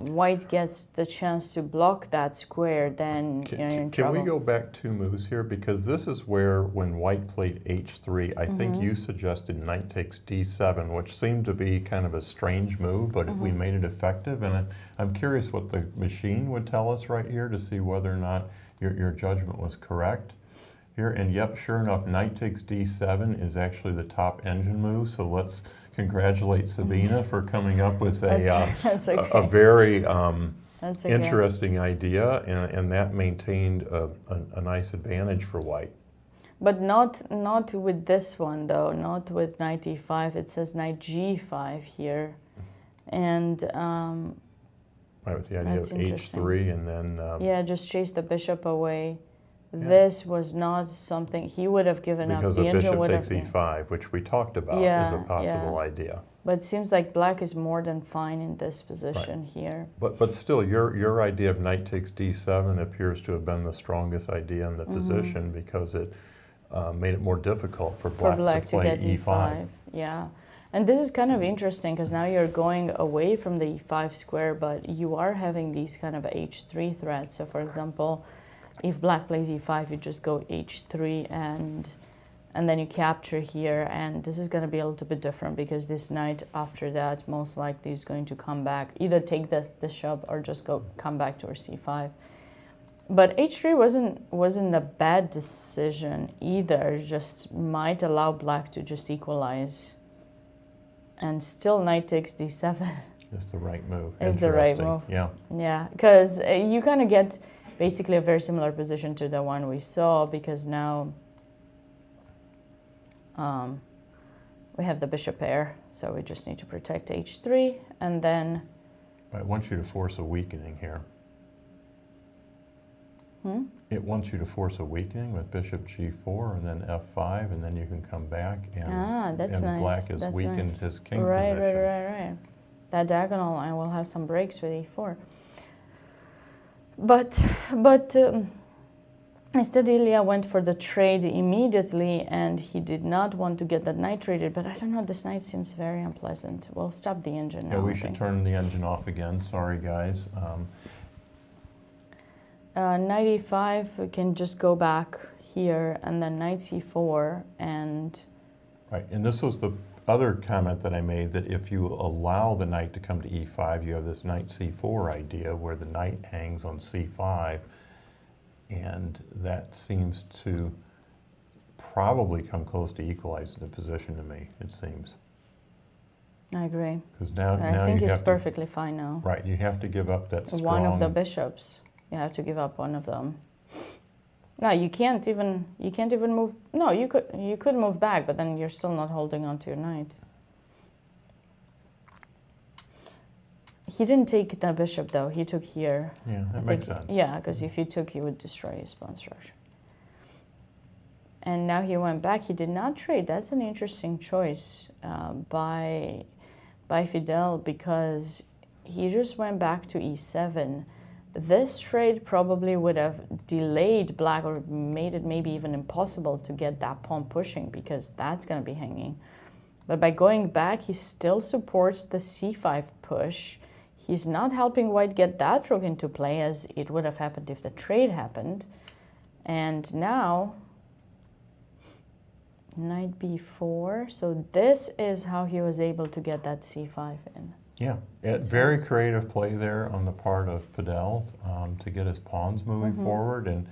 white gets the chance to block that square, then you're in trouble. Can we go back 2 moves here? Because this is where, when white played h3, I think you suggested knight takes d7, which seemed to be kind of a strange move, but we made it effective. And I'm curious what the machine would tell us right here to see whether or not your judgment was correct here. And yep, sure enough, knight takes d7 is actually the top engine move. So let's congratulate Sabina for coming up with a very interesting idea, and that maintained a nice advantage for white. But not with this one, though, not with knight e5. It says knight g5 here. And right, with the idea of h3 and then... yeah, just chase the bishop away. Yeah. This was not something he would have given up. Because the bishop takes e5, which we talked about as a possible idea. But it seems like black is more than fine in this position here. But still, your idea of knight takes d7 appears to have been the strongest idea in the position, because it made it more difficult for black to play get e5. Yeah. And this is kind of interesting, because now you're going away from the e5 square, but you are having these kind of h3 threats. So, for example, if black plays e5, you just go h3 and then you capture here, and this is going to be a little bit different, because this knight after that most likely is going to come back, either take this bishop or just come back to our c5. But h3 wasn't a bad decision either, just might allow black to just equalize, and still knight takes d7 is the right move. Is the right move. Yeah, because you kind of get basically a very similar position to the one we saw, because now we have the bishop pair, so we just need to protect h3, and then... I want you to force a weakening here. It wants you to force a weakening with bishop g4 and then f5, and then you can come back and, that's and nice. black has That's weakened nice. his king Right, position. right. That diagonal, I will have some breaks with e4. But instead Ilya went for the trade immediately, and he did not want to get that knight traded, but I don't know, this knight seems very unpleasant. We'll stop the engine now. Yeah, we I should think. turn the engine off again. Sorry, guys. Knight e5, we can just go back here, and then knight c4, and... Right, and this was the other comment that I made, that if you allow the knight to come to e5, you have this knight c4 idea where the knight hangs on c5, and that seems to probably come close to equalizing the position to me, it seems. I agree. Because now I think you it's have perfectly fine now. Right, you have to give up that strong... One of the bishops. You have to give up one of them. No, you can't even move. No, you could move back, but then you're still not holding on to your knight. He didn't take the bishop though. He took here. Yeah, that makes sense. Yeah, because if he took, he would destroy his pawn structure. And now he went back. He did not trade. That's an interesting choice by Fidel, because he just went back to e7. This trade probably would have delayed black, or made it maybe even impossible to get that pawn pushing, because that's going to be hanging. But by going back, he still supports the c5 push. He's not helping white get that rook into play, as it would have happened if the trade happened. And now, knight b4. So this is how he was able to get that c5 in. Yeah, very creative play there on the part of Fidel to get his pawns moving forward, and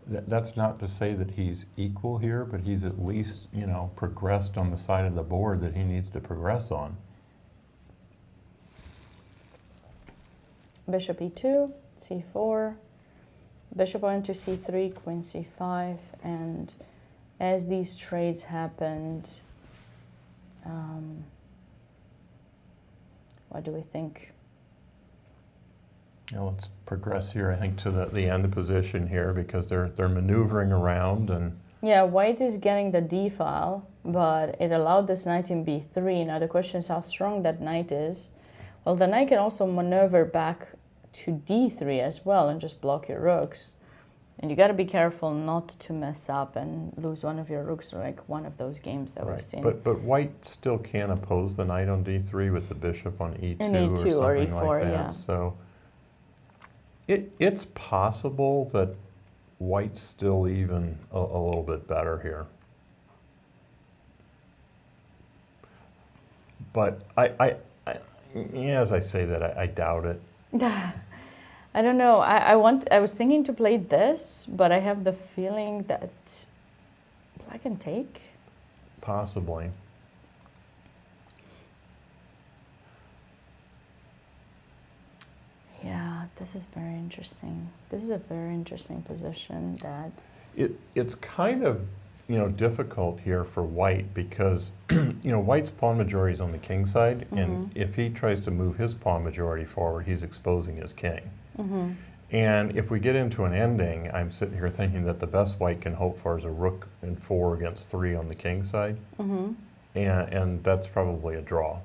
that's not to say that he's equal here, but he's at least, you know, progressed on the side of the board that he needs to progress on. Bishop e2, c4, bishop went to c3, queen c5, and as these trades happened, what do we think? Yeah, let's progress here, I think, to the end position here, because they're maneuvering around, and Yeah, white is getting the d file, but it allowed this knight in b3. Now the question is how strong that knight is. Well, the knight can also maneuver back to d3 as well and just block your rooks. And you got to be careful not to mess up and lose one of your rooks, like one of those games that we've seen. But white still can oppose the knight on d3 with the bishop on e2, and e2 or or something e4, like that. yeah. So it's possible that white's still even a little bit better here. But as I say that, I doubt it. I don't know. I was thinking to play this, but I have the feeling that black can take. Possibly. Yeah, this is very interesting. This is a very interesting position that... It's kind of, difficult here for white because, white's pawn majority is on the king side, and if he tries to move his pawn majority forward, he's exposing his king. And if we get into an ending, I'm sitting here thinking that the best white can hope for is a rook and 4 against 3 on the king side, and that's probably a draw.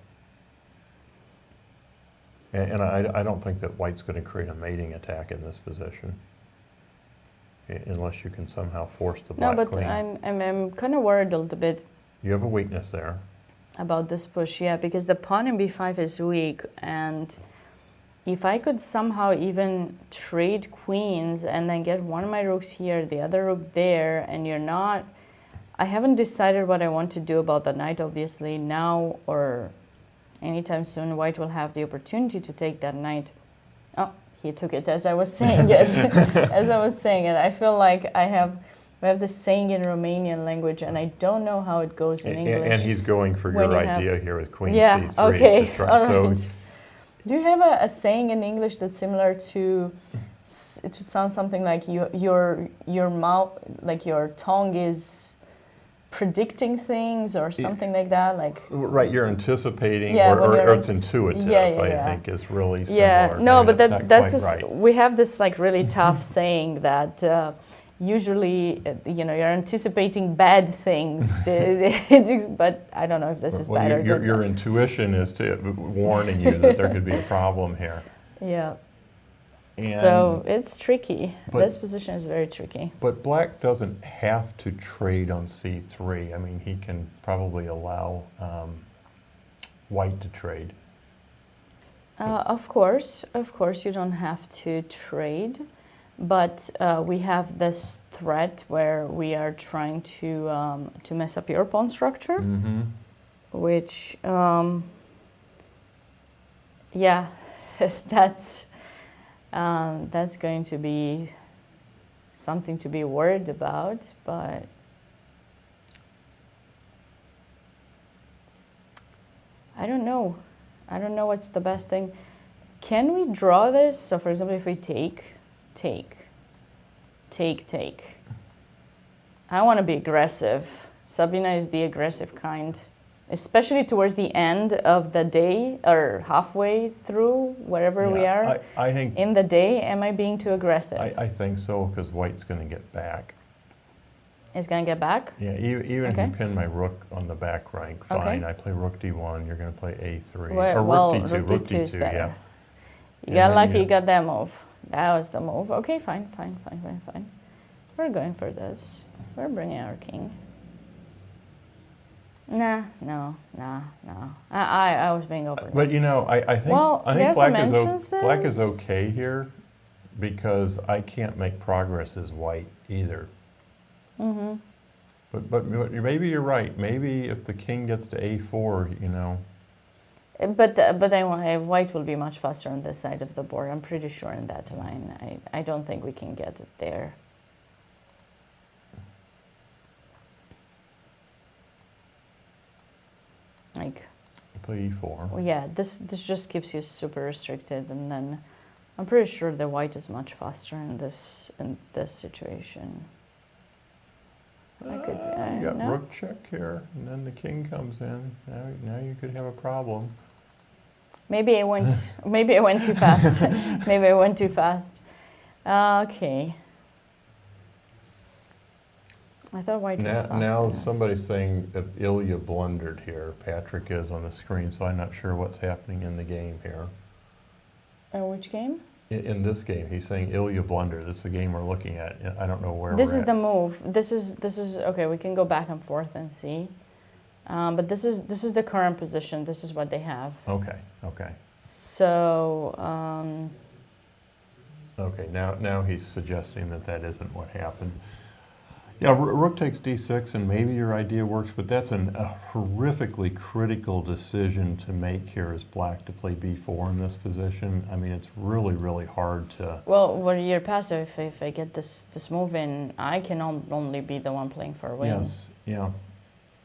And I don't think that white's going to create a mating attack in this position, unless you can somehow force the black queen. No, but I'm kind of worried a little bit. You have a weakness there. About this push, yeah, because the pawn in b5 is weak, and if I could somehow even trade queens and then get one of my rooks here, the other rook there, and you're not... I haven't decided what I want to do about the knight, obviously, now or anytime soon. White will have the opportunity to take that knight. Oh, he took it as I was saying it. As I was saying it. I feel like we have this saying in Romanian language, and I don't know how it goes in English. And he's going for your idea here with queen c3. Okay, to try. All right. Do you have a saying in English that's similar to, it sounds something like your mouth, like your tongue is predicting things or something like that, like Right, you're anticipating, Yeah, when or you're it's intuitive. I think is really similar. yeah, no, Maybe but not that's quite just, right. we have this like really tough saying that usually you're anticipating bad things, but I don't know if this is Well, better. your intuition is to warning you that there could be a problem here. Yeah. And, So it's tricky. but- This position is very tricky. But black doesn't have to trade on c3. I mean, he can probably allow white to trade. Of course, you don't have to trade, but we have this threat where we are trying to mess up your pawn structure, which, yeah, that's going to be something to be worried about, but I don't know. I don't know what's the best thing. Can we draw this? So for example, if we take. I want to be aggressive. Sabina is the aggressive kind, especially towards the end of the day or halfway through, wherever we are. I think in the day, am I being too aggressive? I think so, because white's going to get back. It's going to get back? Yeah, even Okay. if you pin my rook on the back rank, fine. Okay. I play rook d1, you're going to play a3. Well, or rook rook d2, d2 is better. yeah. You And got then lucky, you- you got that move. That was the move. Okay, fine. We're going for this. We're bringing our king. No. I was being over. But I think Well, I think there's some black is entrances. okay here, because I can't make progress as white either. Mm-hmm. But maybe you're right. Maybe if the king gets to a4, But white will be much faster on this side of the board. I'm pretty sure in that line. I don't think we can get it there. Like, you play e4. well, yeah, this just keeps you super restricted, and then I'm pretty sure the white is much faster in this situation. I could. You got no? rook check here, and then the king comes in. Now you could have a problem. Maybe I went. Maybe I went too fast. Maybe I went too fast. Okay. I thought white was faster. Now somebody's saying that Ilya blundered here. Patrick is on the screen, so I'm not sure what's happening in the game here. Which game? In this game, he's saying Ilya blundered. This is the game we're looking at. I don't know where This we're is at. the move. This is okay. We can go back and forth and see, but this is the current position. This is what they have. Okay. So Okay. Now he's suggesting that isn't what happened. Yeah, rook takes d6, and maybe your idea works, but that's a horrifically critical decision to make here as black to play b4 in this position. I mean, it's really, really hard to... well, when you're passive, if I get this move in, I can only be the one playing for a win. Yes, yeah.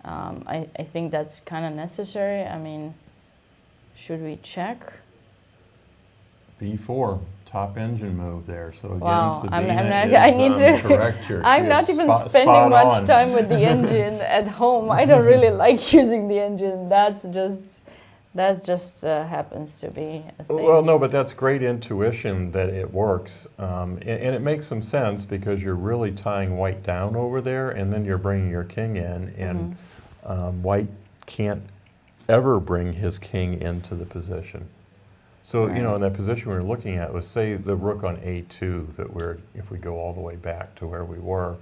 I think that's kind of necessary. I mean, should we check? b4, top engine move there. So again, Wow, Sabina I need to. correct here. I'm She not is even spot spending much on. time with the engine at home. I don't really like using the engine. That just happens to be a thing. Well, no, but that's great intuition that it works. And it makes some sense, because you're really tying white down over there, and then you're bringing your king in, and white can't ever bring his king into the position. So, Right. in that position we were looking at was, say, the rook on a2, that if we go all the way back to where we were,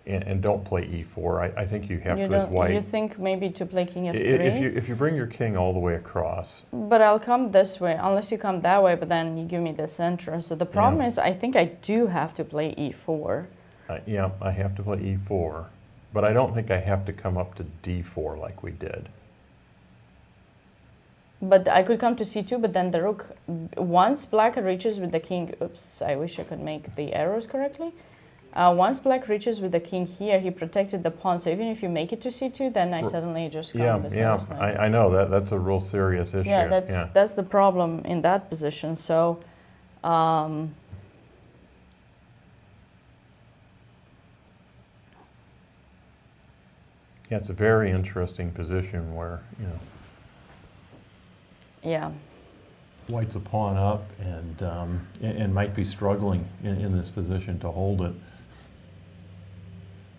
and don't play e4, I think you have to, as white. You think maybe to play king f3? If you bring your king all the way across. But I'll come this way, unless you come that way, but then you give me the center. So the problem is, I think I do have to play e4. Yeah, I have to play e4, but I don't think I have to come up to d4 like we did. But I could come to c2, but then the rook, once black reaches with the king, oops, I wish I could make the arrows correctly. Once black reaches with the king here, he protected the pawn, so even if you make it to c2, then I suddenly just come this other side. I know, that's a real serious issue. Yeah, that's the problem in that position. So, Yeah, it's a very interesting position where, you know, Yeah. White's a pawn up and might be struggling in this position to hold it.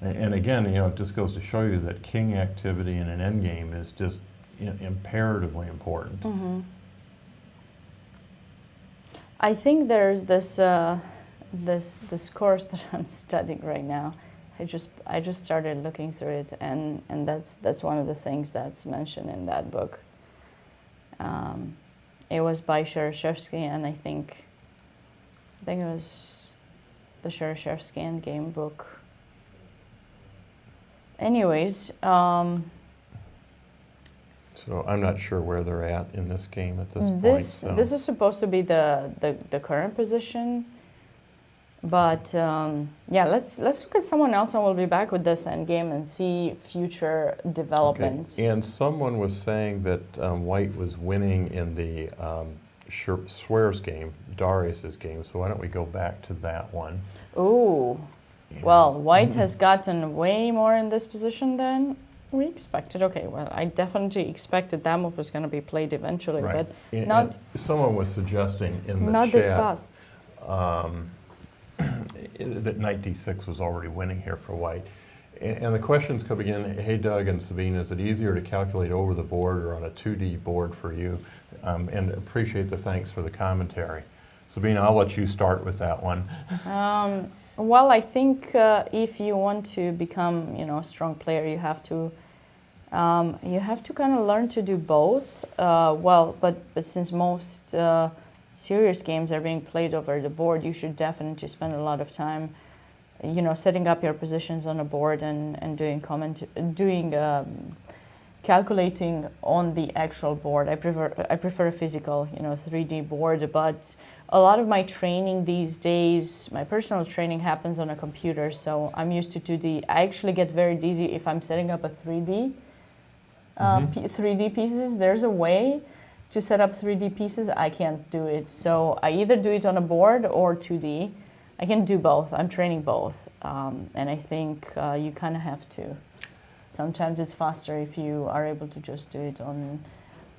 And again, you know, it just goes to show you that king activity in an endgame is just imperatively important. Mm-hmm. I think there's this this course that I'm studying right now. I just started looking through it, and that's one of the things that's mentioned in that book. It was by Swiercz, and I think it was the Swiercz endgame book. Anyways, So I'm not sure where they're at in this game at this point. So. This is supposed to be the current position, but yeah, let's look at someone else, and we'll be back with this endgame and see future developments. Okay. And someone was saying that White was winning in the Swiercz game, Darius's game. So why don't we go back to that one? Ooh, yeah. Well, White has gotten way more in this position than we expected. Okay, well, I definitely expected that move was going to be played eventually, Right. but and not. Someone was suggesting in the not chat this fast. That knight d6 was already winning here for White. And the questions come again, hey Doug and Sabina, is it easier to calculate over the board or on a 2D board for you? And appreciate the thanks for the commentary. Sabina, I'll let you start with that one. Well, I think if you want to become, you know, a strong player, you have to kind of learn to do both. But since most serious games are being played over the board, you should definitely spend a lot of time, you know, setting up your positions on a board and doing calculating on the actual board. I prefer a physical, you know, 3D board, but a lot of my training these days, my personal training happens on a computer, so I'm used to 2D. I actually get very dizzy if I'm setting up a 3D 3D pieces. There's a way to set up 3D pieces. I can't do it, so I either do it on a board or 2D. I can do both. I'm training both, and I think you kind of have to. Sometimes it's faster if you are able to just do it on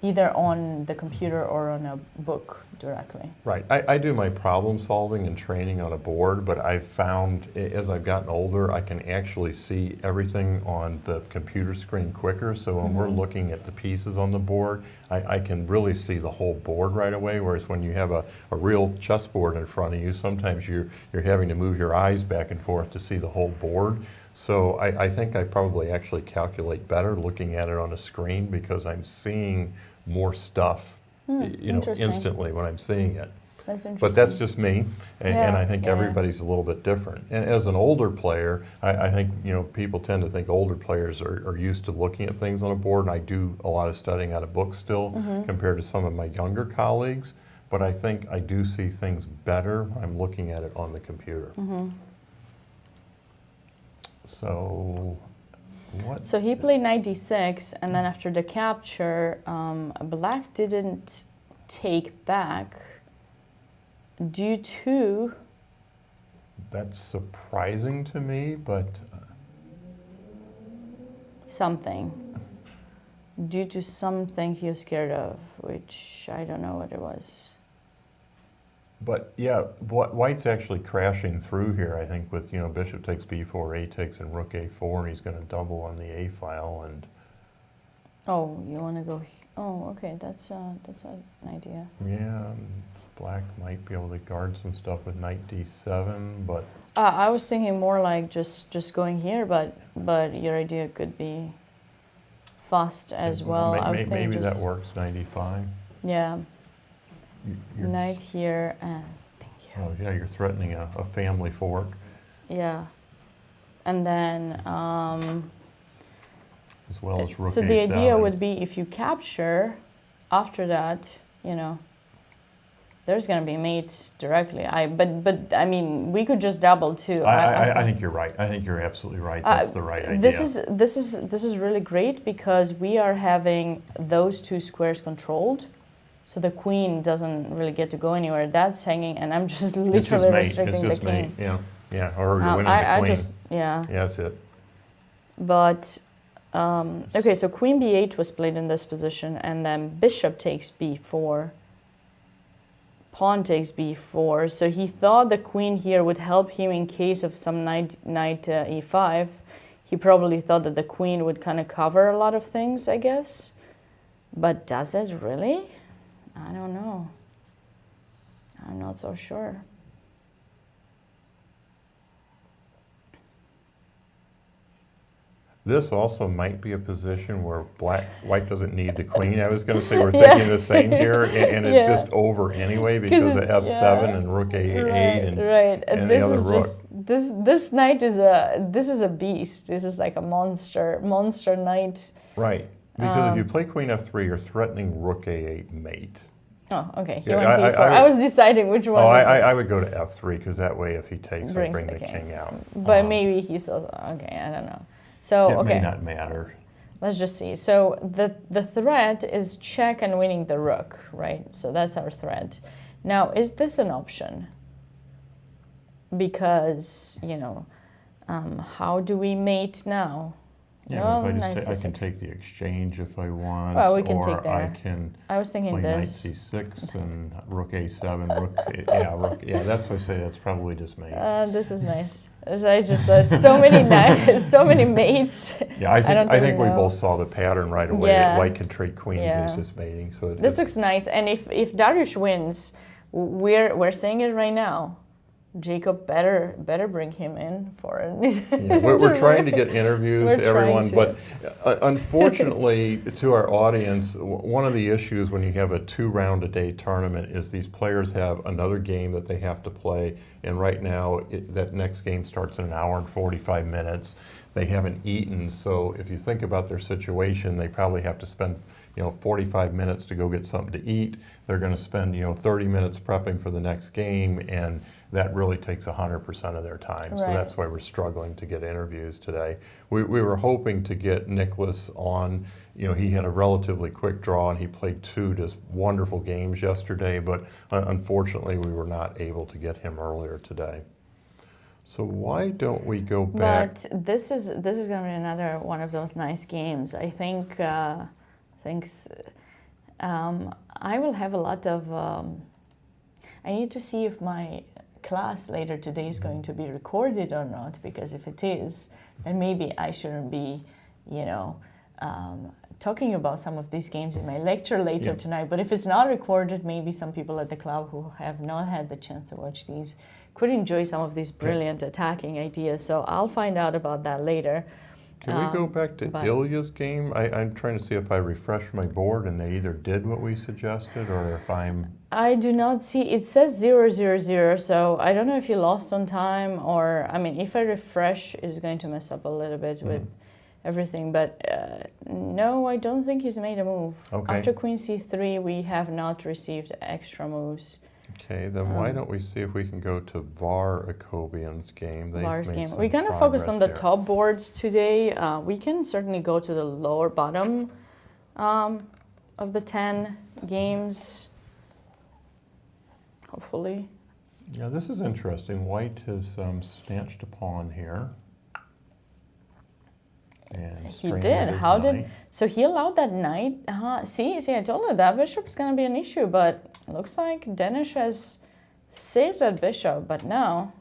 either on the computer or on a book directly. Right. I do my problem solving and training on a board, but I've found as I've gotten older, I can actually see everything on the computer screen quicker. So when we're looking at the pieces on the board, I can really see the whole board right away. Whereas when you have a real chessboard in front of you, sometimes you're having to move your eyes back and forth to see the whole board. So I think I probably actually calculate better looking at it on a screen because I'm seeing more stuff, you know, instantly when I'm seeing it. That's interesting. But that's just me, and I think yeah. everybody's a little bit different. And as an older player, I think, you know, people tend to think older players are used to looking at things on a board, and I do a lot of studying out of books still compared to some of my younger colleagues. But I think I do see things better when I'm looking at it on the computer. So, what? So he played knight d6, and then after the capture, black didn't take back due to... That's surprising to me, but... something. Due to something he was scared of, which I don't know what it was. But yeah, White's actually crashing through here, I think, with, you know, bishop takes b4, a takes, and rook a4, and he's going to double on the a file. And oh, you want to go? Oh, okay, that's an idea. yeah, black might be able to guard some stuff with knight d7, but I was thinking more like just going here, but your idea could be fast as well. I was thinking maybe that works. Knight e5. Yeah. Knight here, and thank you. Oh yeah, you're threatening a family fork. Yeah, and then as well as rook so a7. the idea would be if you capture, after that, you know, there's going to be mates directly. But I mean, we could just double too. I think you're right. I think you're absolutely right. That's the right idea. This is really great because we are having those two squares controlled. So the queen doesn't really get to go anywhere. That's hanging, and I'm just literally restricting the king. It's just mate. Yeah, or you're winning the queen. Yeah. Yeah, that's it. But Okay, so queen b8 was played in this position, and then bishop takes b4, pawn takes b4. So he thought the queen here would help him in case of some knight e5. He probably thought that the queen would kind of cover a lot of things, I guess. But does it really? I don't know. I'm not so sure. This also might be a position where white doesn't need the queen. I was going to say we're thinking the same here, and it's just over anyway because of f7 and rook a8 and the other rook. This knight is a beast. This is like a monster knight. Right, because if you play queen f3, you're threatening rook a8 mate. Oh, okay. He went to e4. I was deciding which one. Oh, I would go to f3 because that way, if he takes, I bring the king out. But maybe he saw. Okay, I don't know. So it may not matter. Let's just see. So the threat is check and winning the rook, right? So that's our threat. Now, is this an option? Because, you know, how do we mate now? Yeah, well, I can take the exchange if I want. Well, we can or take there. I was thinking play this. knight c6 and rook a7, rook, that's what I say, that's probably just mate. This is nice. I just saw so many so many mates. Yeah, I think we both saw the pattern right away. Yeah. That white can trade queens and it's just mating. So this looks nice, and if Dariush wins, we're saying it right now. Jacob better bring him in for it. Yeah, we're trying to get interviews, everyone, but unfortunately to our audience, one of the issues when you have a 2-round-a-day tournament is these players have another game that they have to play, and right now that next game starts in an hour and 45 minutes. They haven't eaten, so if you think about their situation, they probably have to spend 45 minutes to go get something to eat. They're going to spend 30 minutes prepping for the next game, and that really takes 100% of their time. Right. So that's why we're struggling to get interviews today. We were hoping to get Nicholas on. He had a relatively quick draw, and he played 2 just wonderful games yesterday, but unfortunately we were not able to get him earlier today. So why don't we go back? But this is going to be another one of those nice games. I think. I will have a lot of. I need to see if my class later today is going to be recorded or not, because if it is, then maybe I shouldn't be, talking about some of these games in my lecture later tonight. But if it's not recorded, maybe some people at the club who have not had the chance to watch these could enjoy some of these brilliant attacking ideas. So I'll find out about that later. Can we go back to Ilya's game? I'm trying to see if I refresh my board and they either did what we suggested or if I'm... I do not see, it says 000, so I don't know if you lost on time or, if I refresh, it's going to mess up a little bit with everything, but no, I don't think he's made a move. Okay. After queen c3, we have not received extra moves. Okay, then why don't we see if we can go to VAR Akobian's game. VAR's game. We kind of focused on the top boards today. We can certainly go to the lower bottom of the 10 games, hopefully. Yeah, this is interesting. White has snatched a pawn here. And he did. How did... So he allowed that knight. See, I told you that bishop's going to be an issue, but looks like Denis has saved that bishop, but now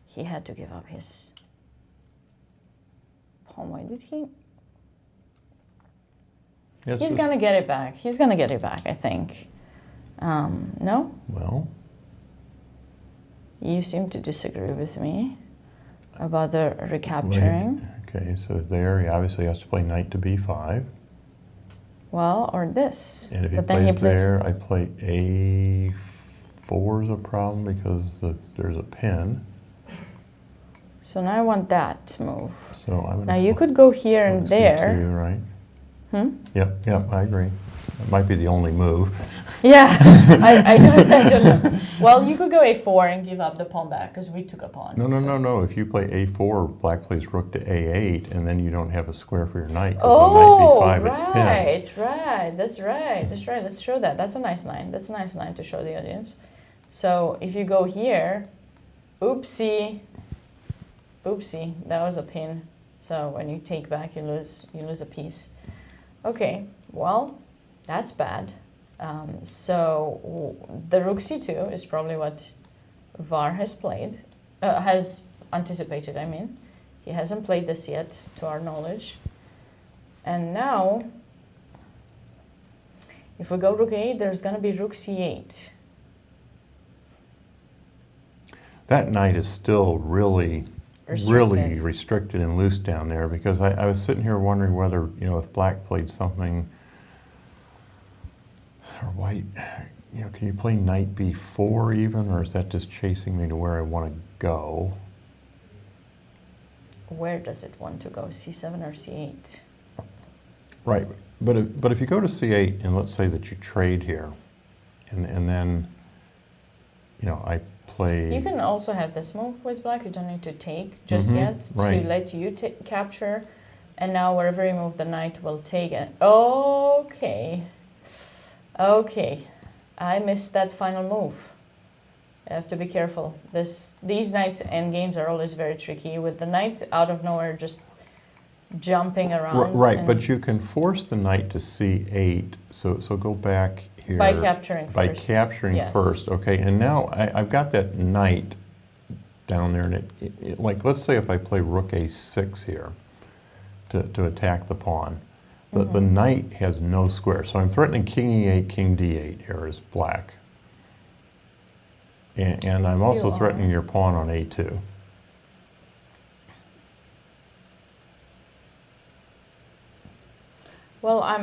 he had to give up his pawn. Why did he? He's going to get it back. He's going to get it back, I think. No? Well? You seem to disagree with me about the recapturing. Wait. Okay, so there he obviously has to play knight to b5. Well, or this. And if he plays there, I play a4 is a problem because there's a pin. So now I want that to move. So I'm now you could go here and there. C2, right? Yep, I agree. It might be the only move. Yeah, I don't know. Well, you could go a4 and give up the pawn back because we took a pawn. No. If you play a4, black plays rook to a8, and then you don't have a square for your knight because the knight b5 it's pinned. Right. That's right. Let's show that. That's a nice line. That's a nice line to show the audience. So if you go here, oopsie, that was a pin. So when you take back, you lose a piece. Okay, well, that's bad. So the rook c2 is probably what VAR has played, has anticipated, I mean. He hasn't played this yet, to our knowledge. And now, if we go rook a8, there's going to be rook c8. That knight is still really restricted and loose down there, because I was sitting here wondering whether, you know, if black played something, or white, you know, can you play knight b4 even, or is that just chasing me to where I want to go? Where does it want to go, c7 or c8? Right, but if you go to c8 and let's say that you trade here, and then, you know, I play... You can also have this move with black. You don't need to take just yet to let you capture. And now wherever you move, the knight will take it. Okay. Okay. I missed that final move. I have to be careful. These knights endgames are always very tricky. With the knight out of nowhere just jumping around. Right, but you can force the knight to c8. So go back here. By capturing first. By capturing first, okay. And now I've got that knight down there, and it like, let's say if I play rook a6 here to attack the pawn. The knight has no square, so I'm threatening king e8, king d8 here as black. And I'm also threatening your pawn on a2. Well, I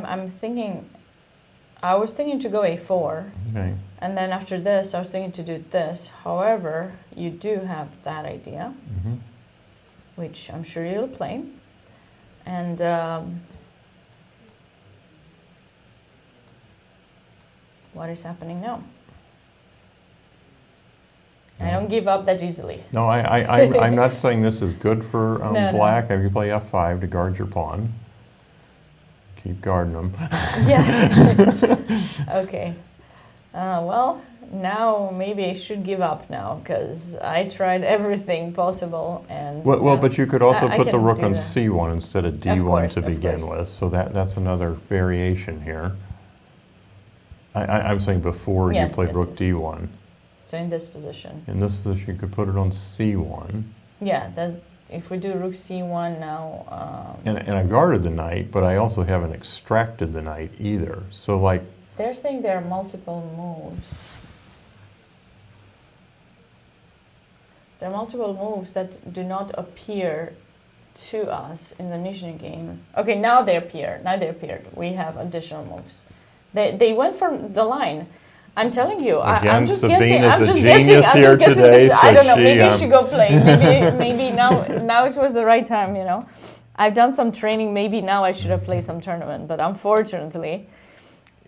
was thinking to go a4. Okay. And then after this, I was thinking to do this. However, you do have that idea, which I'm sure you'll play. And what is happening now? I don't give up that easily. No, I'm not saying this is good for black. No. You play f5 to guard your pawn. Keep guarding them. Yeah. Okay. Well, now maybe I should give up now, because I tried everything possible. And well, but you could also put the rook on that. c1 instead of d1 to begin with. So that's another variation here. I'm saying before you played rook d1. So in this position. In this position, you could put it on c1. Yeah, that if we do rook c1 now... And I guarded the knight, but I also haven't extracted the knight either. So like... They're saying there are multiple moves. There are multiple moves that do not appear to us in the Nyzhnyk game. Okay, now they appear. Now they appeared. We have additional moves. They went for the line. I'm telling you, I'm just guessing. I'm just guessing. I don't know. Maybe you should go play. Maybe now it was the right time. You know, I've done some training. Maybe now I should have played some tournament. But unfortunately,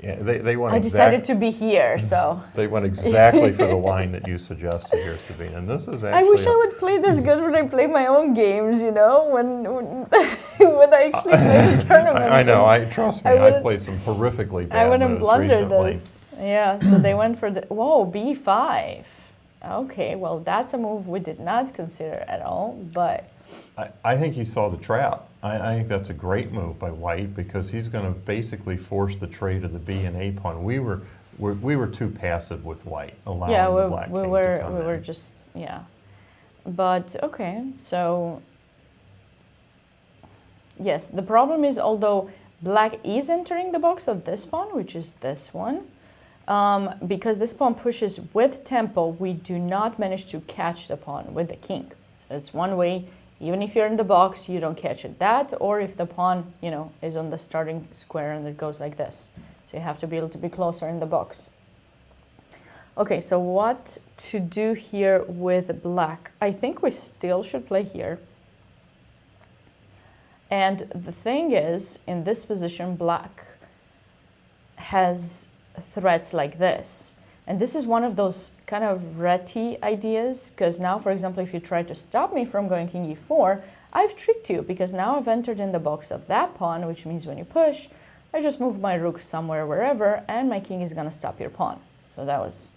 they went. I decided to be here. So they went exactly for the line that you suggested here, Sabina. And this is actually. I wish I would play this good when I play my own games. You know, when I actually play the tournament. I know. Trust me. I've played some horrifically bad moves recently. I wouldn't blunder this. Yeah, so they went for the, whoa, b5. Okay, well, that's a move we did not consider at all, but... I think he saw the trap. I think that's a great move by white, because he's going to basically force the trade of the b and a pawn. We were too passive with white, allowing the black king to come in. We were just, But, okay, so... Yes, the problem is, although black is entering the box of this pawn, which is this one, because this pawn pushes with tempo, we do not manage to catch the pawn with the king. So it's one way, even if you're in the box, you don't catch it. That, or if the pawn, is on the starting square and it goes like this. So you have to be able to be closer in the box. Okay, so what to do here with black? I think we still should play here. And the thing is, in this position, black has threats like this. And this is one of those kind of ratty ideas, because now, for example, if you try to stop me from going king e4, I've tricked you, because now I've entered in the box of that pawn, which means when you push, I just move my rook somewhere, wherever, and my king is going to stop your pawn. So that was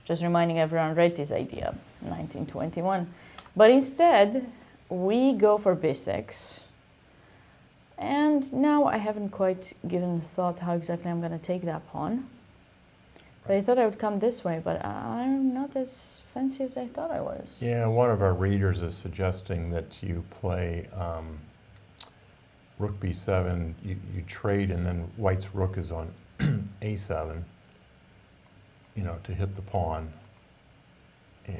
just reminding everyone Retti's idea, 1921. But instead, we go for b6. And now I haven't quite given thought how exactly I'm going to take that pawn. But I thought I would come this way, but I'm not as fancy as I thought I was. Yeah, one of our readers is suggesting that you play rook b7, you trade, and then white's rook is on a7, you know, to hit the pawn.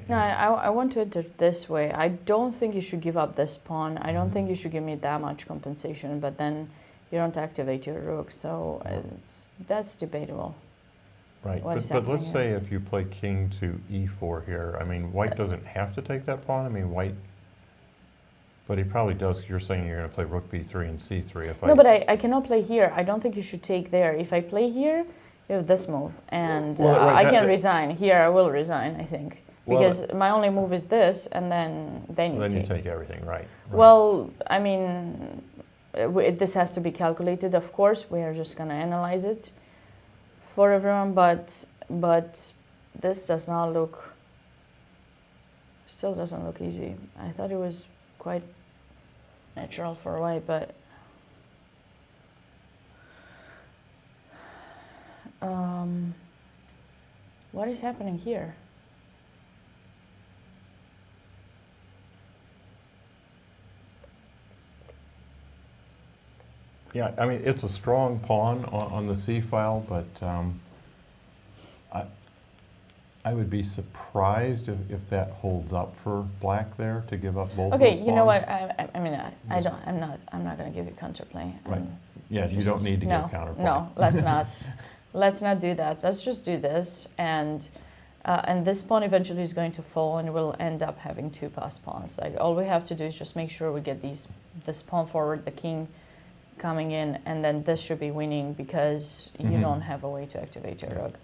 No, I want to enter this way. I don't think you should give up this pawn. I don't think you should give me that much compensation, but then you don't activate your rook, so that's debatable. Right, but let's say if you play king to e4 here, I mean, white doesn't have to take that pawn. I mean, white, but he probably does, 'cause you're saying you're going to play rook b3 and c3. No, but I cannot play here. I don't think you should take there. If I play here, you have this move, and I can resign. Here, I will resign, I think. Because my only move is this, and then you take everything, right? Well, I mean, this has to be calculated, of course. We are just going to analyze it for everyone, but this does not look, still doesn't look easy. I thought it was quite natural for white, but what is happening here? Yeah, I mean, it's a strong pawn on the c file, but I would be surprised if that holds up for black there to give up both. Okay, those you know pawns. what? I mean, I'm not going to give you counterplay. Right. Yeah, you don't need to give counterplay. No, let's not. Let's not do that. Let's just do this, and this pawn eventually is going to fall, and we'll end up having two passed pawns. Like, all we have to do is just make sure we get this pawn forward, the king coming in, and then this should be winning because you don't have a way to activate your rook.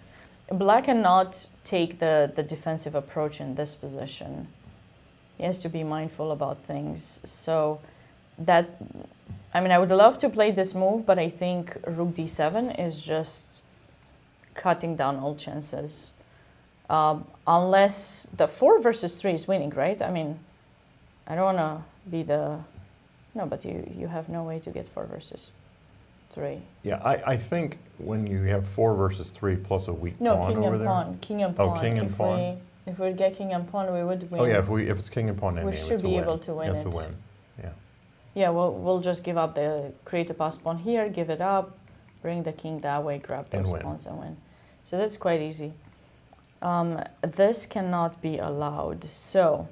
Black cannot take the defensive approach in this position. He has to be mindful about things. So that, I mean, I would love to play this move, but I think rook d7 is just cutting down all chances. Unless the 4 versus 3 is winning, right? I mean, I don't want to be the... No, but you have no way to get 4 versus 3. Yeah, I think when you have 4 versus 3 plus a weak pawn over there. King and pawn. Oh, king and pawn. If we get king and pawn, we would win. Oh yeah, if it's king and pawn, we should be able to win it. It's a win. Yeah. Yeah, we'll just give up create a passed pawn here, give it up, bring the king that way, grab those pawns and win. So that's quite easy. This cannot be allowed. So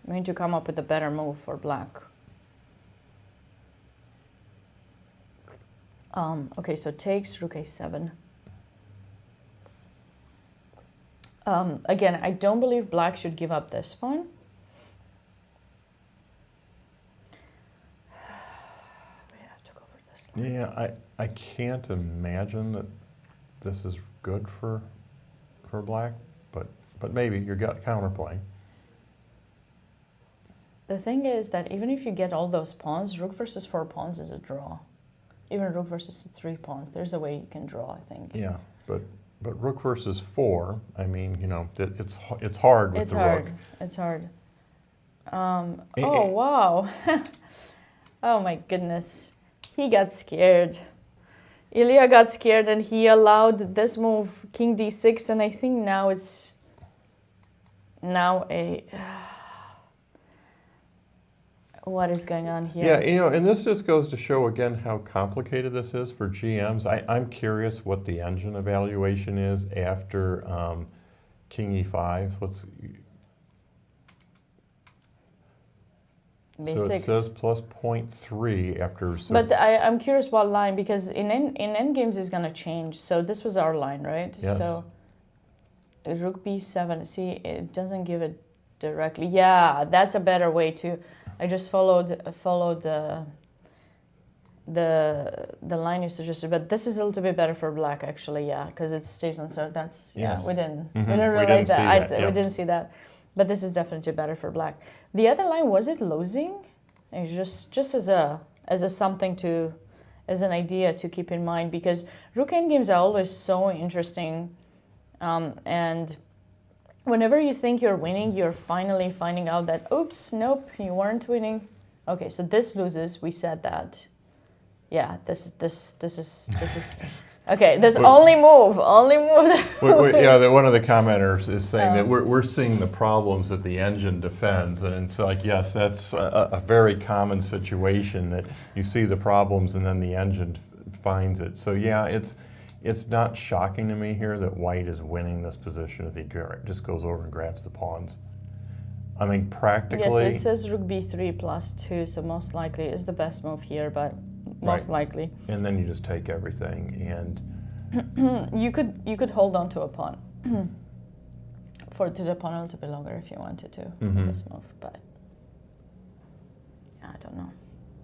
we need to come up with a better move for black. Okay, so takes rook a7. Again, I don't believe black should give up this pawn. We have to go for this. Yeah, I can't imagine that this is good for black, but maybe you got counterplay. The thing is that even if you get all those pawns, rook versus 4 pawns is a draw. Even rook versus 3 pawns, there's a way you can draw, I think. Yeah, but rook versus 4, I mean, you know, it's hard with the rook. It's hard. Oh, wow. Oh, my goodness. He got scared. Ilya got scared, and he allowed this move, king d6, and I think now it's... Now a... What is going on here? Yeah, you know, and this just goes to show again how complicated this is for GMs. I'm curious what the engine evaluation is after king e5. So it says plus 0.3 after. But I'm curious what line, because in endgames it's gonna change. So this was our line, right? Yes. So rook b7. See, it doesn't give it directly. Yeah, that's a better way to. I just followed the line you suggested, but this is a little bit better for black actually, yeah, because it stays on. So that's we didn't realize that. We didn't see that, but this is definitely better for black. The other line, was it losing? And just as an idea to keep in mind, because rook endgames are always so interesting, and whenever you think you're winning, you're finally finding out that, oops, nope, you weren't winning. Okay, so this loses. We said that. Yeah, this is okay. This only move. Yeah, one of the commenters is saying that we're seeing the problems that the engine defends, and it's like, yes, that's a very common situation that you see the problems and then the engine finds it. So yeah, it's not shocking to me here that white is winning this position if he just goes over and grabs the pawns. I mean, practically. Yes, it says rook b3 +2, so most likely is the best move here, but most likely. And then you just take everything, and you could hold on to a pawn to the pawn a little bit longer if you wanted to for this move, but I don't know.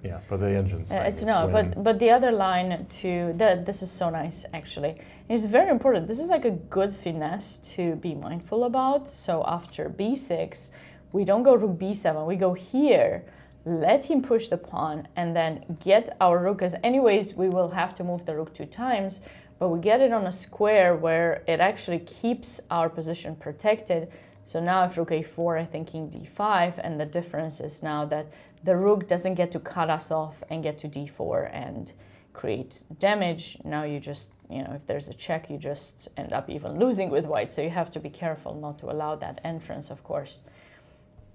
Yeah, but the engine's saying it's no, winning. but the other line too. This is so nice actually. It's very important. This is like a good finesse to be mindful about. So after b6, we don't go rook b7. We go here. Let him push the pawn and then get our rook. Because anyways, we will have to move the rook 2 times, but we get it on a square where it actually keeps our position protected. So now if rook a4, I think king d5, and the difference is now that the rook doesn't get to cut us off and get to d4 and create damage. Now you just, if there's a check, you just end up even losing with white. So you have to be careful not to allow that entrance, of course.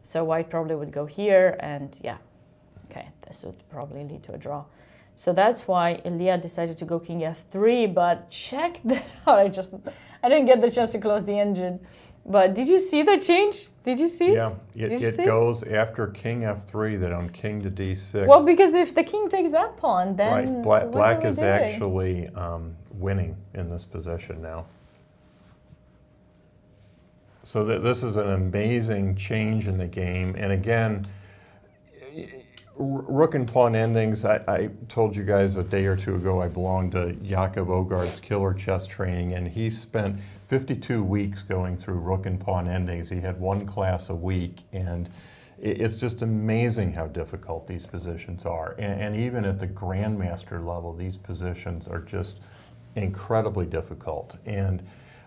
So white probably would go here, and yeah, okay, this would probably lead to a draw. So that's why Ilya decided to go king f3, but check that out. I didn't get the chance to close the engine. But did you see the change? Did you see? Yeah, it goes after king f3, then on king to d6. Well, because if the king takes that pawn, then right, black is actually winning in this position now. So this is an amazing change in the game. And again, rook and pawn endings, I told you guys a day or two ago I belonged to Jakob Ogart's killer chess training, and he spent 52 weeks going through rook and pawn endings. He had one class a week, and it's just amazing how difficult these positions are. And even at the grandmaster level, these positions are just incredibly difficult. And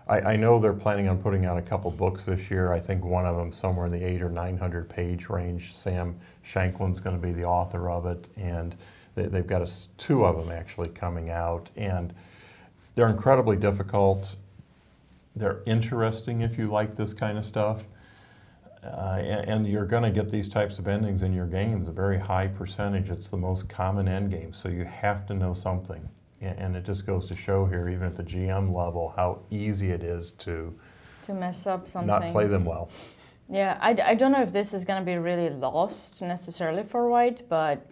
I know they're planning on putting out a couple books this year. I think one of them somewhere in the 800 or 900 page range. Sam Shanklin's going to be the author of it, and they've got 2 of them actually coming out. And they're incredibly difficult. They're interesting if you like this kind of stuff. And you're going to get these types of endings in your games, a very high percentage. It's the most common end game, so you have to know something. And it just goes to show here, even at the GM level, how easy it is to mess up something. Not play them well. Yeah, I don't know if this is going to be really lost necessarily for white, but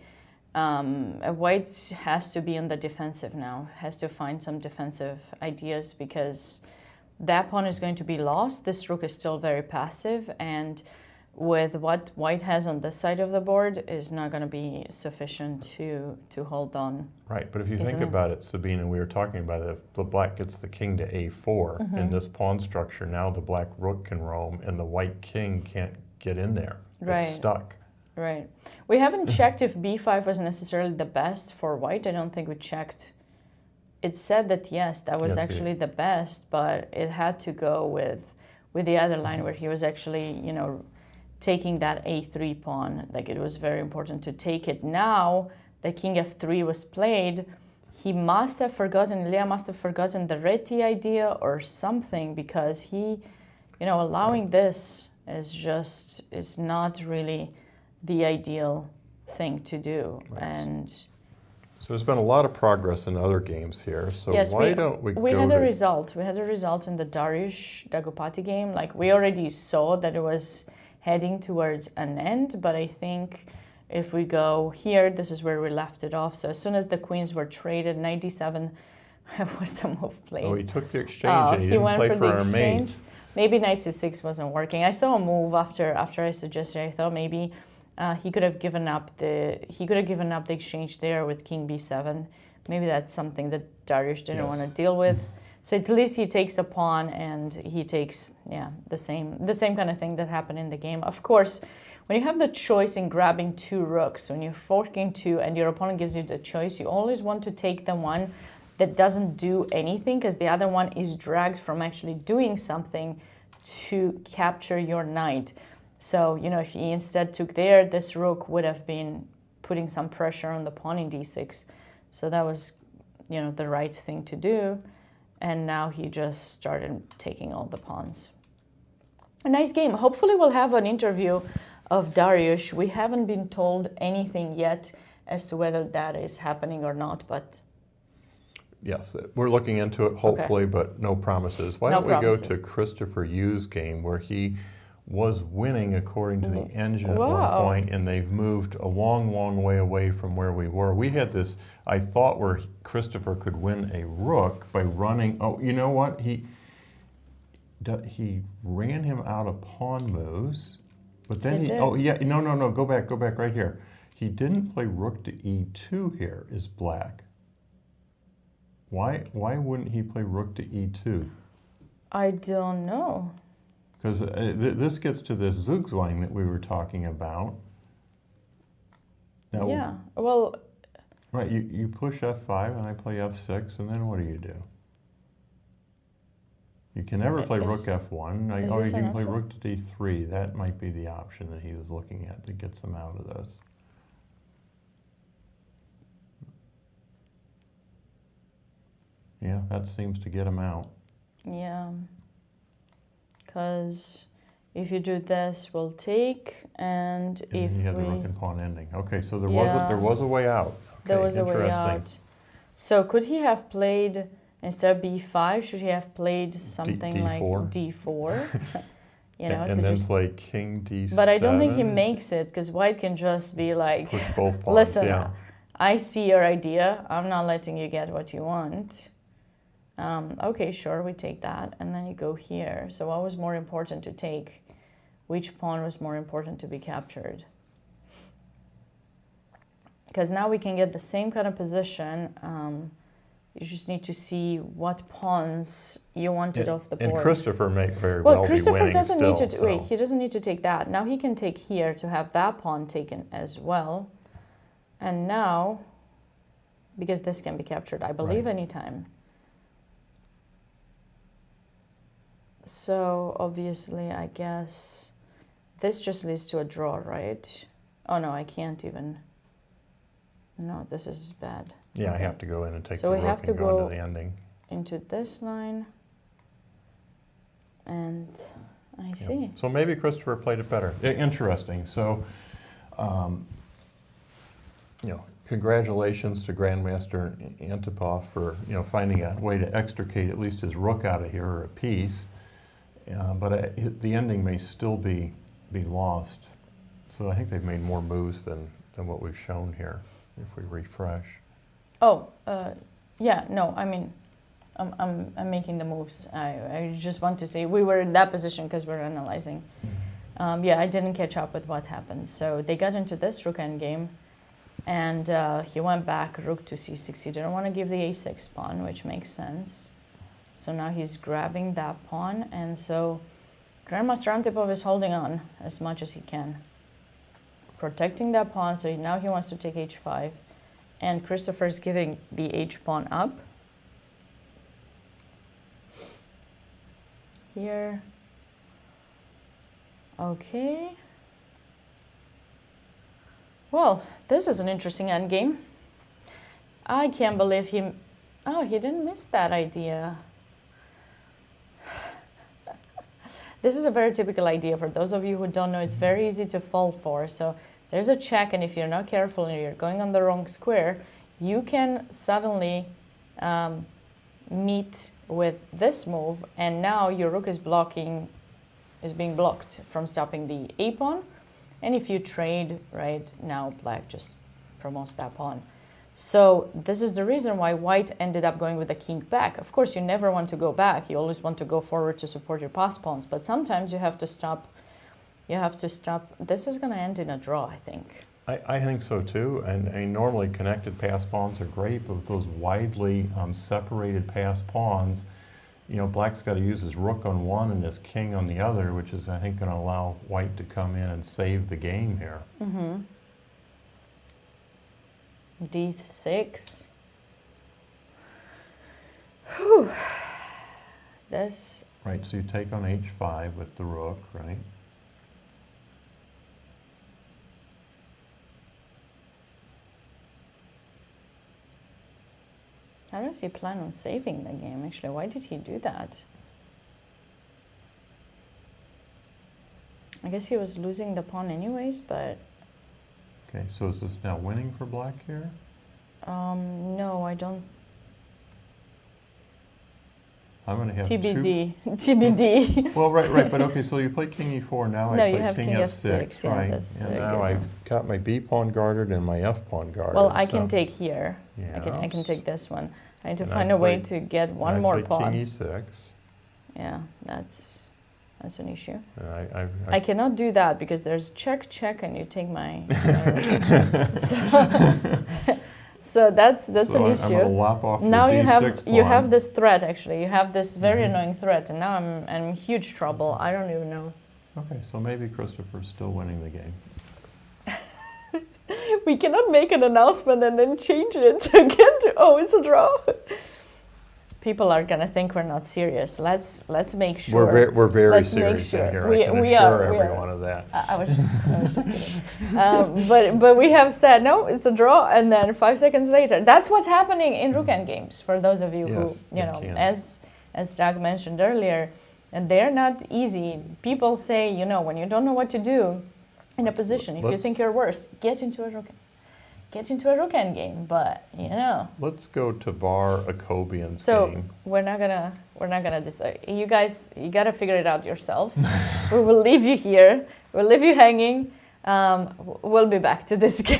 white has to be on the defensive now, has to find some defensive ideas, because that pawn is going to be lost. This rook is still very passive, and with what white has on this side of the board is not going to be sufficient to hold on. Right, but if you think about it, Sabina, we were talking about it, if the black gets the king to a4 in this pawn structure, now the black rook can roam and the white king can't get in there. Right. It's stuck. Right. We haven't checked if b5 was necessarily the best for white. I don't think we checked. It said that yes, that was actually the best, but it had to go with the other line where he was actually, taking that a3 pawn. Like, it was very important to take it. Now the king f3 was played, he must have forgotten, Ilya must have forgotten the Reti idea or something, because he, allowing this is not really the ideal thing to do. Right. And so there's been a lot of progress in other games here. So yes, why don't we we go had to... a result. We had a result in the Dariush Dagopati game. Like, we already saw that it was heading towards an end, but I think if we go here, this is where we left it off. So as soon as the queens were traded, 97 was the move played. Oh, he took the exchange and he didn't play for our mate. Maybe knight c6 wasn't working. I saw a move after I suggested. I thought maybe he could have given up the exchange there with king b7. Maybe that's something that Dariush didn't want to deal with. So at least he takes a pawn, and he takes the same kind of thing that happened in the game. Of course, when you have the choice in grabbing 2 rooks, when you're forking 2 and your opponent gives you the choice, you always want to take the one that doesn't do anything, because the other one is dragged from actually doing something to capture your knight. So, you know, if he instead took there, this rook would have been putting some pressure on the pawn in d6. So that was, you know, the right thing to do. And now he just started taking all the pawns. A nice game. Hopefully we'll have an interview of Dariush. We haven't been told anything yet as to whether that is happening or not, but... Yes, we're looking into it, hopefully, but no promises. Why don't we go to Christopher Yu's game, where he was winning according to the engine at one point, and they've moved a long, long way away from where we were. We had this, I thought, where Christopher could win a rook by running. Oh, you know what? He ran him out of pawn moves, but then no, go back right here. He didn't play rook to e2 here, is black. Why wouldn't he play rook to e2? I don't know. Because this gets to this Zugzwang that we were talking about. Now, yeah, well... Right, you push f5 and I play f6, and then what do? You can never play rook f1. Or you can play rook to d3. That might be the option that he was looking at that gets him out of this. Yeah, that seems to get him out. Yeah. Because if you do this, we'll take, and if then you have the rook and pawn ending. Okay, so there was a way out. Okay, there was a way out. So could he have played, instead of b5, should he have played something like d4? You know, and then play king d7. But I don't think he makes it, because white can just be like, push both pawns. Listen, I see your idea. I'm not letting you get what you want. Okay, sure, we take that, and then you go here. So what was more important to take? Which pawn was more important to be captured? Because now we can get the same kind of position. You just need to see what pawns you wanted off the board. And Christopher may very well be winning doesn't still. Need to, wait, he doesn't need to take that. Now he can take here to have that pawn taken as well. And now, because this can be captured, I believe, anytime. So obviously, I guess this just leads to a draw, right? Oh no, I can't even. No, this is bad. Yeah, I have to go in and take the rook and go into the ending. Into this line, and I see. So maybe Christopher played it better. Interesting. So, you know, congratulations to Grandmaster Antipov for finding a way to extricate at least his rook out of here, or a piece. But the ending may still be lost. So I think they've made more moves than what we've shown here, if we refresh. Oh, yeah, no, I mean, I'm making the moves. I just want to say we were in that position because we're analyzing. Yeah, I didn't catch up with what happened. So they got into this rook endgame, and he went back, rook to c6. He didn't want to give the a6 pawn, which makes sense. So now he's grabbing that pawn, and so Grandmaster Antipov is holding on as much as he can, protecting that pawn. So now he wants to take h5, and Christopher's giving the h pawn up. Here. Okay. Well, this is an interesting endgame. I can't believe he... Oh, he didn't miss that idea. This is a very typical idea. For those of you who don't know, it's very easy to fall for. So there's a check, and if you're not careful and you're going on the wrong square, you can suddenly meet with this move, and now your rook is being blocked from stopping the a pawn. And if you trade, right, now black just promotes that pawn. So this is the reason why white ended up going with the king back. Of course, you never want to go back. You always want to go forward to support your pass pawns. But sometimes you have to stop. This is going to end in a draw, I think. I think so too. And normally connected pass pawns are great, but with those widely separated pass pawns, black's got to use his rook on one and his king on the other, which is, I think, going to allow white to come in and save the game here. Mm-hmm. d6. Whew. This Right, so you take on h5 with the rook, right? How does he plan on saving the game, actually? Why did he do that? I guess he was losing the pawn anyways, but... Okay, so is this now winning for black here? No, I don't... I'm going to have TBD. TBD. Well, right, but okay, so you play king e4, now No, I you play have king king f6, f6, yeah, right? that's And good. now I've got my b pawn guarded and my f pawn guarded. Well, I so- can take here. I can take this one. I need to find a way to get one more pawn. King e6. Yeah, that's an issue. And I cannot do that because there's check, and you take my... so that's an issue. I'm going to lop off Now the d6 you pawn. have this threat, actually. You have this very annoying threat, and now I'm in huge trouble. I don't even know. Okay, so maybe Christopher's still winning the game. We cannot make an announcement and then change it again to, oh, it's a draw. People are gonna think we're not serious. Let's make sure. We're very Let's make serious sure. in here. We I can are, assure we are. everyone of that. I was just kidding. But we have said no, it's a draw, and then 5 seconds later, that's what's happening in rook games. For those of you Yes, who, you it know, can. as Doug mentioned earlier, and they're not easy. People say, you know, when you don't know what to do in a position, if you Let's- think you're worse, get into a rook game. But you know. Let's go to VAR Akobian's So game. we're not gonna decide. You guys, you gotta figure it out yourselves. We will leave you here. We'll leave you hanging. We'll be back to this game.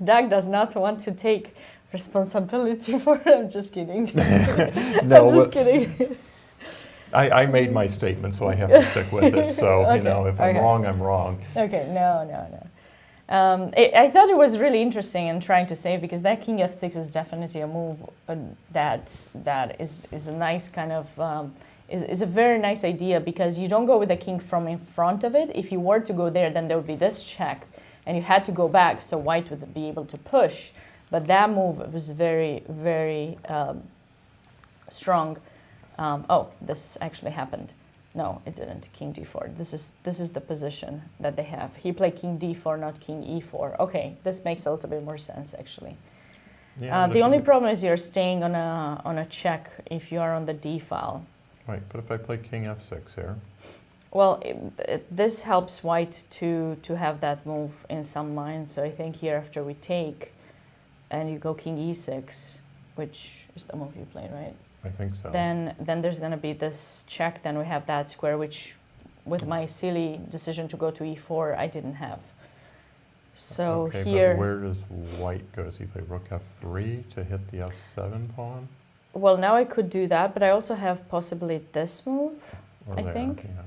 Doug does not want to take responsibility for it. I'm just kidding. No, I'm just kidding. I made my statement, so I have to stick with it. So, Okay, you know, if I'm okay. wrong, I'm wrong. Okay, no. I thought it was really interesting in trying to save, because that king f6 is definitely a move that is a nice kind of is a very nice idea, because you don't go with the king from in front of it. If you were to go there, then there would be this check, and you had to go back, so white would be able to push. But that move was very, very strong. Oh, this actually happened. No, it didn't. King d4. This is the position that they have. He played king d4, not king e4. Okay, this makes a little bit more sense, actually. Yeah, The only problem is you're staying on a check if you are on the d file. Right, but if I play king f6 here, Well, this helps white to have that move in some lines. So I think here after we take, and you go king e6, which is the move you play, right? I think so. Then there's going to be this check. Then we have that square, which with my silly decision to go to e4, I didn't have. So okay, here, but where does white go? Does he play rook f3 to hit the f7 pawn? well, now I could do that, but I also have possibly this move, Or I there? think. Yeah.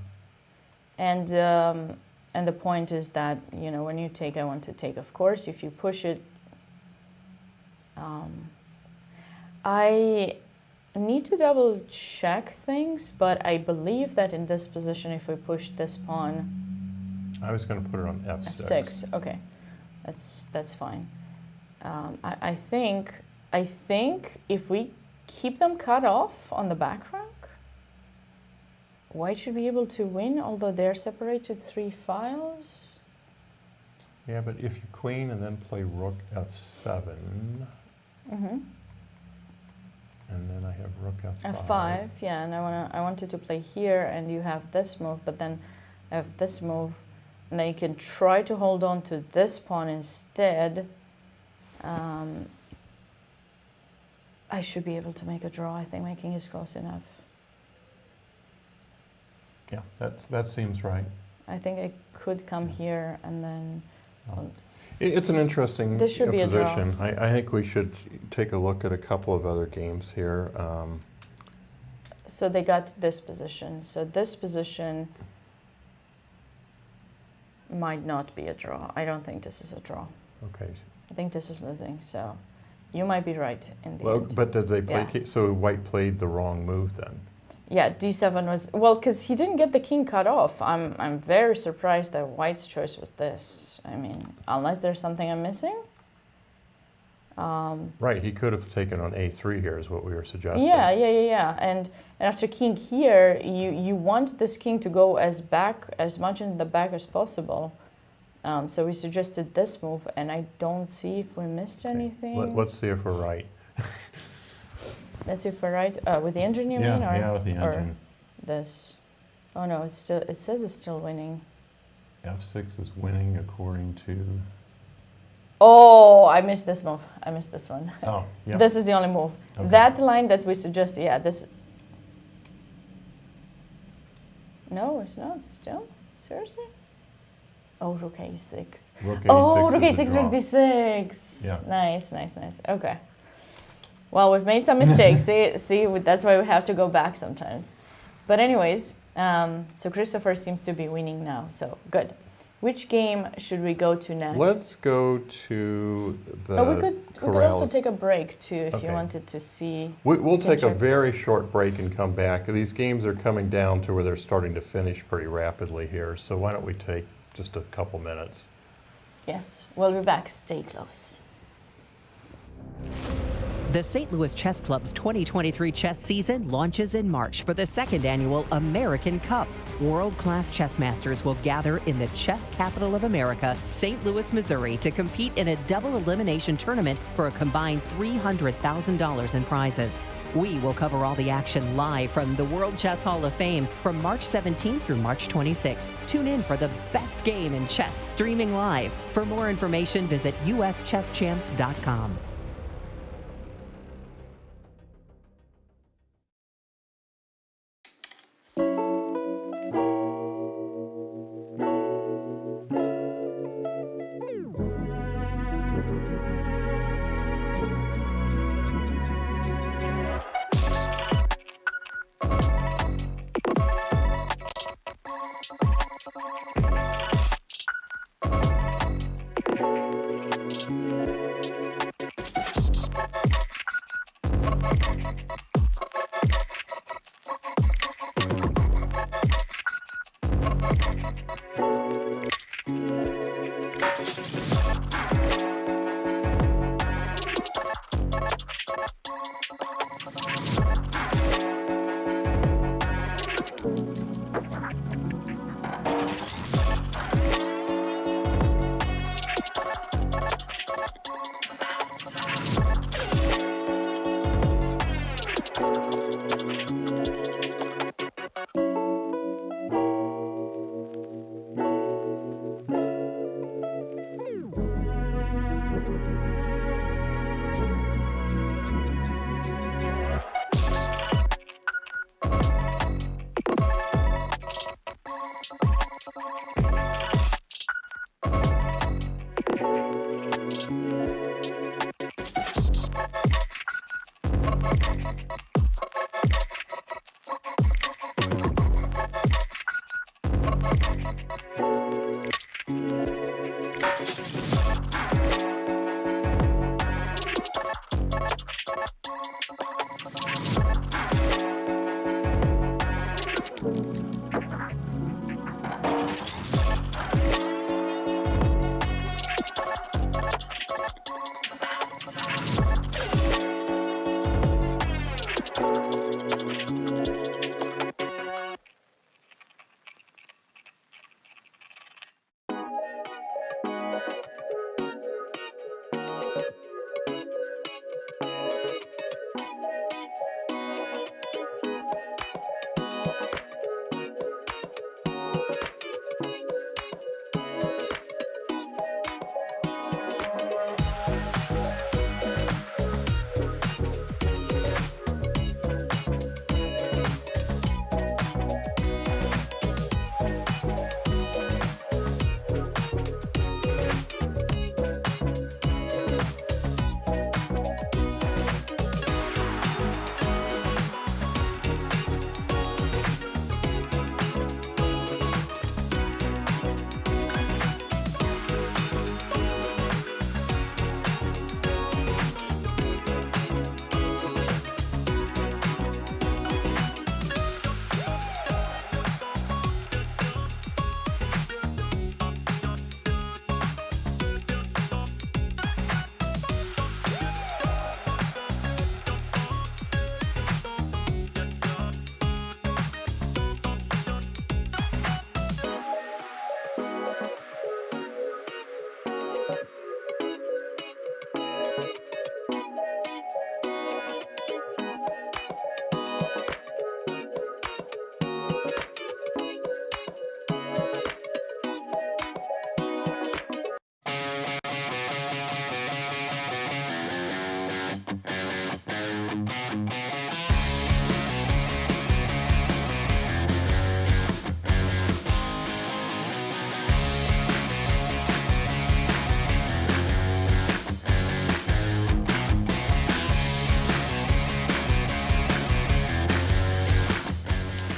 And the point is that, you know, when you take, I want to take, of course. If you push it, I need to double check things, but I believe that in this position, if we push this pawn, I was going to put it on f6. f6, okay, that's fine. I think if we keep them cut off on the back rank, white should be able to win, although they're separated 3 files. Yeah, but if you queen and then play rook f7, Mm-hmm. and then I have rook f5. F5, yeah, and I wanted to play here, and you have this move, but then I have this move, and then you can try to hold on to this pawn instead. I should be able to make a draw. I think my king is close enough. Yeah, that seems right. I think I could come here, and then... It's an interesting This should be a draw. position. I think we should take a look at a couple of other games here. So they got this position. So this position might not be a draw. I don't think this is a draw. Okay. I think this is losing, so you might be right in the Well, end. but did they play? Yeah. So white played the wrong move then. Yeah, d7 was, well, because he didn't get the king cut off. I'm very surprised that white's choice was this. I mean, unless there's something I'm missing. Right, he could have taken on a3 here is what we were suggesting. Yeah. And after king here, you want this king to go as much in the back as possible. So we suggested this move, and I don't see if we missed anything. Let's see if we're right. Let's see if we're right. With the engine, you mean? Or, yeah, with the or engine. this. Oh no, it says it's still winning. F6 is winning according to... Oh, I missed this move. I missed this one. Oh, yeah. This is the only move. Okay. That line that we suggested, yeah, this... No, it's not. Still? Seriously? Oh, rook a6. Rook a6 oh, rook is a a6, draw. rook d6. Yeah. Nice. Okay. Well, we've made some mistakes. see, that's why we have to go back sometimes. But anyways, so Christopher seems to be winning now. So good. Which game should we go to next? Let's go to the Oh, we could also take a break too if you Okay. wanted to see. We'll take a check. very short break and come back. These games are coming down to where they're starting to finish pretty rapidly here. So why don't we take just a couple minutes? Yes, we'll be back. Stay close. The St. Louis Chess Club's 2023 chess season launches in March for the second annual American Cup. World-class chess masters will gather in the chess capital of America, St. Louis, Missouri, to compete in a double elimination tournament for a combined $300,000 in prizes. We will cover all the action live from the World Chess Hall of Fame from March 17th through March 26th. Tune in for the best game in chess streaming live. For more information, visit uschesschamps.com.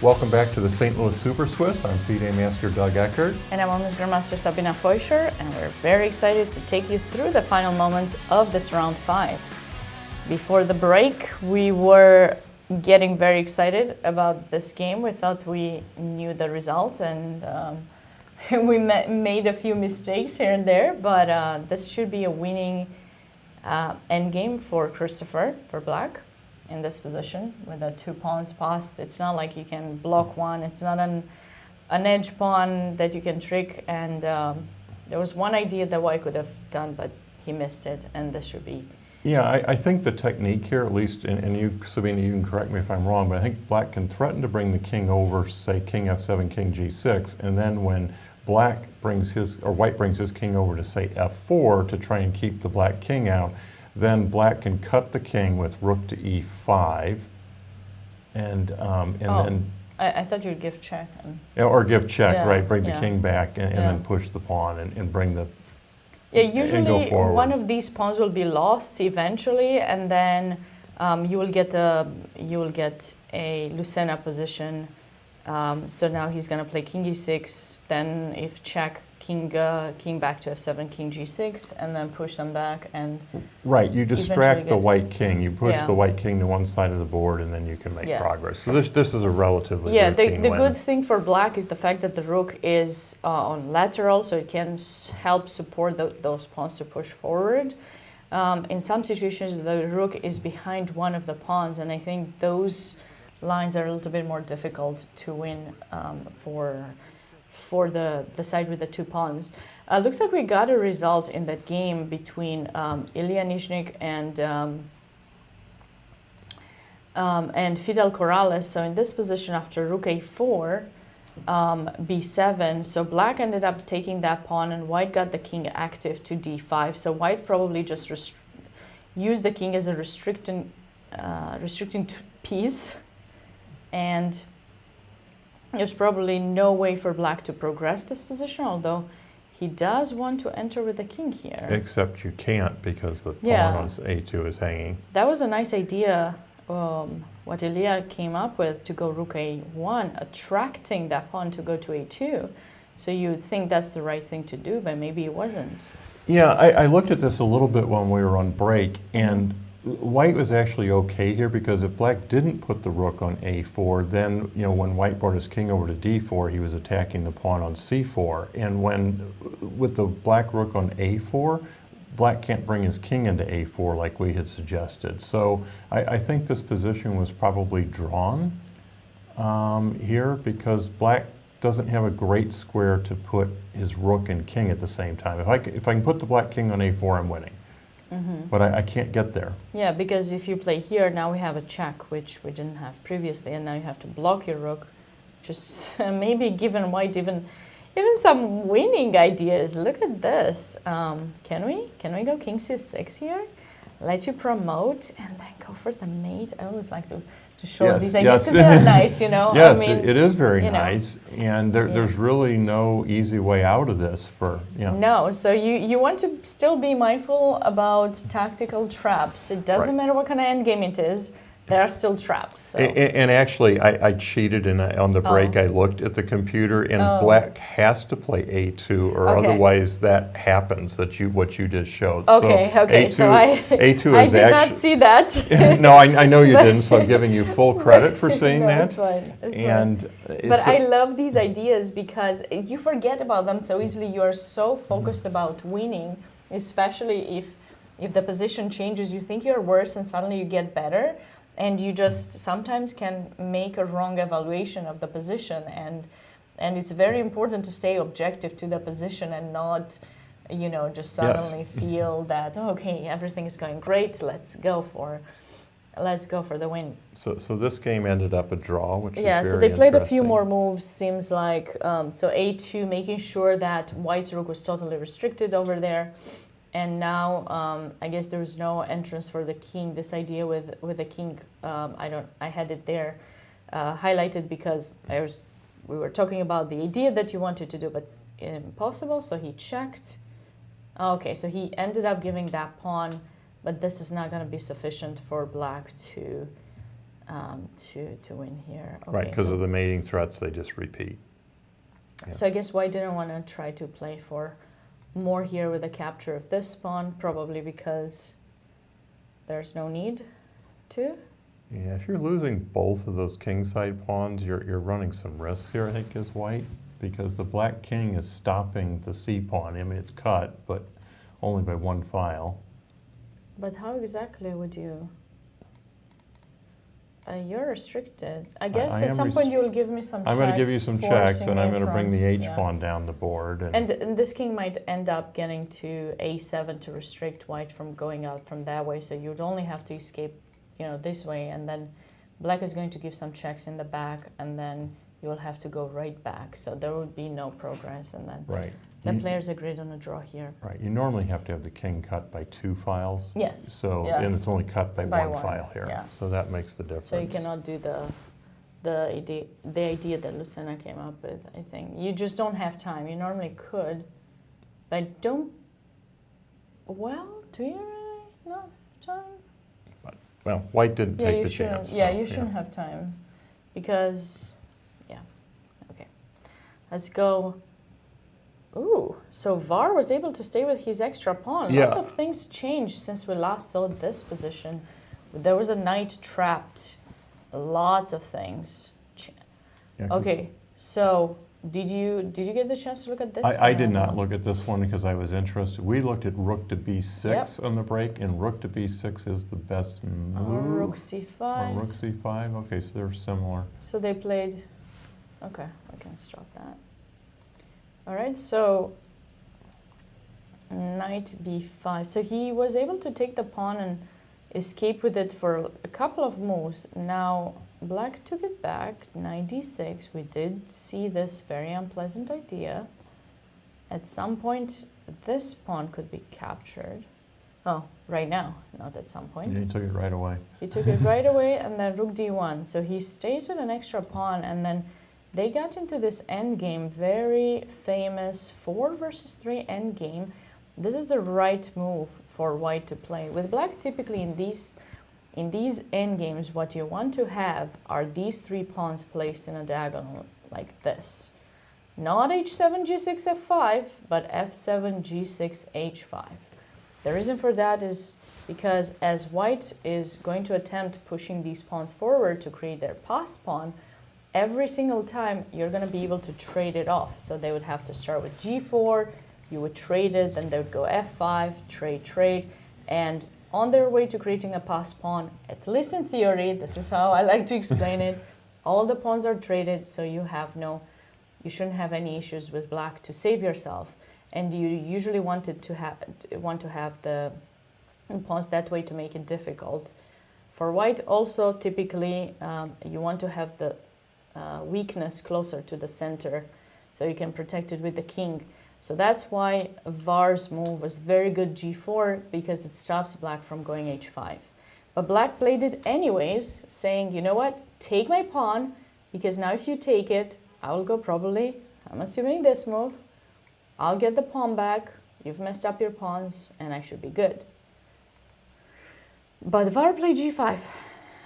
Welcome back to the St. Louis Super Swiss. I'm FIDE Master Doug Eckert. And I'm Women's Grandmaster Sabina Foisor, and we're very excited to take you through the final moments of this round 5. Before the break, we were getting very excited about this game. We thought we knew the result, and we made a few mistakes here and there, but this should be a winning endgame for Christopher, for black, in this position with the 2 pawns passed. It's not like you can block one. It's not an edge pawn that you can trick. And there was one idea that white could have done, but he missed it, and this should be. Yeah, I think the technique here, at least, and you, Sabina, you can correct me if I'm wrong, but I think black can threaten to bring the king over, say king f7, king g6, and then when black brings his, or white brings his king over to say f4 to try and keep the black king out, then black can cut the king with rook to e5, and then. I thought you'd give check. Or give check, yeah, right? Bring the king back and then push the pawn and bring the. Yeah, usually one of these pawns will be lost eventually, and then you will get a Lucena position. So now he's going to play king e6. Then if check, king back to f7, king g6, and then push them back and. Right, you distract the white king. You push the white king to one side of the board, and then you can make progress. So this is a relatively routine the win. good thing for black is the fact that the rook is on lateral, so it can help support those pawns to push forward. In some situations, the rook is behind one of the pawns, and I think those lines are a little bit more difficult to win for the side with the 2 pawns. Looks like we got a result in that game between Ilya Nyzhnyk and Fidel Corrales. So in this position, after rook a4, b7, so black ended up taking that pawn, and white got the king active to d5. So white probably just used the king as a restricting piece, and there's probably no way for black to progress this position, although he does want to enter with the king here. Except you can't, because the pawn on a2 is hanging. That was a nice idea, what Ilya came up with, to go rook a1, attracting that pawn to go to a2. So you would think that's the right thing to do, but maybe it wasn't. Yeah, I looked at this a little bit when we were on break, and white was actually okay here, because if black didn't put the rook on a4, then when white brought his king over to d4, he was attacking the pawn on c4. And with the black rook on a4, black can't bring his king into a4 like we had suggested. So I think this position was probably drawn here, because black doesn't have a great square to put his rook and king at the same time. If I can put the black king on a4, I'm winning. But I can't get there. Yeah, because if you play here, now we have a check, which we didn't have previously, and now you have to block your rook. Just maybe giving white even some winning ideas. Look at this. Can we go king c6 here? Let you promote and then go for the mate. I always like to show these ideas because they're nice, Yes, I mean, it is very nice, and there's really no easy way out of this for, No, so you want to still be mindful about tactical traps. It doesn't matter what kind of endgame it is. There are still traps. So. And actually, I cheated, and on the break I looked at the computer, and black has to play a2, or otherwise that happens, what you just showed. Okay, so A2 is I did not see that. No, I know you didn't, so I'm giving you full credit for saying that. It's fine. But I love these ideas because you forget about them so easily. You are so focused about winning, especially if the position changes. You think you're worse, and suddenly you get better. And you just sometimes can make a wrong evaluation of the position, and it's very important to stay objective to the position and not, just suddenly feel that okay, everything is going great. Let's go for the win. So this game ended up a draw, which is very so they played a few interesting. more moves. Seems like so a2, making sure that white's rook was totally restricted over there. And now, I guess there was no entrance for the king. This idea with the king, I had it there highlighted because we were talking about the idea that you wanted to do, but it's impossible. So he checked. Okay, so he ended up giving that pawn, but this is not going to be sufficient for black to to win here. Okay, Right, because so, of the mating threats, they just repeat. Yeah. so I guess White didn't want to try to play for more here with the capture of this pawn, probably because there's no need to. Yeah, if you're losing both of those kingside pawns, you're running some risks here, I think, as White, because the black king is stopping the c pawn. I mean, it's cut, but only by one file. But how exactly would you? You're restricted. I guess I at am some point you will give me some checks. I'm going to give you some checks, forcing and me I'm in going to bring front. the h Yeah. pawn down the board. And this king might end up getting to a7 to restrict White from going out from that way. So you'd only have to escape, this way, and then Black is going to give some checks in the back, and then you will have to go right back. So there would be no progress, and then Right. the players agreed on a draw here. Right. You normally have to have the king cut by 2 files. Yes. So, Yeah. and it's only cut by By one one, file here. yeah. So that makes the difference. So you cannot do the idea that Lucena came up with, I think. You just don't have time. You normally could, but don't. Well, do you really not have time? Well, White didn't take you the shouldn't. chance. Yeah, so, you shouldn't have time, because, okay. Let's go. Ooh, so Var was able to stay with his extra pawn. Yeah. Lots of things changed since we last saw this position. There was a knight trapped. Lots of things. Yeah, 'cause Okay, so did you get the chance to look at this? I or did not no? look at this one because I was interested. We looked at rook to b6 on the break, and rook to b6 is the best move. Rook c5. Or rook c5. Okay, so they're similar. So they played. Okay, I can stop that. All right, so knight b5. So he was able to take the pawn and escape with it for a couple of moves. Now Black took it back. Knight d6. We did see this very unpleasant idea. At some point, this pawn could be captured. Oh, right now, not at some point. Yeah, he took it right away. He took it right away, and then rook d1. So he stays with an extra pawn, and then they got into this endgame, very famous 4 versus 3 endgame. This is the right move for White to play. With Black, typically in these endgames, what you want to have are these 3 pawns placed in a diagonal like this. Not h7, g6, f5, but f7, g6, h5. The reason for that is because as White is going to attempt pushing these pawns forward to create their pass pawn, every single time you're going to be able to trade it off. So they would have to start with g4, you would trade it, then they would go f5, trade, and on their way to creating a pass pawn, at least in theory, this is how I like to explain it, all the pawns are traded, so you shouldn't have any issues with Black to save yourself. And you usually want to have the pawns that way to make it difficult. For White, also typically you want to have the weakness closer to the center, so you can protect it with the king. So that's why Var's move was very good g4, because it stops Black from going h5. But Black played it anyways, saying, you know what, take my pawn, because now if you take it, I will go probably, I'm assuming this move, I'll get the pawn back, you've messed up your pawns, and I should be good. But Var played g5.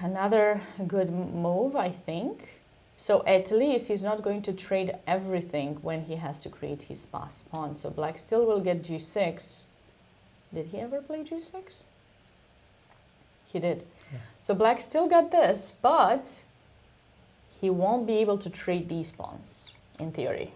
Another good move, I think. So at least he's not going to trade everything when he has to create his pass pawn. So Black still will get g6. Did he ever play g6? He did. Yeah. So Black still got this, but he won't be able to trade these pawns, in theory.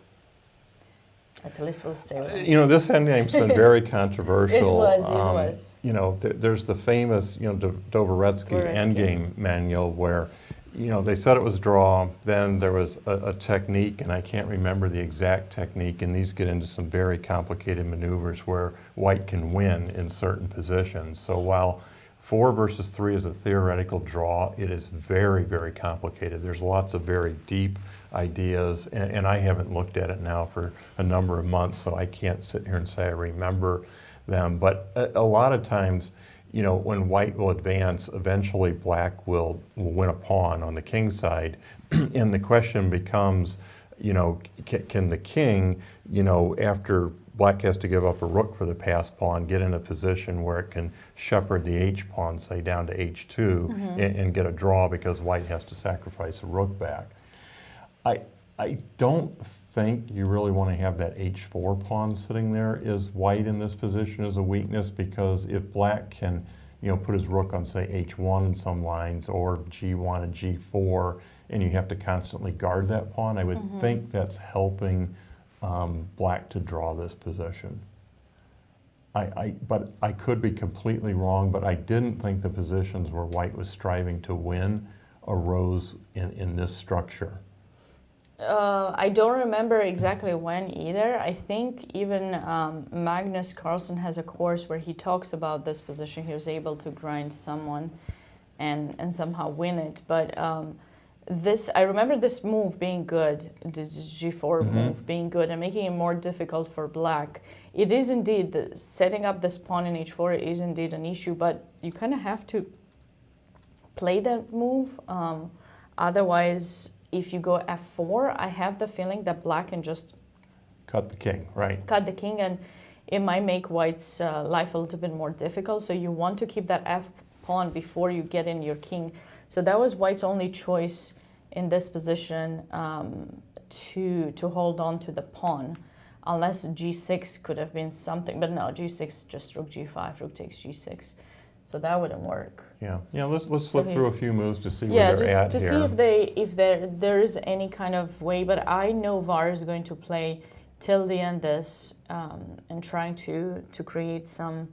At least we'll stay with him. This endgame's been very controversial. It was. There's the famous, Durarbayli endgame manual where, they said it was draw, then there was a technique, and I can't remember the exact technique, and these get into some very complicated maneuvers where White can win in certain positions. So while 4 versus 3 is a theoretical draw, it is very, very complicated. There's lots of very deep ideas, and I haven't looked at it now for a number of months, so I can't sit here and say I remember them. But a lot of times, when White will advance, eventually Black will win a pawn on the king side, and the question becomes, can the king, after black has to give up a rook for the passed pawn, get in a position where it can shepherd the h pawn, say down to h2, and get a draw because white has to sacrifice a rook back. I don't think you really want to have that h4 pawn sitting there is white in this position as a weakness, because if black can, put his rook on, say, h1 in some lines, or g1 and g4, and you have to constantly guard that pawn, I would think that's helping black to draw this position. But I could be completely wrong, but I didn't think the positions where white was striving to win arose in this structure. I don't remember exactly when either. I think even Magnus Carlsen has a course where he talks about this position. He was able to grind someone and somehow win it. But I remember this move being good, this g4 move being good and making it more difficult for black. It is indeed, setting up this pawn in h4 is indeed an issue, but you kind of have to play that move. Otherwise, if you go f4, I have the feeling that black can just cut the king, right? Cut the king, and it might make white's life a little bit more difficult. So you want to keep that f pawn before you get in your king. So that was white's only choice in this position, to hold on to the pawn, unless g6 could have been something. But no, g6, just rook g5, rook takes g6. So that wouldn't work. Yeah. Let's flip through a few moves to see where they're at here. Yeah, just to see if there is any kind of way. But I know VAR is going to play till the end this and trying to create some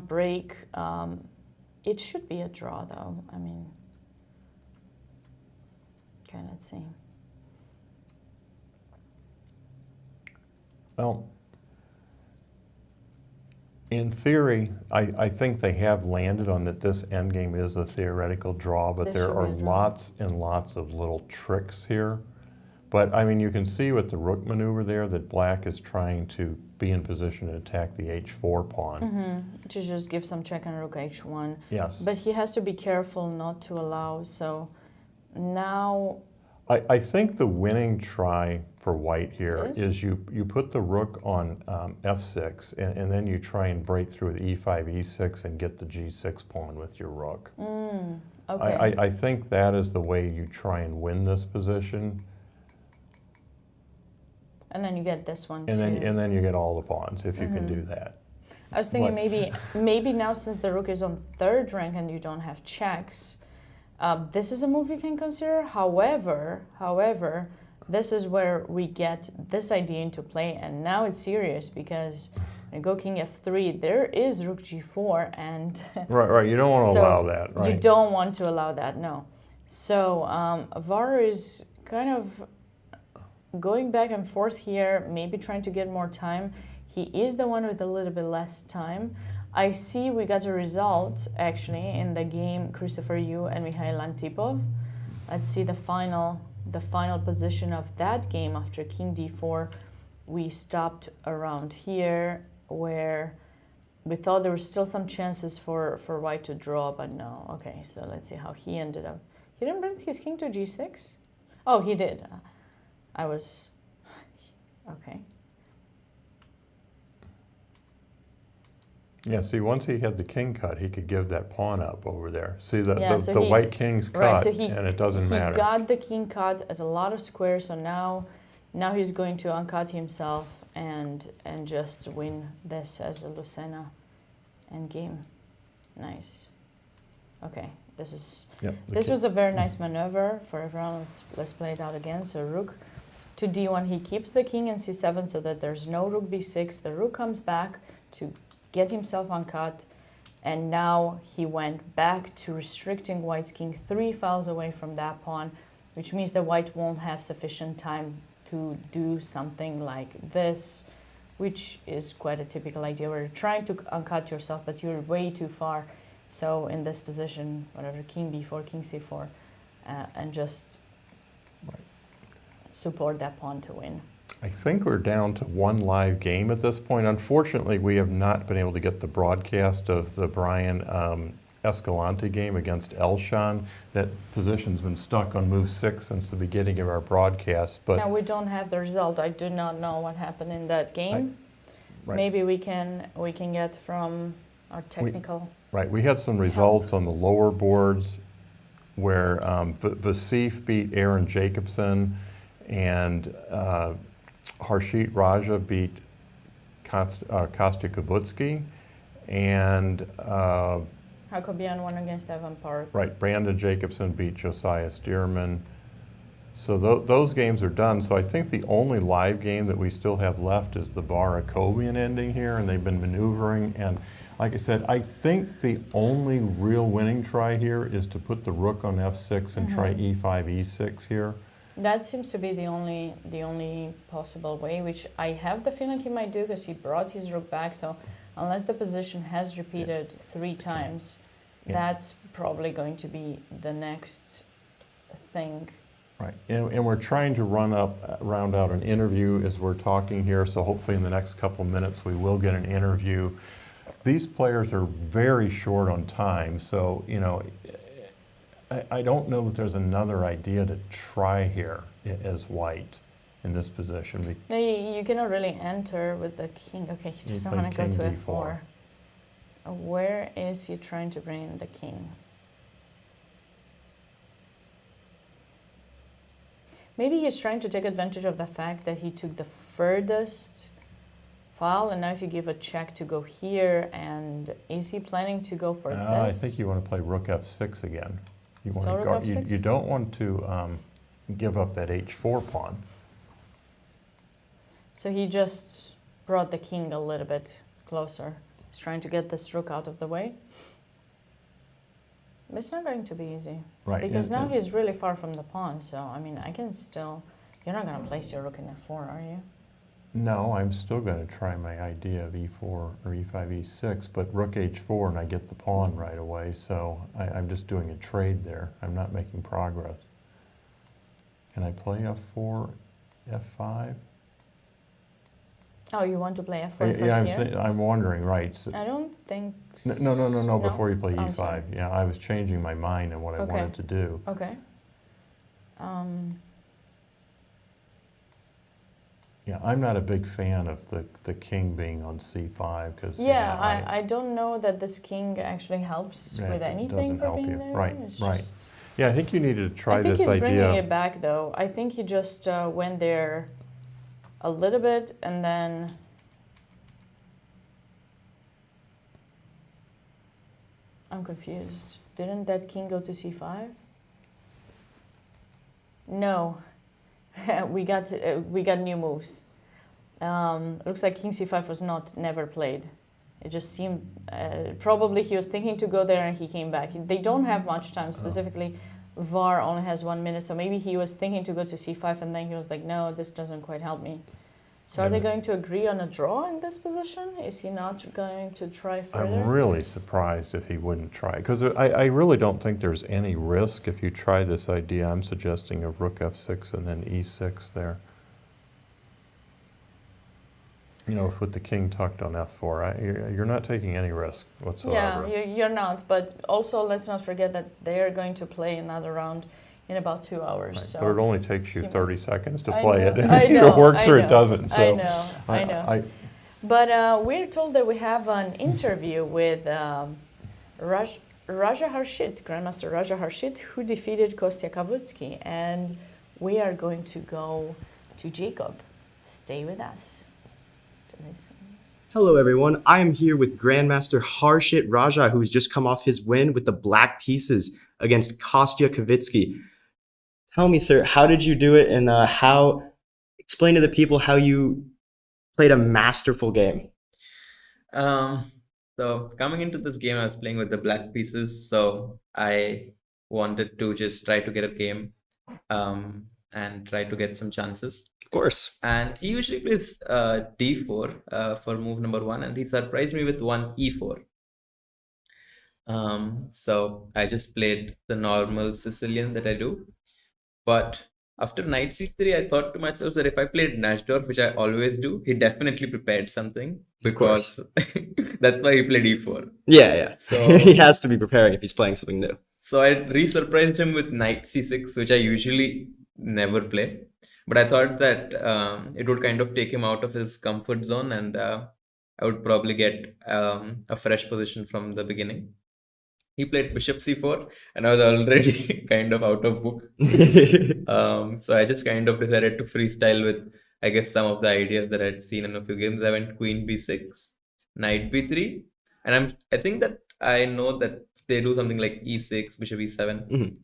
break. It should be a draw, though. I mean, okay, let's see. Well, in theory, I think they have landed on that this endgame is a theoretical draw, but there are lots and lots of little tricks here. But I mean, you can see with the rook maneuver there that black is trying to be in position to attack the h4 pawn. To just give some check on rook h1. Yes. But he has to be careful not to allow, so now... I think the winning try for white here is you put the rook on f6, and then you try and break through with e5, e6, and get the g6 pawn with your rook. Okay. I think that is the way you try and win this position. And then you get this one too. And then you get all the pawns if you can do that. I was thinking maybe now, since the rook is on third rank and you don't have checks, this is a move you can consider. However, this is where we get this idea into play, and now it's serious because when you go king f3, there is rook g4, and right. You don't want to allow that, right? You don't want to allow that, no. So VAR is kind of going back and forth here, maybe trying to get more time. He is the one with a little bit less time. I see we got a result, actually, in the game Christopher Yu and Mikhail Antipov. Let's see the final position of that game after king d4. We stopped around here, where we thought there were still some chances for white to draw, but no. Okay, so let's see how he ended up. He didn't bring his king to g6? Oh, he did. Okay. Yeah, see, once he had the king cut, he could give that pawn up over there. See, the white king's cut, right, so and it doesn't matter. He got the king cut at a lot of squares, so now he's going to uncut himself and just win this as a Lucena endgame. Nice. Okay, this was a very nice maneuver for everyone. Let's play it out again. So rook to d1, he keeps the king in c7 so that there's no rook b6. The rook comes back to get himself uncut, and now he went back to restricting white's king 3 files away from that pawn, which means that white won't have sufficient time to do something like this, which is quite a typical idea where you're trying to uncut yourself, but you're way too far. So in this position, whatever, king b4, king c4, and just support that pawn to win. I think we're down to one live game at this point. Unfortunately, we have not been able to get the broadcast of the Brian Escalante game against Elshan. That position's been stuck on move 6 since the beginning of our broadcast. But now we don't have the result. I do not know what happened in that game. Right. maybe we can get from our technical. Right, we had some results on the lower boards where Vasif beat Aaron Jacobson and Harshit Raja beat Kostya Kavutsky, and Hakobyan won against Evan Park. right, Brandon Jacobson beat Josiah Stearman. So those games are done. So I think the only live game that we still have left is the Bar Akobian ending here, and they've been maneuvering. And like I said, I think the only real winning try here is to put the rook on f6 and try e5, e6 here. That seems to be the only possible way, which I have the feeling he might do because he brought his rook back. So unless the position has repeated 3 times, that's probably going to be the next thing. Right, and we're trying to round out an interview as we're talking here, so hopefully in the next couple minutes we will get an interview. These players are very short on time, so you know, I don't know that there's another idea to try here as white in this position. No, you cannot really enter with the king. Okay, you just want to go to f4. Where is he trying to bring in the king? Maybe he's trying to take advantage of the fact that he took the furthest file, and now if you give a check to go here, and is he planning to go for this? I think you want to play rook f6 again. You want to guard, you don't want to give up that h4 pawn. So he just brought the king a little bit closer. He's trying to get this rook out of the way. But it's not going to be easy. Right. Because now he's really far from the pawn, so I mean, I can still... You're not going to place your rook in f4, are you? No, I'm still going to try my idea of e4 or e5, e6, but rook h4 and I get the pawn right away, so I'm just doing a trade there. I'm not making progress. Can I play f4, f5? Oh, you want to play f4 yeah, I'm wondering, right. So I don't think so. No, before you play e5. Sorry. Yeah, I was changing my mind on what I wanted to do. Okay. Yeah, I'm not a big fan of the king being on c5 because I don't know that this king actually helps with anything for being there. Right, right. Yeah, I think you needed to try this idea. I think he's bringing it back though. I think he just went there a little bit and then I'm confused. Didn't that king go to c5? No. we got new moves. Looks like king c5 was never played. It just seemed probably he was thinking to go there and he came back. They don't have much time. Specifically, VAR only has 1 minute, so maybe he was thinking to go to c5 and then he was like, no, this doesn't quite help me. So are they going to agree on a draw in this position? Is he not going to try further? I'm really surprised if he wouldn't try, because I really don't think there's any risk if you try this idea. I'm suggesting a rook f6 and then e6 there. You know, with the king tucked on f4, you're not taking any risk whatsoever. Yeah, you're not, but also let's not forget that they are going to play another round in about 2 hours. Right. So but it only takes you 30 seconds to I play know, it. I know, It works I or know, it doesn't. So I know. But we're told that we have an interview with Raja Harshit, Grandmaster Raja Harshit, who defeated Kostya Kavutsky, and we are going to go to Jacob. Stay with us to listen. Hello everyone, I am here with Grandmaster Harshit Raja, who's just come off his win with the black pieces against Kostya Kavutsky. Tell me, sir, how did you do it, and explain to the people how you played a masterful game. So coming into this game, I was playing with the black pieces, so I wanted to just try to get a game and try to get some chances. Of course. And he usually plays d4 for move number 1, and he surprised me with one e4. So I just played the normal Sicilian that I do. But after knight c3, I thought to myself that if I played Nyzhnyk, which I always do, he definitely prepared something, because that's why he played e4. Yeah. So he has to be preparing if he's playing something new. So I re-surprised him with knight c6, which I usually never play. But I thought that it would kind of take him out of his comfort zone, and I would probably get a fresh position from the beginning. He played bishop c4, and I was already kind of out of book. So I just kind of decided to freestyle with, I guess, some of the ideas that I'd seen in a few games. I went queen b6, knight b3, and I think that I know that they do something like e6, bishop e7,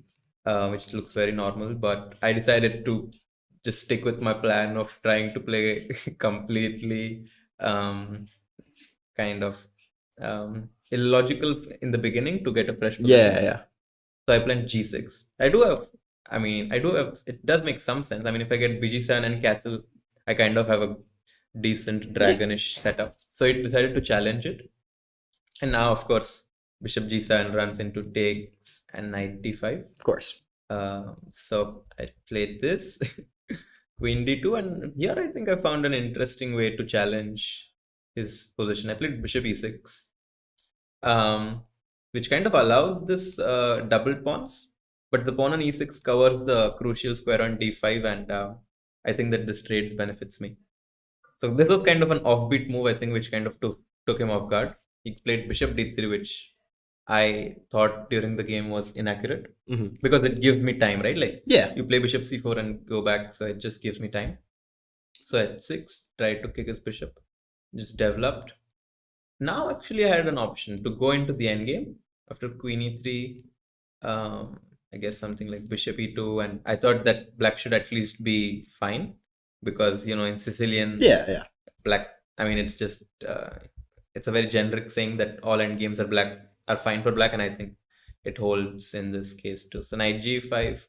which looks very normal. But I decided to just stick with my plan of trying to play completely kind of illogical in the beginning to get a fresh position. Yeah. So I planned g6. I do have, it does make some sense. I mean, if I get bg7 and castle, I kind of have a decent dragonish setup. So it decided to challenge it. And now, of course, bishop g7 runs into takes and knight d5. Of course. So I played this, queen d2, and here I think I found an interesting way to challenge his position. I played bishop e6, which kind of allows this double pawns, but the pawn on e6 covers the crucial square on d5, and I think that this trade benefits me. So this was kind of an offbeat move, I think, which kind of took him off guard. He played bishop d3, which I thought during the game was inaccurate because it gives me time, right? Like, you play bishop c4 and go back, so it just gives me time. So at 6, tried to kick his bishop, just developed. Now actually I had an option to go into the endgame after queen e3. I guess something like bishop e2, and I thought that black should at least be fine because, you know, in Sicilian, black. I mean, it's just it's a very generic saying that all endgames are fine for black, and I think it holds in this case too. So knight g5.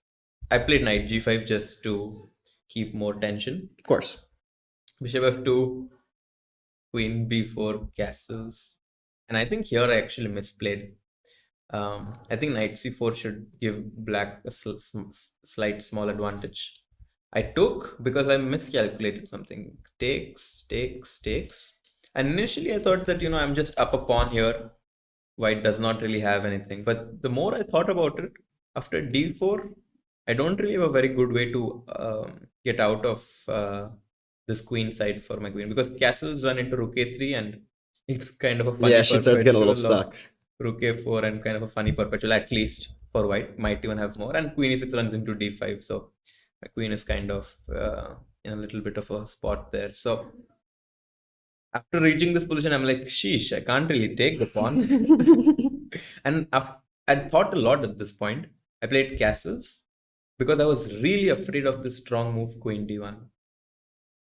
I played knight g5 just to keep more tension. Of course. Bishop f2, queen b4, castles, and I think here I actually misplayed. I think knight c4 should give black a slight small advantage. I took because I miscalculated something. Takes. And initially I thought that, you know, I'm just up a pawn here. White does not really have anything. But the more I thought about it, after d4, I don't really have a very good way to get out of this queen side for my queen, because castles run into rook a3, and it's kind of a funny she starts getting a little stuck. Rook a4 and kind of a funny perpetual, at least for white. Might even have more. And queen e6 runs into d5. So my queen is kind of in a little bit of a spot there. So after reaching this position, I'm like, sheesh, I can't really take the pawn. And I'd thought a lot at this point. I played castles because I was really afraid of this strong move, queen d1.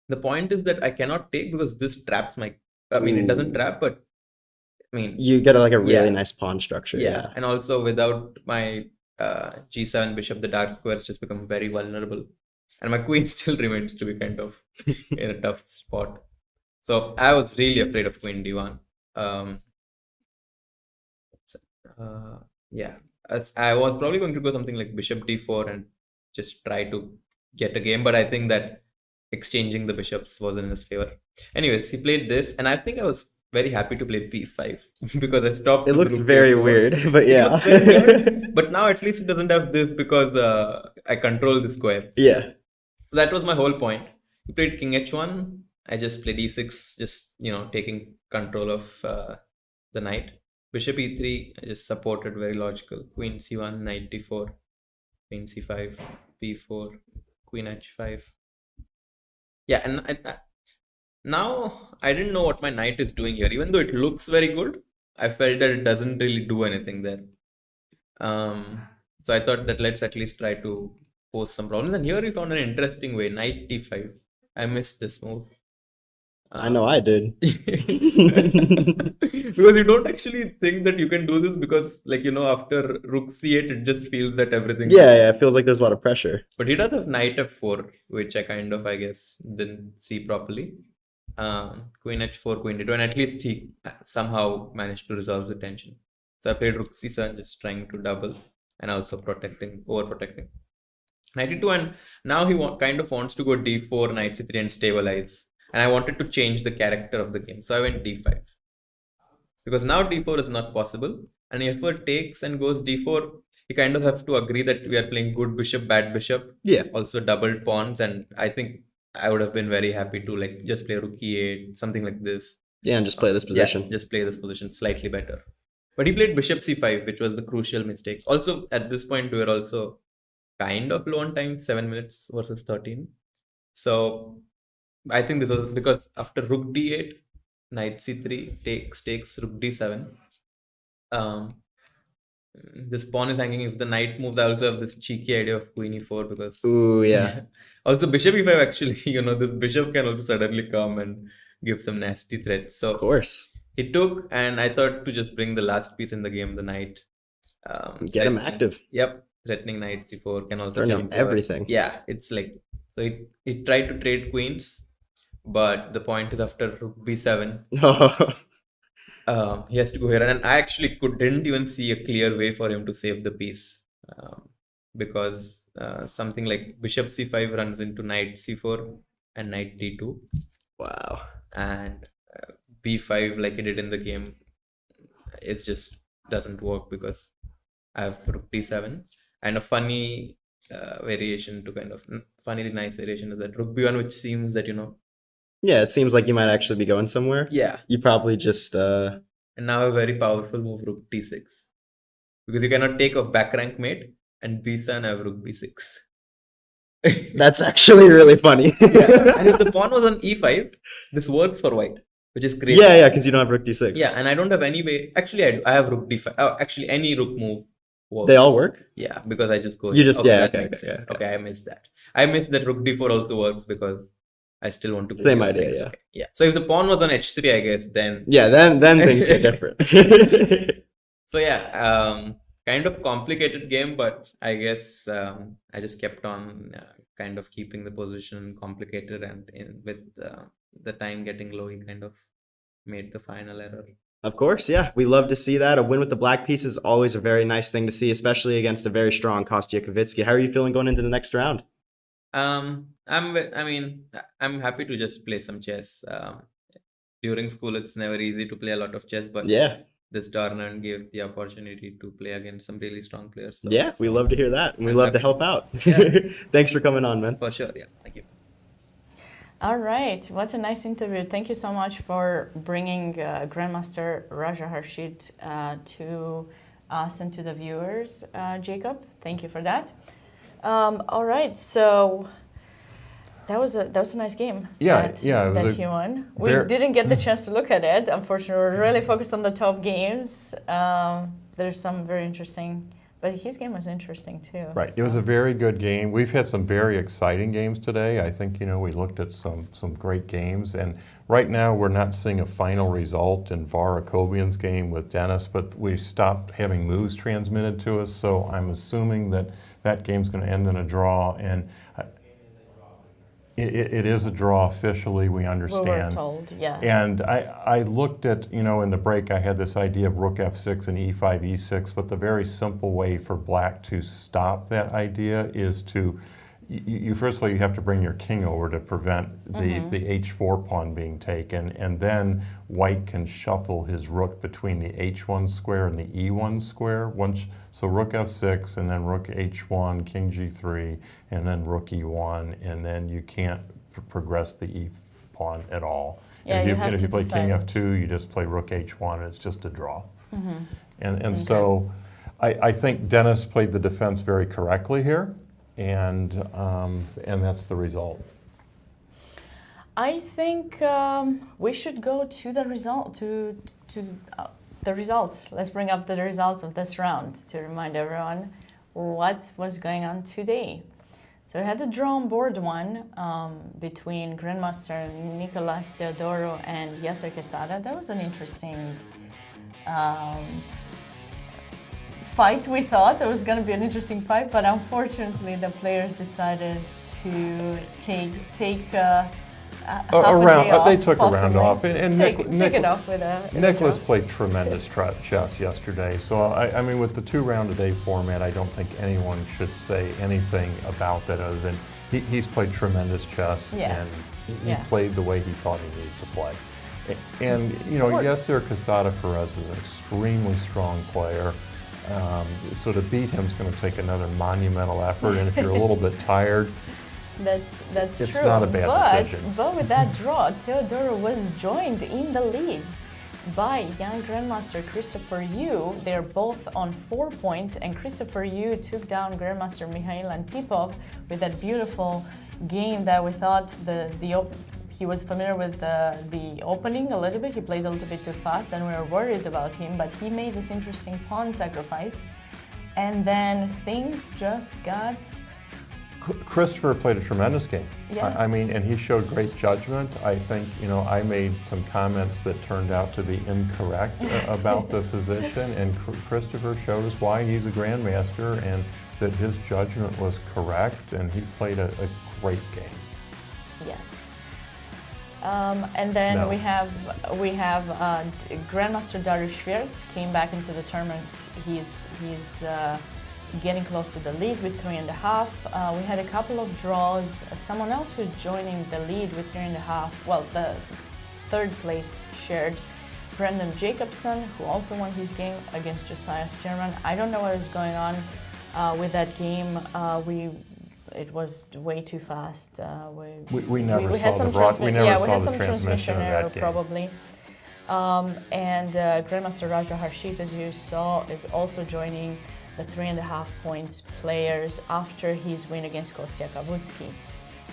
The point is that I cannot take because this traps my... I mean, it doesn't trap, but I mean... You get like a really nice pawn structure. Yeah. And also without my g7 bishop, the dark squares just become very vulnerable. And my queen still remains to be kind of in a tough spot. So I was really afraid of queen d1. I was probably going to go something like bishop d4 and just try to get a game, but I think that exchanging the bishops was in his favor. Anyways, he played this, and I think I was very happy to play b5 because I stopped. It looks very weird, but yeah. But now at least it doesn't have this because I control the square. Yeah. So that was my whole point. He played king h1. I just played e6, just, you know, taking control of the knight. Bishop e3, I just supported, very logical. Queen c1, knight d4, queen c5, b4, queen h5. Yeah, and now I didn't know what my knight is doing here. Even though it looks very good, I felt that it doesn't really do anything there. So I thought that let's at least try to pose some problems. And here we found an interesting way, knight d5. I missed this move. I know I did. Because you don't actually think that you can do this because, like, you know, after rook c8, it just feels that everything... Yeah, it feels like there's a lot of pressure. But he does have knight f4, which I kind of, I guess, didn't see properly. Queen h4, queen d2, and at least he somehow managed to resolve the tension. So I played rook c7, just trying to double and also overprotecting. Knight e2, and now he kind of wants to go d4, knight c3 and stabilize. And I wanted to change the character of the game. So I went d5. Because now d4 is not possible. And if he takes and goes d4, you kind of have to agree that we are playing good bishop, bad bishop. Yeah. Also doubled pawns. And I think I would have been very happy to like just play rook e8, something like this. Yeah, and just play this position. Yeah, just play this position slightly better. But he played bishop c5, which was the crucial mistake. Also, at this point, we were also kind of low on time, 7 minutes versus 13. So I think this was because after rook d8, knight c3 takes rook d7. This pawn is hanging. If the knight moves, I also have this cheeky idea of queen e4 because. Ooh, yeah. Also, bishop e5 actually, this bishop can also suddenly come and give some nasty threats. So Of course. he took, and I thought to just bring the last piece in the game, the knight. Get him active. Yep, threatening knight c4 can also Turning jump everything. over. Yeah, it's like, so he tried to trade queens, but the point is after rook b7, he has to go here. And I actually didn't even see a clear way for him to save the piece because something like bishop c5 runs into knight c4 and knight d2. Wow. And b5, like he did in the game, it just doesn't work because I have rook d7. And a funny variation to funnily nice variation is that rook b1, which seems that, Yeah, it seems like you might actually be going somewhere. yeah. You probably just And now a very powerful move, rook d6. Because you cannot take a back rank mate and b7 have rook b6. That's actually really funny. Yeah. And if the pawn was on e5, this works for white, which is crazy. Yeah, because you don't have rook d6. Yeah, and I don't have any way. Actually, I have rook d5. Oh, actually, any rook move works. They all work? Yeah, because I just go. You just, that okay, makes sense. okay. Okay, I missed that. I missed that rook d4 also works because I still want to go. Same here idea, next. yeah. Okay. Yeah. So if the pawn was on h3, I guess, then. Yeah, then things get different. So yeah, kind of complicated game, but I guess I just kept on kind of keeping the position complicated, and with the time getting low, he kind of made the final error. Of course, yeah. We love to see that. A win with the black piece is always a very nice thing to see, especially against a very strong Kostya Kvitsky. How are you feeling going into the next round? I'm happy to just play some chess. During school, it's never easy to play a lot of chess, but Yeah. this tournament gave the opportunity to play against some really strong players. So, Yeah, we love to hear that. And we I'm love to happy. help out. Yeah. Thanks for coming on, man. For sure, yeah. Thank you. All right, what a nice interview. Thank you so much for bringing Grandmaster Raja Harshit to us and to the viewers, Jacob. Thank you for that. All right, so that was a nice game. Yeah, that, yeah, it was that a he won. We ver- didn't get the chance to look at it. Unfortunately, we're really focused on the top games. There's some very interesting, but his game was interesting too. Right. It was a very good game. We've had some very exciting games today. I think, we looked at some great games. And right now, we're not seeing a final result in VAR Akobian's game with Dennis, but we stopped having moves transmitted to us. So I'm assuming that game's going to end in a draw. And it is a draw officially, we understand. We were told, yeah. And I looked at, in the break, I had this idea of rook f6 and e5, e6, but the very simple way for black to stop that idea is to, first of all, you have to bring your king over to prevent the h4 pawn being taken, and then white can shuffle his rook between the h1 square and the e1 square. So rook f6, and then rook h1, king g3, and then rook e1, and then you can't progress the e pawn at all. Yeah, And if you play king decide. f2, you just play rook h1, and it's just a draw. And so I think Dennis played the defense very correctly here. And that's the result. I think we should go to the result, to the results. Let's bring up the results of this round to remind everyone what was going on today. So we had a draw on board one between Grandmaster Nicolas Theodorou and Yasser Quesada. That was an interesting fight. We thought there was going to be an interesting fight, but unfortunately the players decided to take half a day off, they took possibly. a round off, and take it off with a Nicholas draw. played tremendous chess yesterday. So I mean, with the 2-round-a-day format, I don't think anyone should say anything about that other than he's played tremendous chess, Yes. and he Yeah. played the way he thought he needed to play. And Yasser Quesada Perez is an extremely strong player. So to beat him is going to take another monumental effort, and if you're a little bit tired, That's It's true. not a bad decision. But with that draw, Theodorou was joined in the lead by young Grandmaster Christopher Yu. They're both on 4 points, and Christopher Yu took down Grandmaster Mikhail Antipov with that beautiful game that we thought he was familiar with the opening a little bit. He played a little bit too fast, and we were worried about him, but he made this interesting pawn sacrifice, and then things just got... Christopher played a tremendous game. Yeah. I mean, and he showed great judgment. I think, I made some comments that turned out to be incorrect about the position, and Christopher showed us why he's a grandmaster and that his judgment was correct, and he played a great game. Yes. And then we have Grandmaster Swiercz came back into the tournament. He's getting close to the lead with 3.5. We had a couple of draws. Someone else who's joining the lead with 3.5. Well, the third place shared Brendan Jacobson, who also won his game against Josiah Stearman. I don't know what is going on with that game. It was way too fast. We never we saw had some transmission error probably. And Grandmaster Raja Harshit, as you saw, is also joining the 3.5 points players after his win against Kostya Kavutsky.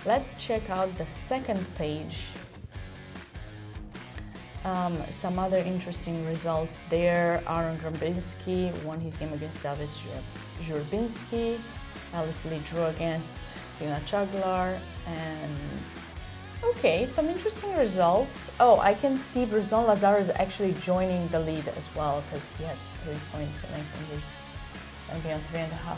Let's check out the second page. Some other interesting results there. Aaron Grabinski won his game against David Zhurbinsky. Alice Lee drew against Sina Chaglar, and okay, some interesting results. Oh, I can see Bruzon Lazar is actually joining the lead as well, because he had 3 points, and I think he's going to be on 3.5.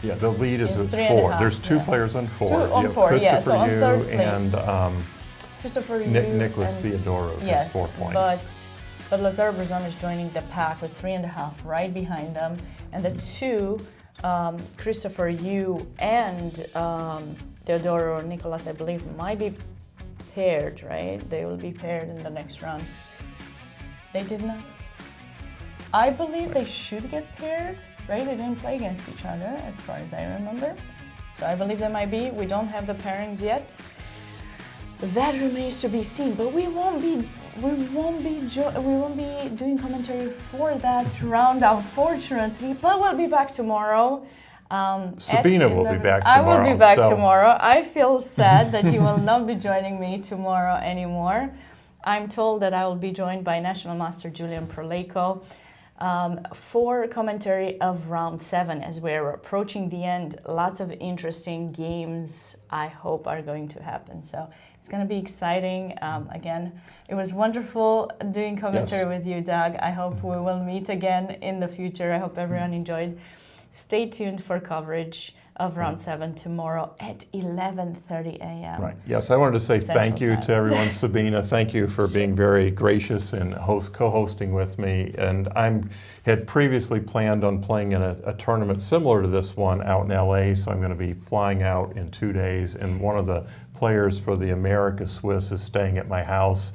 Yeah, the lead is It's at 4. 3.5, There's 2 yeah. players on 4. 2 on You have 4, yeah, Christopher so on Yu third place. and Christopher Yu Nicholas and Theodorou has yes, 4 points. But Lazar Bruzon is joining the pack with 3.5 right behind them, and the 2, Christopher Yu and Theodorou Nicholas, I believe, might be paired, right? They will be paired in the next round. They did not. I believe they should get paired, right? They didn't play against each other, as far as I remember. So I believe they might be. We don't have the pairings yet. That remains to be seen, but we won't be doing commentary for that round, unfortunately. But we'll be back tomorrow. Sabina will be back I tomorrow. will be back tomorrow. I feel sad that you will not be joining me tomorrow anymore. I'm told that I will be joined by National Master Julian Proleko for commentary of round 7 as we're approaching the end. Lots of interesting games I hope are going to happen. So it's going to be exciting. Again, it was wonderful doing commentary with you, Doug. I hope we will meet again in the future. I hope everyone enjoyed. Stay tuned for coverage of round 7 tomorrow at 11:30 a.m. Right. Yes, I wanted to say Central thank you Time. to everyone. Sabina, thank you for being very gracious and co-hosting with me. And had previously planned on playing in a tournament similar to this one out in LA, so I'm going to be flying out in 2 days. And one of the players for the America Swiss is staying at my house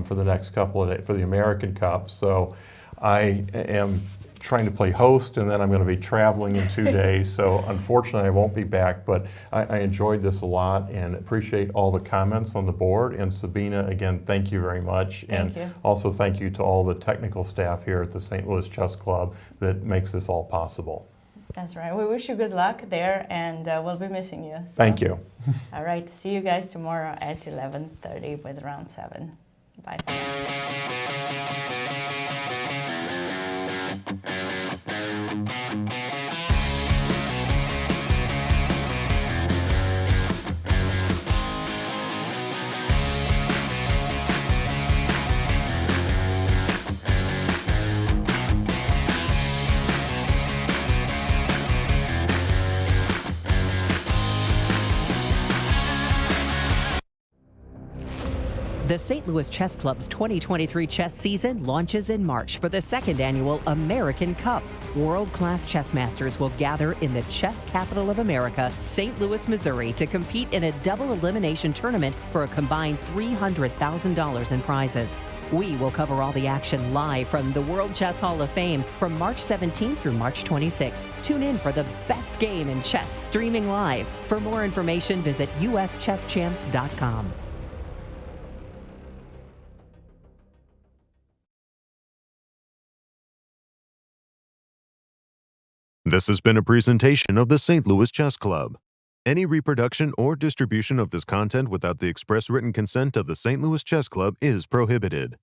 for the next couple of days for the American Cup. So I am trying to play host, and then I'm going to be traveling in 2 days. So unfortunately, I won't be back, but I enjoyed this a lot and appreciate all the comments on the board. And Sabina, again, thank you very much. Thank you. Also thank you to all the technical staff here at the St. Louis Chess Club that makes this all possible. That's right. We wish you good luck there, and we'll be missing you. So. Thank you. All right. See you guys tomorrow at 11:30 with round 7. Bye for now. The St. Louis Chess Club's 2023 chess season launches in March for the 2nd annual American Cup. World-class chess masters will gather in the chess capital of America, St. Louis, Missouri, to compete in a double elimination tournament for a combined $300,000 in prizes. We will cover all the action live from the World Chess Hall of Fame from March 17th through March 26th. Tune in for the best game in chess streaming live. For more information, visit uschesschamps.com. This has been a presentation of the St. Louis Chess Club. Any reproduction or distribution of this content without the express written consent of the St. Louis Chess Club is prohibited.